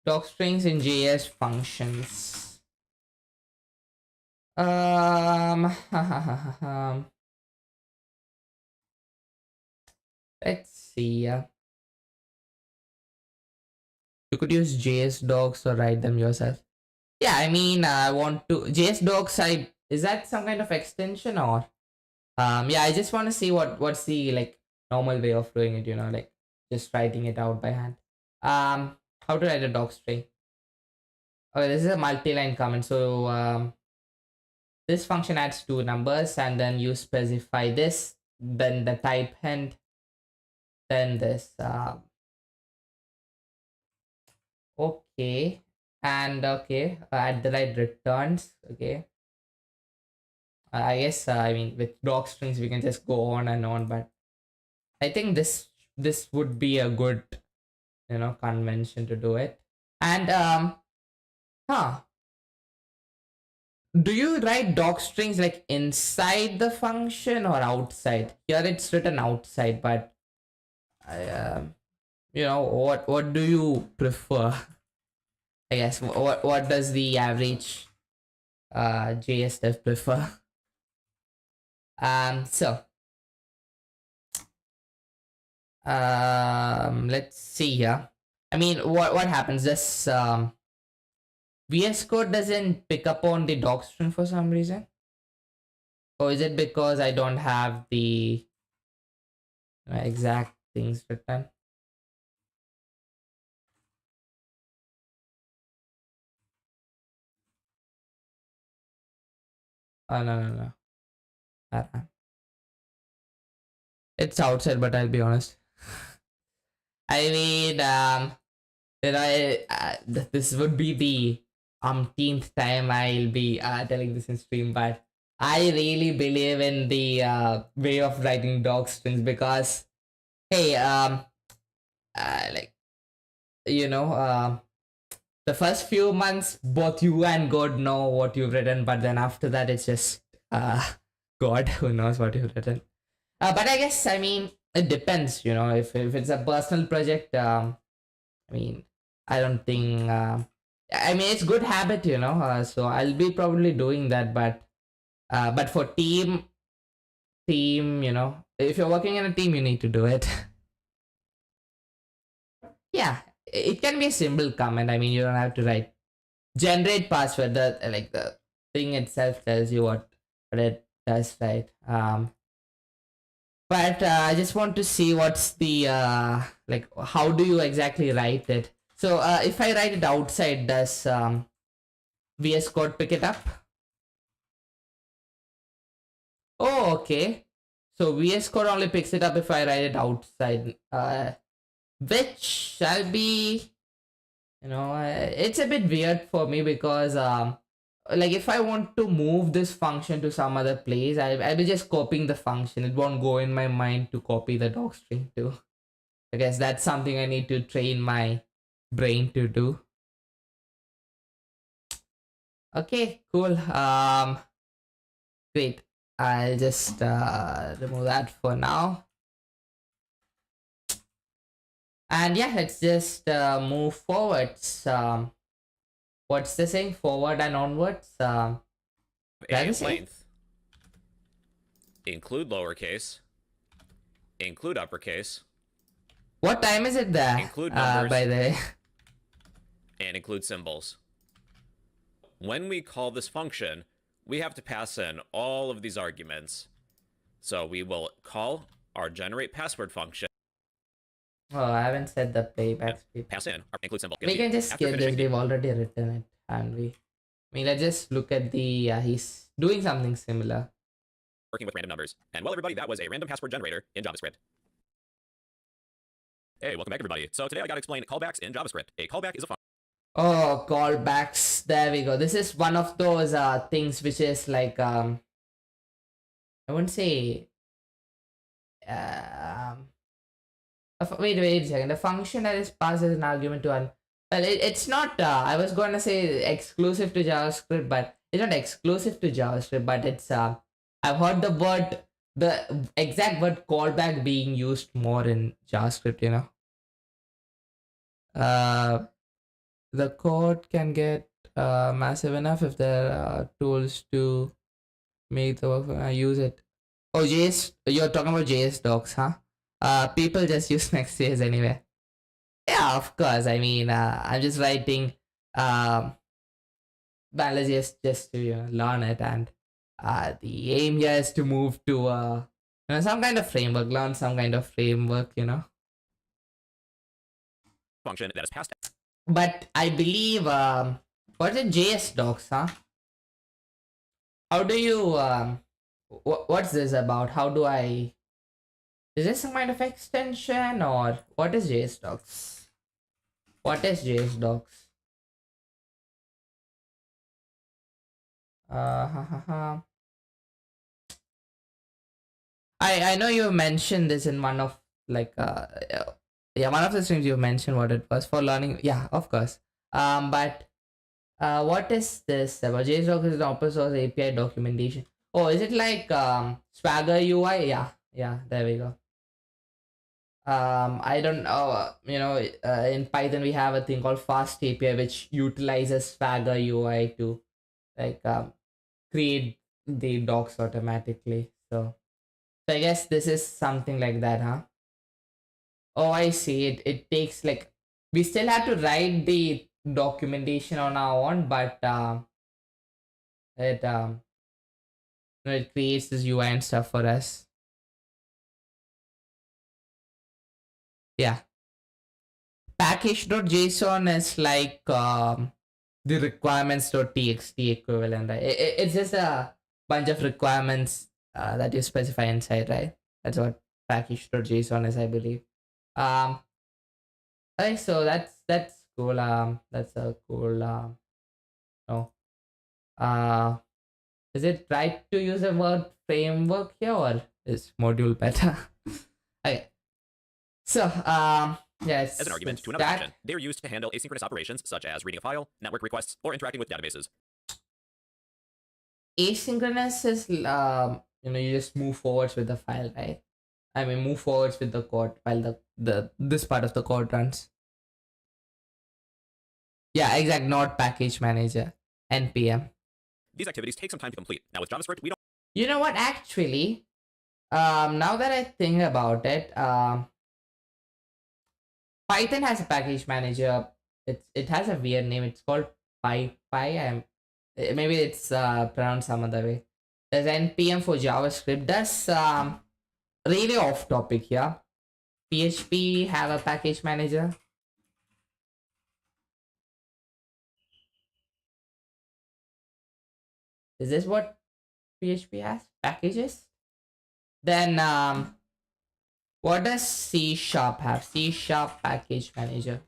Doc strings in JS functions. Let's see. You could use JS docs or write them yourself. Yeah, I mean, I want to JS docs. Is that some kind of extension, or yeah, I just want to see what's the like normal way of doing it. Like just writing it out by hand. How to write a doc string? Okay, this is a multi-line comment. So this function adds two numbers, and then you specify this, then the type hint, then this. Okay, and okay, at the right returns. Okay, I guess I mean with doc strings we can just go on and on, but I think this would be a good convention to do it. And huh, do you write doc strings like inside the function or outside? Here it's written outside, but I what do you prefer? I guess what does the average JS dev prefer? So let's see here. I mean, what happens? This VS Code doesn't pick up on the doc string for some reason, or is it because I don't have the exact things written? Oh no. It's outside, but I'll be honest. I mean, this would be the umpteenth time I'll be telling this in stream, but I really believe in the way of writing doc strings because, hey, like the first few months, both you and God know what you've written, but then after that, it's just God who knows what you've written. But I guess I mean it depends. If it's a personal project, I mean I don't think. I mean it's good habit. So I'll be probably doing that. But for team, if you're working in a team, you need to do it. Yeah, it can be a simple comment. I mean you don't have to write generate password. The thing itself tells you what it does, right? But I just want to see what's the like how do you exactly write it. So if I write it outside, does VS Code pick it up? Oh, okay. So VS Code only picks it up if I write it outside, which shall be, it's a bit weird for me because like if I want to move this function to some other place, I'll be just copying the function. It won't go in my mind to copy the doc string too. I guess that's something I need to train my brain to do. Okay, cool. Great. I'll just remove that for now. And yeah, let's just move forwards. What's the saying? Forward and onwards. A Privacy? length. Include lowercase. Include uppercase. What time is it there? Include numbers. By the way. And include symbols. When we call this function, we have to pass in all of these arguments. So we will call our generate password function. Oh, I haven't said the playback speed. Pass in our include symbol. We can just After skip this. finishing We've already written it, and I mean, let's just look at the. He's doing something similar. working with random numbers. And well, everybody, that was a random password generator in JavaScript. Hey, welcome back, everybody. So today I got to explain callbacks in JavaScript. A callback is a function. Oh, callbacks. There we go. This is one of those things which is like I wouldn't say wait a second. The function that is passed as an argument to an well, it's not I was gonna say exclusive to JavaScript, but it's not exclusive to JavaScript, but it's I've heard the exact word callback being used more in JavaScript, the code can get massive enough if there are tools to make the work. I use it. Oh, JS, you're talking about JS docs, huh? People just use Next.js anyway. Yeah, of course. I mean, I'm just writing Balance just to learn it, and the aim here is to move to some kind of framework, learn some kind of framework, Function that is passed. But I believe what's it, JS docs, huh? How do you what's this about? How do I? Is this some kind of extension or what is JS docs? What is JS docs? I know you mentioned this in one of like yeah, one of the streams you mentioned what it was for learning. Yeah, of course. But what is this about? JSON is an open source API documentation. Oh, is it like Swagger UI? Yeah, yeah. There we go. I don't know. In Python we have a thing called Fast API which utilizes Swagger UI to like create the docs automatically. So I guess this is something like that, huh? Oh, I see. It takes like we still have to write the documentation on our own, but it it creates this UI and stuff for us. Yeah. Package.json is like the requirements.txt equivalent, right? It's just a bunch of requirements that you specify inside, right? That's what package.json is, I believe. Um, okay, so that's cool. That's a cool. No. Uh, is it right to use a word framework here, or is module better? Okay. So yes. As an argument to another function, they are used to handle asynchronous operations such as reading a file, network requests, or interacting with databases. Asynchronous is you just move forwards with the file, right? I mean, move forwards with the code while the this part of the code runs. Yeah, exact. Not package manager, npm. These activities take some time to complete. Now with JavaScript, we don't. You know what? Actually, now that I think about it, Python has a package manager. It has a weird name. It's called PyPy. Maybe it's pronounced some other way. There's npm for JavaScript. That's really off topic here. PHP have a package manager. Is this what PHP has? Packages? Then what does C# have? C# package manager.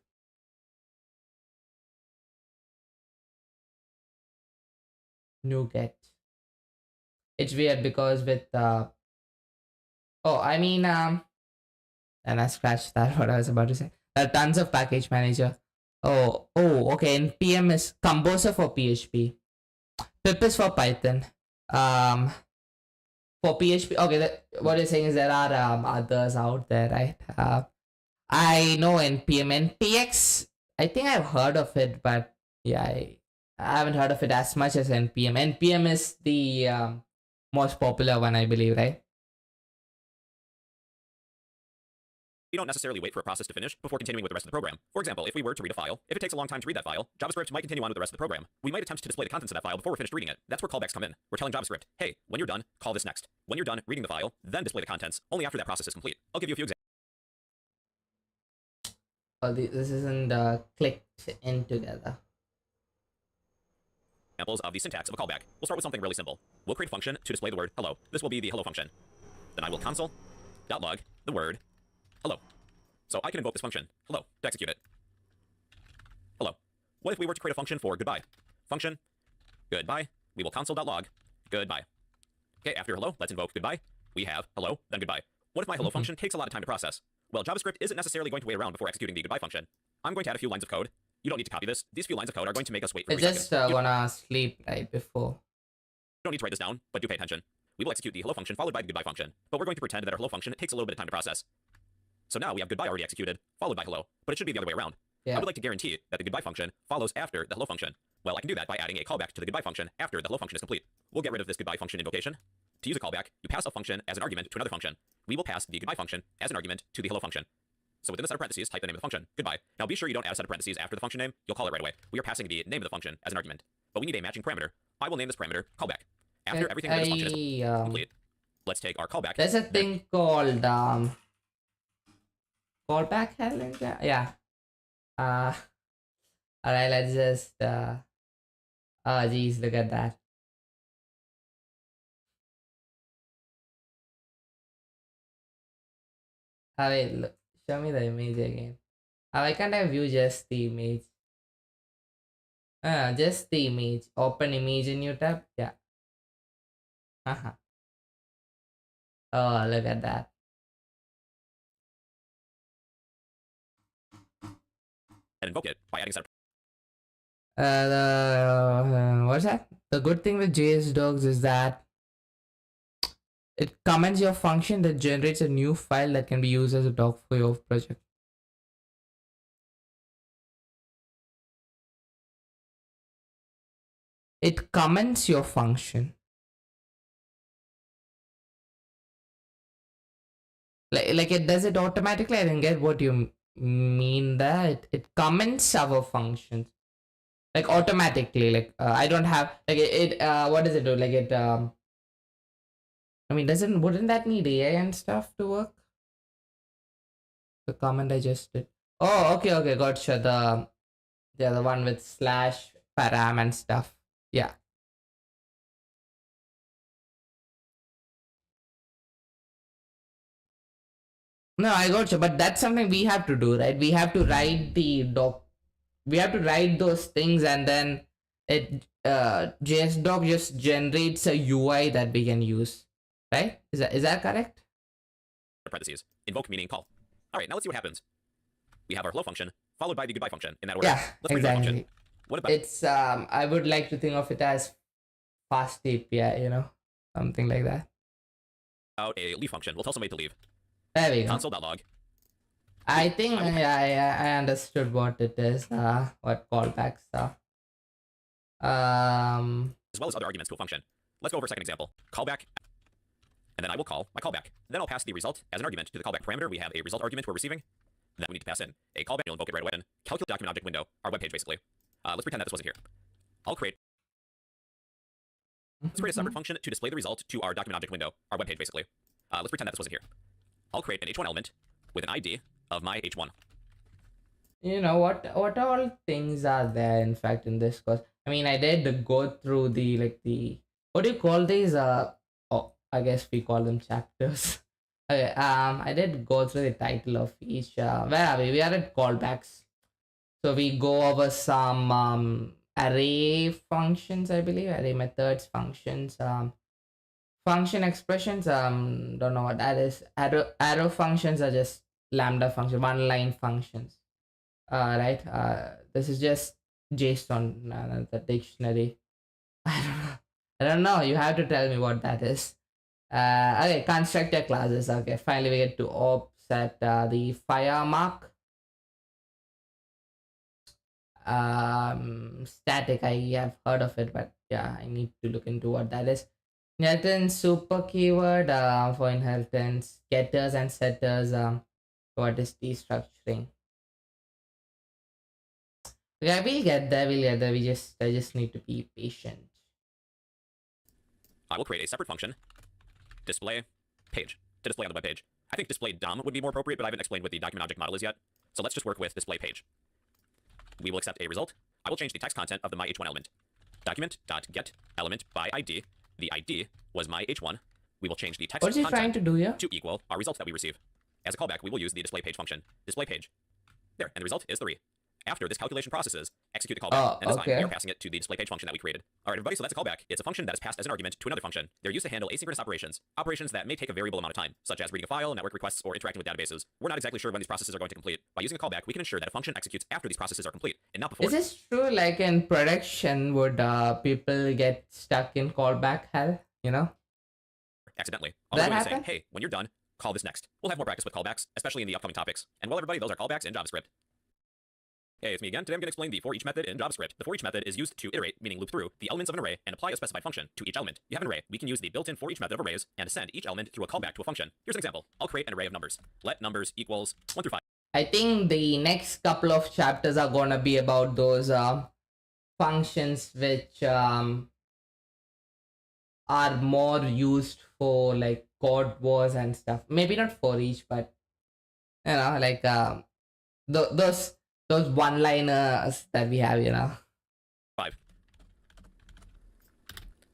NuGet. It's weird because with oh, I mean and I scratched that what I was about to say. There are tons of package manager. Okay. NPM is Composer for PHP. Pip is for Python. For PHP, okay. What you're saying is there are others out there, right? I know NPM, NPX. I think I've heard of it, but yeah, I haven't heard of it as much as NPM. NPM is the most popular one, I believe, right? We don't necessarily wait for a process to finish before continuing with the rest of the program. For example, if we were to read a file, if it takes a long time to read that file, JavaScript might continue on with the rest of the program. We might attempt to display the contents of that file before we're finished reading it. That's where callbacks come in. We're telling JavaScript, hey, when you're done, call this next. When you're done reading the file, then display the contents, only after that process is complete. I'll give you a few examples. Oh, this isn't clicked in together. Examples of the syntax of a callback. We'll start with something really simple. We'll create a function to display the word hello. This will be the hello function. Then I will console.log the word hello. So I can invoke this function, hello, to execute it. Hello. What if we were to create a function for goodbye? Function, goodbye. We will console.log goodbye. Okay, after hello, let's invoke goodbye. We have hello, then goodbye. What if my hello function takes a lot of time to process? Well, JavaScript isn't necessarily going to wait around before executing the goodbye function. I'm going to add a few lines of code. You don't need to copy this. These few lines of code are going to make us wait for 3 It's just seconds. wanna sleep right before. You don't need to write this down, but do pay attention. We will execute the hello function followed by the goodbye function, but we're going to pretend that our hello function takes a little bit of time to process. So now we have goodbye already executed, followed by hello, but it should be the other way around. Yeah. I would like to guarantee that the goodbye function follows after the hello function. Well, I can do that by adding a callback to the goodbye function after the hello function is complete. We'll get rid of this goodbye function invocation. To use a callback, you pass a function as an argument to another function. We will pass the goodbye function as an argument to the hello function. So within the set of parentheses, type the name of the function, goodbye. Now be sure you don't add a set of parentheses after the function name. You'll call it right away. We are passing the name of the function as an argument. But we need a matching parameter. I will name this parameter callback. After everything in this function is complete, let's take our callback. There's a thing called callback handling. Yeah. Alright, let's just oh geez, look at that. Wait, look, show me the image again. Why can't I view just the image? Just the image. Open image in new tab. Yeah. Oh, look at that. And invoke it by adding a set of What's that? The good thing with JS dogs is that it comments your function that generates a new file that can be used as a doc for your project. It comments your function. Like it does it automatically. I didn't get what you mean there. It comments our functions like automatically. Like I don't have like what does it do? Like it I mean, wouldn't that need AI and stuff to work? The comment I just did. Oh, okay, gotcha. The one with slash param and stuff. Yeah. No, I gotcha, but that's something we have to do, right? We have to write the doc. We have to write those things, and then it JSDoc just generates a UI that we can use, right? Is that correct? parentheses. Invoke meaning call. All right, now let's see what happens. We have our hello function followed by the goodbye function in that order. Yeah, Let's bring the function. exactly. What about It's I would like to think of it as fast API, something like that. a leave function? We'll tell somebody to leave. There we go. Console.log. I think I understood what it is. What callbacks are. As well as other arguments to a function. Let's go over a second example. Callback. And then I will call my callback. Then I'll pass the result as an argument to the callback parameter. We have a result argument we're receiving that we need to pass in. A callback, you'll invoke it right away. Calculate document object window, our web page basically. Let's pretend that this wasn't here. Let's create a separate function to display the result to our document object window, our web page basically. Let's pretend that this wasn't here. I'll create an h1 element with an ID of my h1. What all things are there in fact in this course? I mean, I did go through the what do you call these? I guess we call them chapters. Okay, I did go through the title of each. Where are we? We are at callbacks. So we go over some array functions, I believe, array methods, functions, function expressions. Don't know what that is. Arrow functions are just lambda function, one line functions. Right. This is just JSON, the dictionary. I don't know. You have to tell me what that is. Okay, constructor classes. Okay, finally we get to offset the fire mark. Static. I have heard of it, but yeah, I need to look into what that is. Inheritance super keyword for inheritance, getters and setters. What is destructuring? Yeah, we'll get there. I just need to be patient. I will create a separate function, display page, to display on the web page. I think display DOM would be more appropriate, but I haven't explained what the document object model is yet. So let's just work with display page. We will accept a result. I will change the text content of the my h1 element. Document.get element by ID. The ID was my h1. We will change the text What's he trying to do here? to equal our result that we receive. As a callback, we will use the display page function. Display page. There, and the result is 3. After this calculation processes, execute the callback, and this time we are passing it to the display page function that we created. All right, everybody, so that's a callback. It's a function that is passed as an argument to another function. They're used to handle asynchronous operations that may take a variable amount of time, such as reading a file, network requests, or interacting with databases. We're not exactly sure when these processes are going to complete. By using a callback, we can ensure that a function executes after these processes are complete, and not before. Is this true? Like in production, would people get stuck in callback hell? Accidentally. All That we're saying, happen? hey, when you're done, call this next. We'll have more practice with callbacks, especially in the upcoming topics. And well, everybody, those are callbacks in JavaScript. Hey, it's me again. Today I'm going to explain the for each method in JavaScript. The for each method is used to iterate, meaning loop through, the elements of an array and apply a specified function to each element. You have an array. We can use the built-in for each method of arrays and send each element through a callback to a function. Here's an example. I'll create an array of numbers. Let numbers equals 1 through 5. I think the next couple of chapters are gonna be about those functions which are more used for like code wars and stuff. Maybe not for each, but like those one-liners that we have. 5.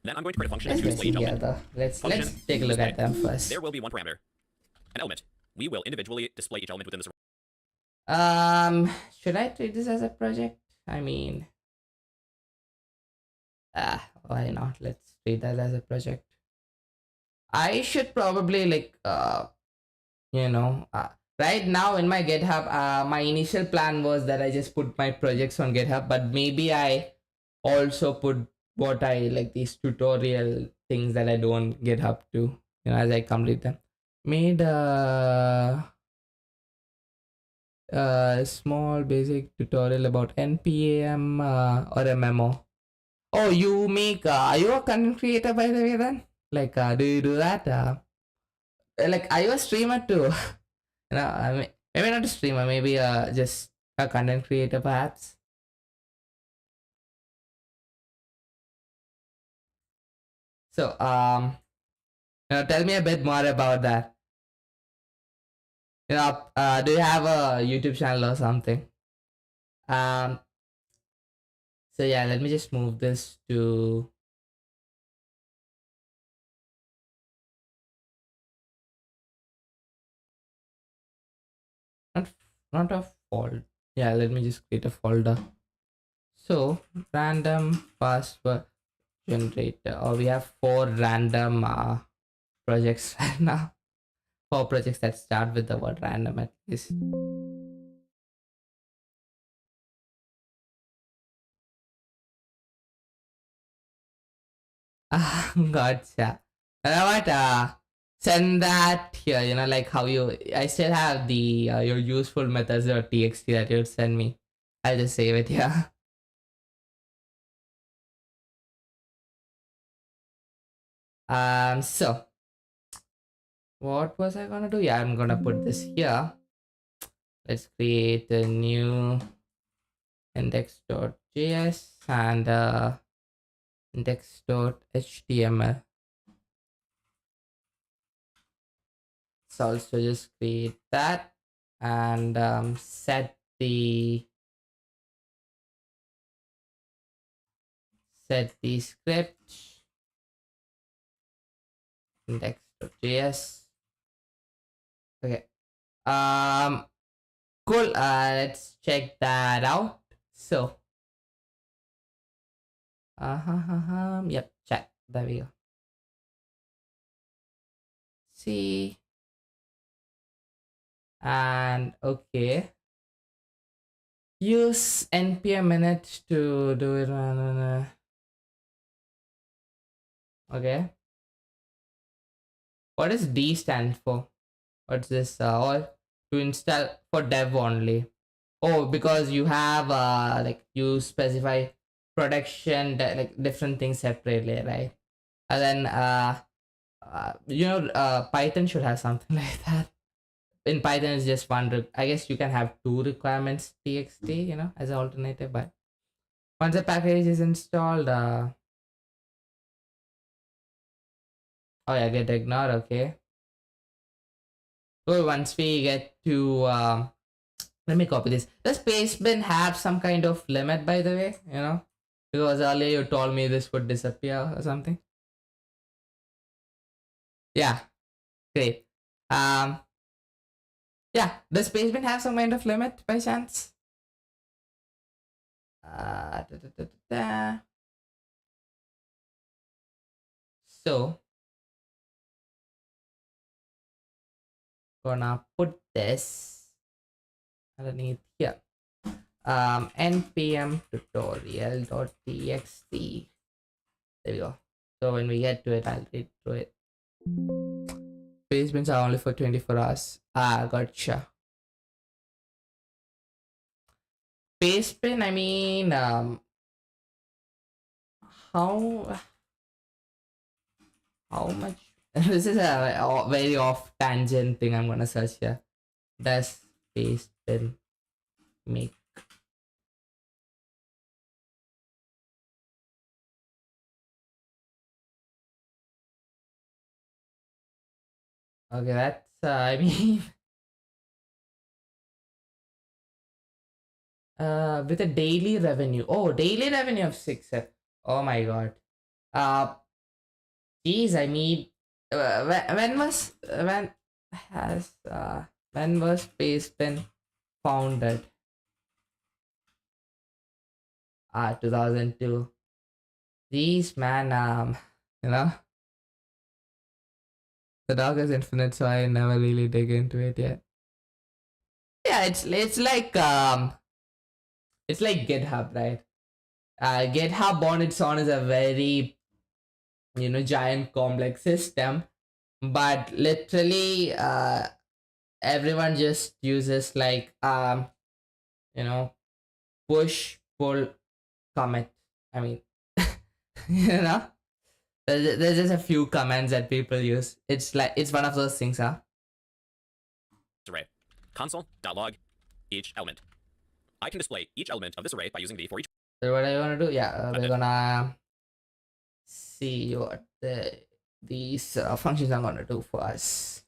Then I'm going to create a function Let's to get display each element. together. Let's Function take a look at display. them first. There will be one parameter, an element. We will individually display each element within this array. Should I treat this as a project? I mean, why not? Let's treat that as a project. I should probably like you know right now in my GitHub, my initial plan was that I just put my projects on GitHub, but maybe I also put what I like, these tutorial things that I do on GitHub too, as I complete them. Made a small basic tutorial about npm or a memo. Oh, you make are you a content creator by the way then? Like do you do that? Like are you a streamer too? I mean, maybe not a streamer, maybe just a content creator perhaps. So tell me a bit more about that. Do you have a YouTube channel or something? Um, so yeah, let me just move this to not not a folder. Yeah, let me just create a folder. So random password generator. Oh, we have 4 random projects right now. 4 projects that start with the word random at least. Gotcha. And I might send that here, like how I still have the your useful methods or txt that you send me. I'll just save it here. So what was I gonna do? Yeah, I'm gonna put this here. Let's create a new index.js and index.html. So also just create that and set the script index.js. Okay. Cool. Let's check that out. So, yep, check. There we go. See, and okay. Use npm minute to do it. Okay. What does D stand for? What's this? Or to install for dev only. Oh, because you have like you specify production like different things separately, right? And then Python should have something like that. In Python, it's just one. I guess you can have 2 requirements txt, as an alternative. But once the package is installed, oh yeah, get ignored. Okay. So once we get to, let me copy this. Does Pastebin have some kind of limit, by the way? Because earlier you told me this would disappear or something. Yeah, great. Yeah, does Pastebin have some kind of limit by chance? Da, da, da, da. So gonna put this underneath here. Npm tutorial.txt. There we go. So when we get to it, I'll read through it. Placements are only for 24 hours. Gotcha. Pastebin, I mean, how much? This is a very off tangent thing. I'm gonna search here. Does Pastebin make? Okay, that's I mean, with a daily revenue. Oh, daily revenue of 6. Oh my god. Uh, geez, I mean, when was Pastebin founded? 2002. Geez, man, you know, The dog is infinite, so I never really dig into it yet. Yeah, it's like GitHub, right? GitHub on its own is a very giant complex system, but literally everyone just uses like push pull commit. I mean, you know, there's just a few commands that people use. It's like it's one of those things, huh? array. Console.log each element. I can display each element of this array by using the for each. So what are you gonna do? Yeah, we're Method. gonna see what these functions are gonna do for us.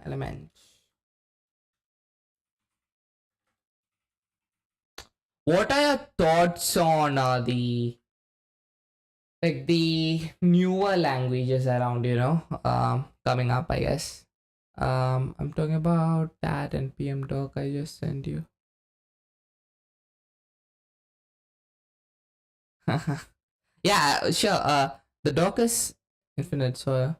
Element. What are your thoughts on the newer languages around, coming up, I guess. I'm talking about that and PM doc I just sent you. Yeah, sure. The doc is infinite, so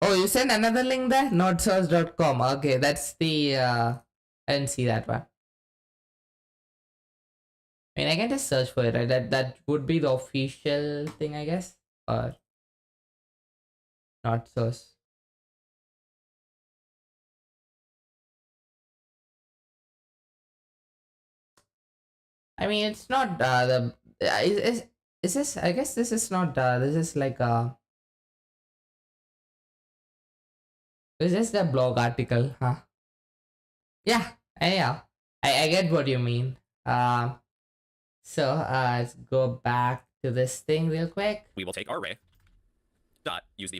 oh, you sent another link there? Nodsource.com. Okay, that's the I didn't see that one. I mean, I can just search for it, right? That would be the official thing, I guess, or not source. I mean, it's not is this? I guess this is not. This is like this is the blog article, huh? Yeah, yeah. I get what you mean. So let's go back to this thing real quick. We will take our array. Use the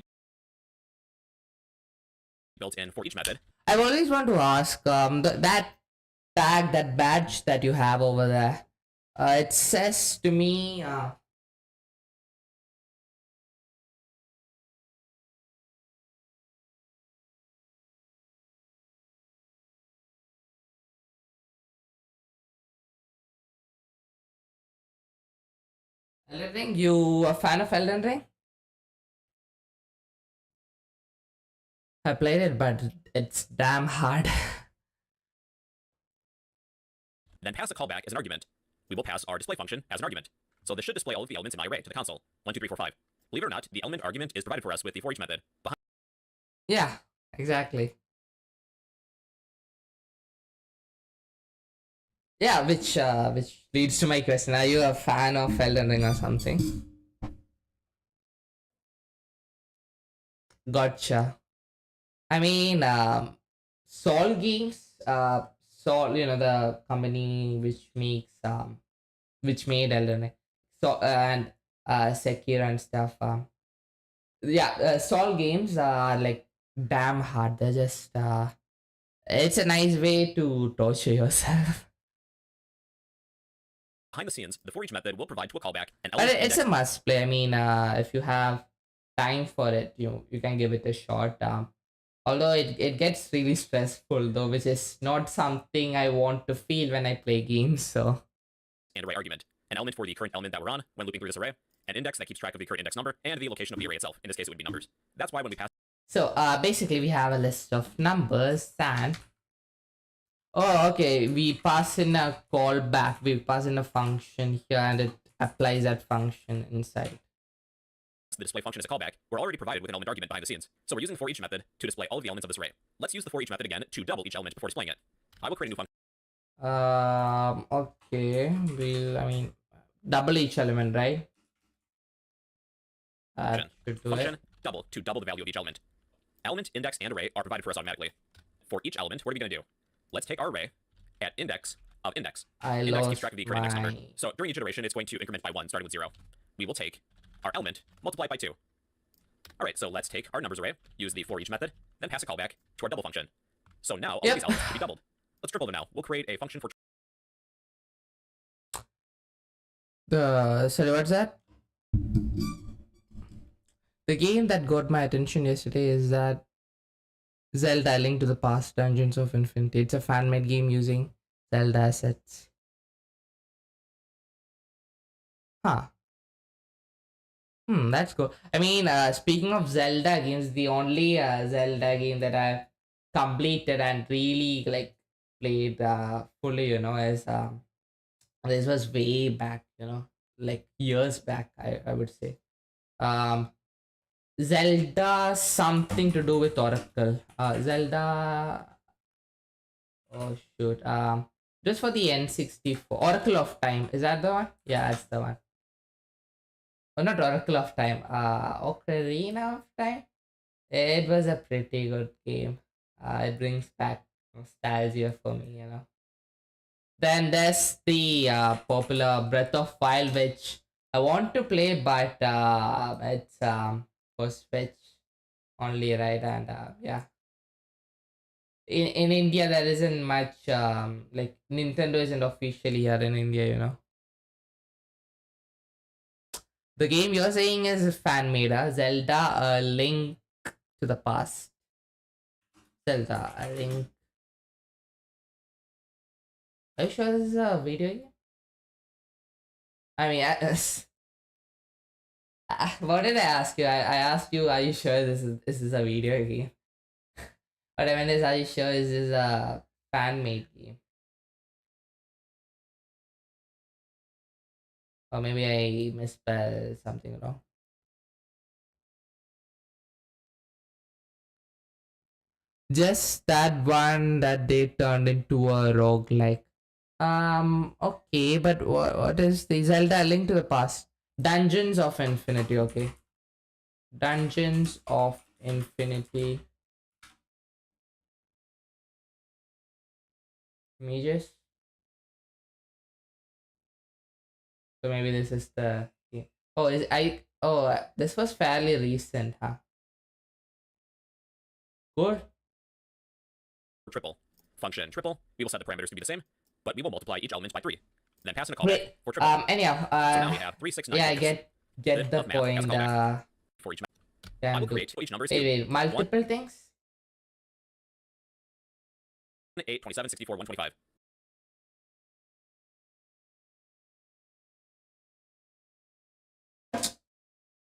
built-in for each method. I've always wanted to ask that tag, that badge that you have over there. It says to me. Elden Ring, you a fan of Elden Ring? I played it, but it's damn hard. Then pass a callback as an argument. We will pass our display function as an argument. So this should display all of the elements in my array to the console. 1, 2, 3, 4, 5. Believe it or not, the element argument is provided for us with the for each method. Yeah, exactly. Yeah, which leads to my question: are you a fan of Elden Ring or something? Gotcha. I mean, Sol Games, Sol, the company which made Elden Ring, so and Sekiro and stuff. Yeah, Sol Games are like damn hard. They're just it's a nice way to torture yourself. Behind the scenes, the for each method will provide to a callback an But element it's a must play. I mean, if you have time for it, you can give it a shot. Although it gets really stressful though, which is not something I want to feel when I play games. So and array argument. An element for the current element that we're on when looping through this array. An index that keeps track of the current index number and the location of the array itself. In this case, it would be numbers. That's why when we pass. so basically we have a list of numbers and oh, okay, we pass in a callback. We pass in a function here and it applies that function inside. The display function is a callback. We're already provided with an element argument behind the scenes. So we're using the for each method to display all of the elements of this array. Let's use the for each method again to double each element before displaying it. I will create a new function. Okay, I mean, double each element, right? Function double to double the value of each element. Element, index, and array are provided for us automatically. For each element, what are we going to do? Let's take our array at index of index. Index keeps track of the current index number. So during each iteration, it's going to increment by 1, starting with 0. We will take our element, multiply it by 2. All right, so let's take our numbers array, use the for each method, then pass a callback to our double function. So now all of these elements will be doubled. Let's triple them now. We'll create a function for Sorry, what's that? The game that got my attention yesterday is that Zelda Link to the Past Dungeons of Infinity. It's a fan made game using Zelda assets. Huh. That's cool. I mean, speaking of Zelda games, the only Zelda game that I've completed and really like played fully, is this was way back, like years back, I would say. Um, Zelda something to do with Oracle. Zelda. Oh shoot. Just for the N64 Oracle of Time. Is that the one? Yeah, that's the one. Oh, not Oracle of Time. Ocarina of Time. It was a pretty good game. It brings back nostalgia for me. Then there's the popular Breath of Wild, which I want to play, but it's for Switch only, right? And yeah, in India there isn't much like Nintendo isn't officially here in India. The game you're saying is fan made, Zelda a Link to the Past. Zelda a Link. Are you sure this is a video game? I mean, what did I ask you? I asked you, are you sure this is a video game? What I meant is, are you sure this is a fan made game? Or maybe I misspelled something wrong. Just that one that they turned into a roguelike. Okay, but what is the Zelda Link to the Past? Dungeons of Infinity, okay. Dungeons of Infinity. Images. So maybe this is the game. Oh, this was fairly recent, huh? Good. For triple. Function triple, we will set the parameters to be the same, but we will multiply each element by 3. Then pass in a callback Wait, for triple. anyhow, So now we have 3, 6, 9, yeah, I 6 get the of math as point. callback for each Yeah, I will create what each number is wait, multiple things? 1, 8, 27, 64, 125.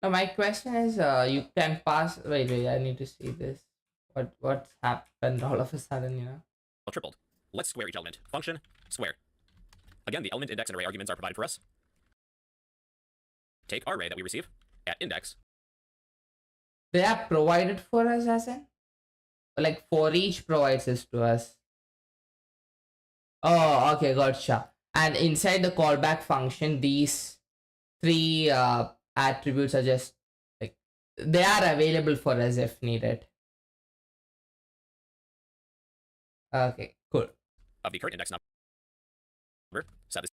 No, my question is, you can pass. Wait, I need to see this. What's happened all of a sudden? Well, tripled. Let's square each element. Function square. Again, the element index and array arguments are provided for us. Take our array that we receive at index. They are provided for us, as in, like for each provides this to us. Oh, okay, gotcha. And inside the callback function, these three attributes are just like they are available for us if needed. Okay, cool. Of the current index number. Set this.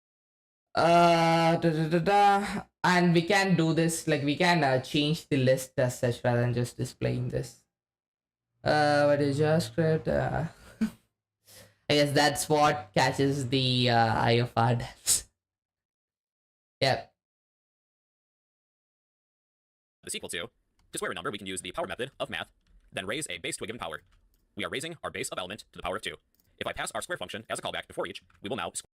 And we can do this, like we can change the list as such rather than just displaying this. What is JavaScript? I guess that's what catches the eye of our devs. Yep. This equal to square a number, we can use the power method of math, then raise a base to a given power. We are raising our base of element to the power of 2. If I pass our square function as a callback before each, we will now square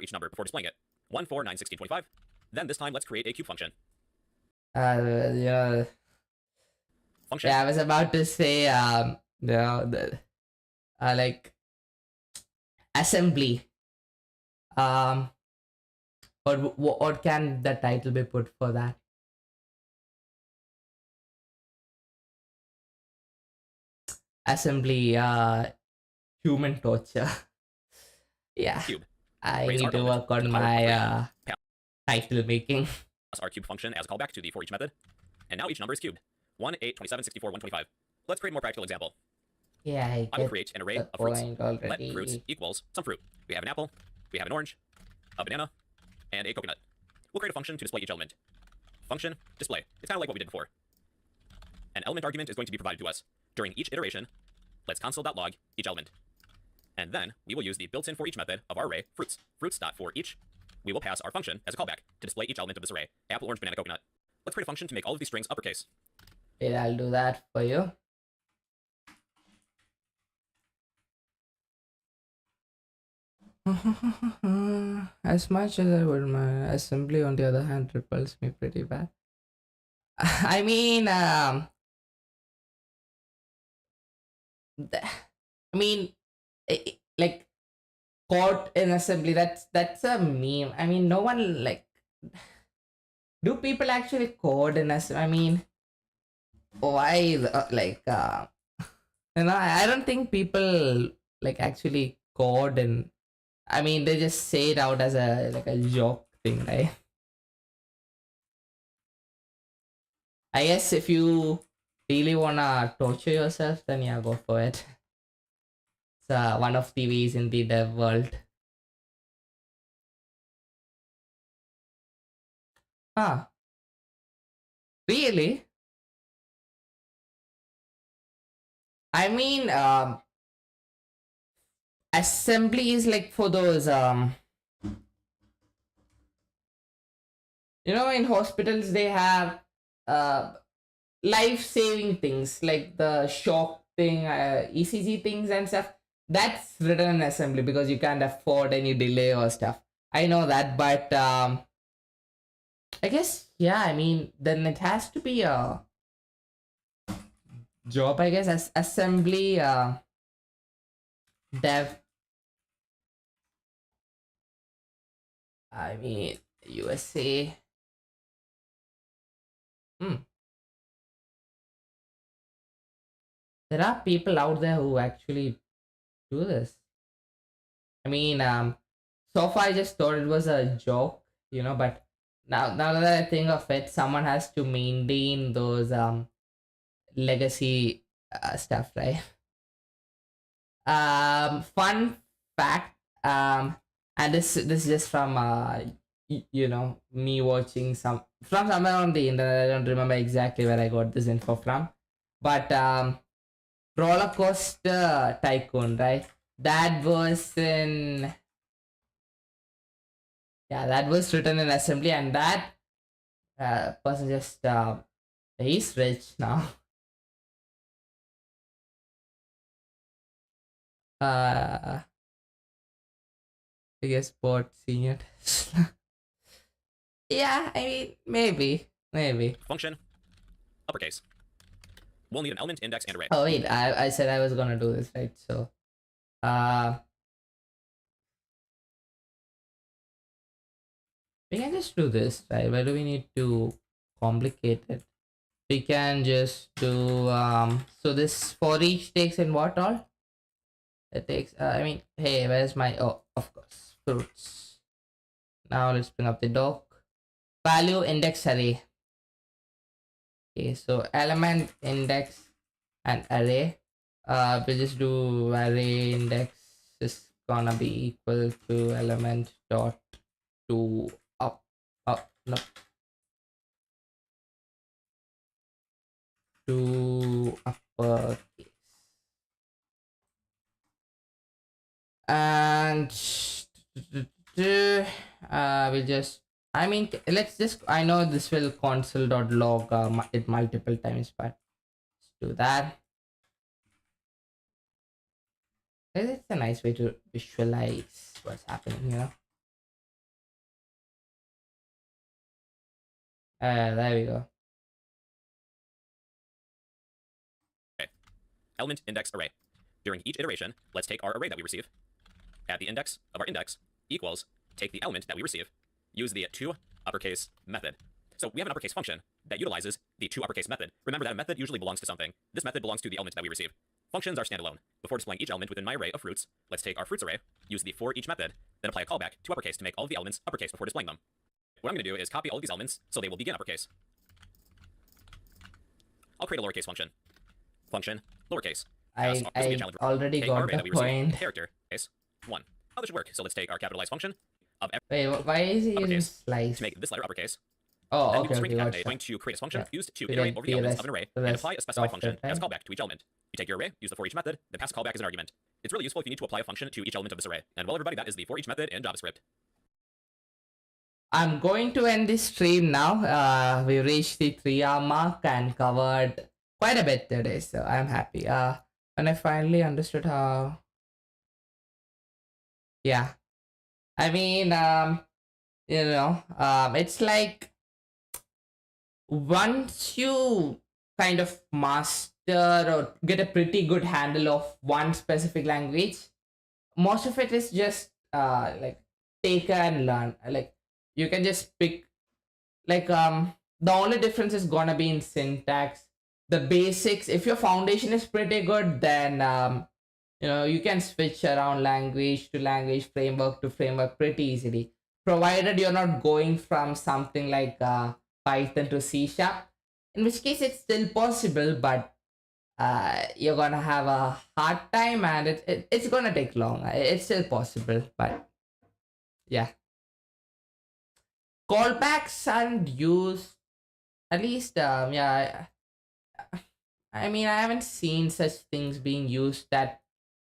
each number before displaying it. 1, 4, 9, 16, 25. Then this time, let's create a cube function. Yeah. Function. Yeah, I was about to say, like assembly. What can the title be put for that? Assembly, human torture. Yeah. Cube. I Raise need our to element work to on the power of my 3. title making. Our cube function as a callback to the for each method. And now each number is cubed. 1, 8, 27, 64, 125. Let's create a more practical example. Yeah, I will create an array of fruits. Let already. fruits equals some fruit. We have an apple, we have an orange, a banana, and a coconut. We'll create a function to display each element. Function display. It's kind of like what we did before. An element argument is going to be provided to us. During each iteration, let's console.log each element. And then we will use the built-in for each method of our array, fruits. Fruits.forEach. We will pass our function as a callback to display each element of this array. Apple, orange, banana, coconut. Let's create a function to make all of these strings uppercase. Wait, I'll do that for you. As much as I would, my assembly on the other hand repels me pretty bad. I mean, like code in assembly. That's a meme. I mean, no one like. Do people actually code in assembly? I mean, why? I don't think people like actually code and. I mean, they just say it out as a joke thing, right? I guess if you really wanna torture yourself, then yeah, go for it. It's one of the ways in the dev world. Ah, really? I mean, assembly is like for those in hospitals they have uh life-saving things like the shock thing, ECG things and stuff. That's written in assembly because you can't afford any delay or stuff. I know that, but I guess yeah. I mean, then it has to be a job. I guess as assembly dev. I mean, USA. There are people out there who actually do this. I mean, so far I just thought it was a joke, but now that I think of it, someone has to maintain those legacy stuff, right? Fun fact, and this is just from me watching from somewhere on the internet. I don't remember exactly where I got this info from, but roller coaster tycoon, right? That was in that was written in assembly, and that person just he's rich now. I guess bot senior. Yeah, I mean maybe. Function, uppercase. We'll need an element, index, and array. Oh wait, I said I was gonna do this, right? So we can just do this, right? Why do we need to complicate it? We can just do so this for each takes in what all? It takes I mean, hey, where's my of course fruits. Now let's bring up the doc. Value index array. Okay, so element index and array. We'll just do array index is gonna be equal to element dot to no, to uppercase. And we'll just I mean let's just I know this will console.log it multiple times, but let's do that. It's a nice way to visualize what's happening. There we go. Okay. Element, index, array. During each iteration, let's take our array that we receive, add the index of our index, equals, take the element that we receive, use the to uppercase method. So we have an uppercase function that utilizes the to uppercase method. Remember that a method usually belongs to something. This method belongs to the element that we receive. Functions are standalone. Before displaying each element within my array of fruits, let's take our fruits array, use the for each method, then apply a callback to uppercase to make all of the elements uppercase before displaying them. What I'm going to do is copy all of these elements so they will begin uppercase. I'll create a lowercase function. Function, lowercase. I already got the point. Character, case, 1. Oh, this should work. So let's take our capitalized function of Wait, why is he using uppercase slice? to make this letter uppercase. Oh, Then we okay, will string okay, concatenate, gotcha. going to create a function Yeah. used to We iterate get over the the elements rest, of an array the and rest apply a specified of the function as time. callback to each element. You take your array, use the for each method, then pass callback as an argument. It's really useful if you need to apply a function to each element of this array. And well, everybody, that is the for each method in JavaScript. I'm going to end this stream now. We reached the 3 hour mark and covered quite a bit today, so I'm happy. And I finally understood how. Yeah, I mean, it's like once you kind of master or get a pretty good handle of one specific language, most of it is just like take and learn. Like you can just pick, like the only difference is gonna be in syntax, the basics. If your foundation is pretty good, then you can switch around language to language, framework to framework pretty easily, provided you're not going from something like Python to C sharp, in which case it's still possible, but you're gonna have a hard time, and it's gonna take long. It's still possible, but yeah, callbacks aren't used, at least yeah, I mean, I haven't seen such things being used that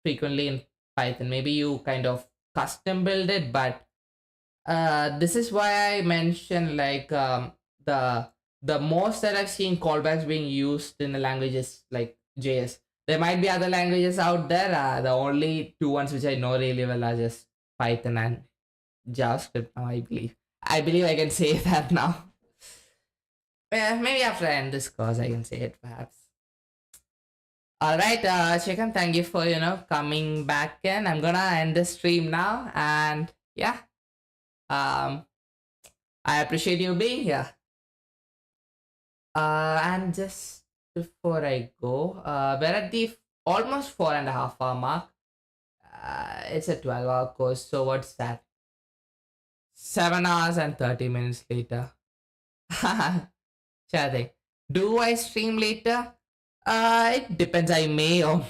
frequently in Python. Maybe you kind of custom build it, but this is why I mentioned, like, the most that I've seen callbacks being used in the language is like JS. There might be other languages out there. The only two ones which I know really well are just Python and JavaScript now, I believe. I believe I can say that now. Maybe after I end this course, I can say it perhaps. All right, Chicken, thank you for coming back in. I'm gonna end the stream now, and yeah, um, I appreciate you being here. And just before I go, we're at the almost 4.5 hour mark. It's a 12-hour course, so what's that? 7 hours and 30 minutes later. Sure thing. Do I stream later? It depends. I may or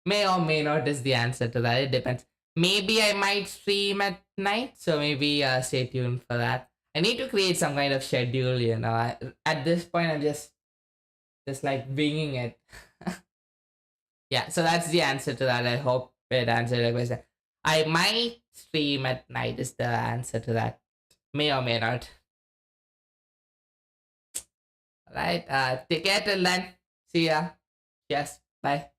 may not is the answer to that. It depends. Maybe I might stream at night, so maybe stay tuned for that. I need to create some kind of schedule. At this point, I'm just like winging it. Yeah, so that's the answer to that. I hope it answered the question. I might stream at night is the answer to that. May or may not. Right. Take care till then. See ya. Yes. Bye.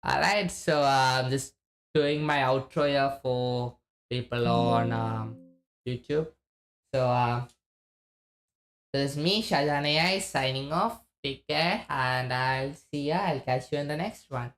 Alright, so I'm just doing my outro here for people on YouTube. So this is me, Shahjahan AI, signing off. Take care, and I'll see ya. I'll catch you in the next one.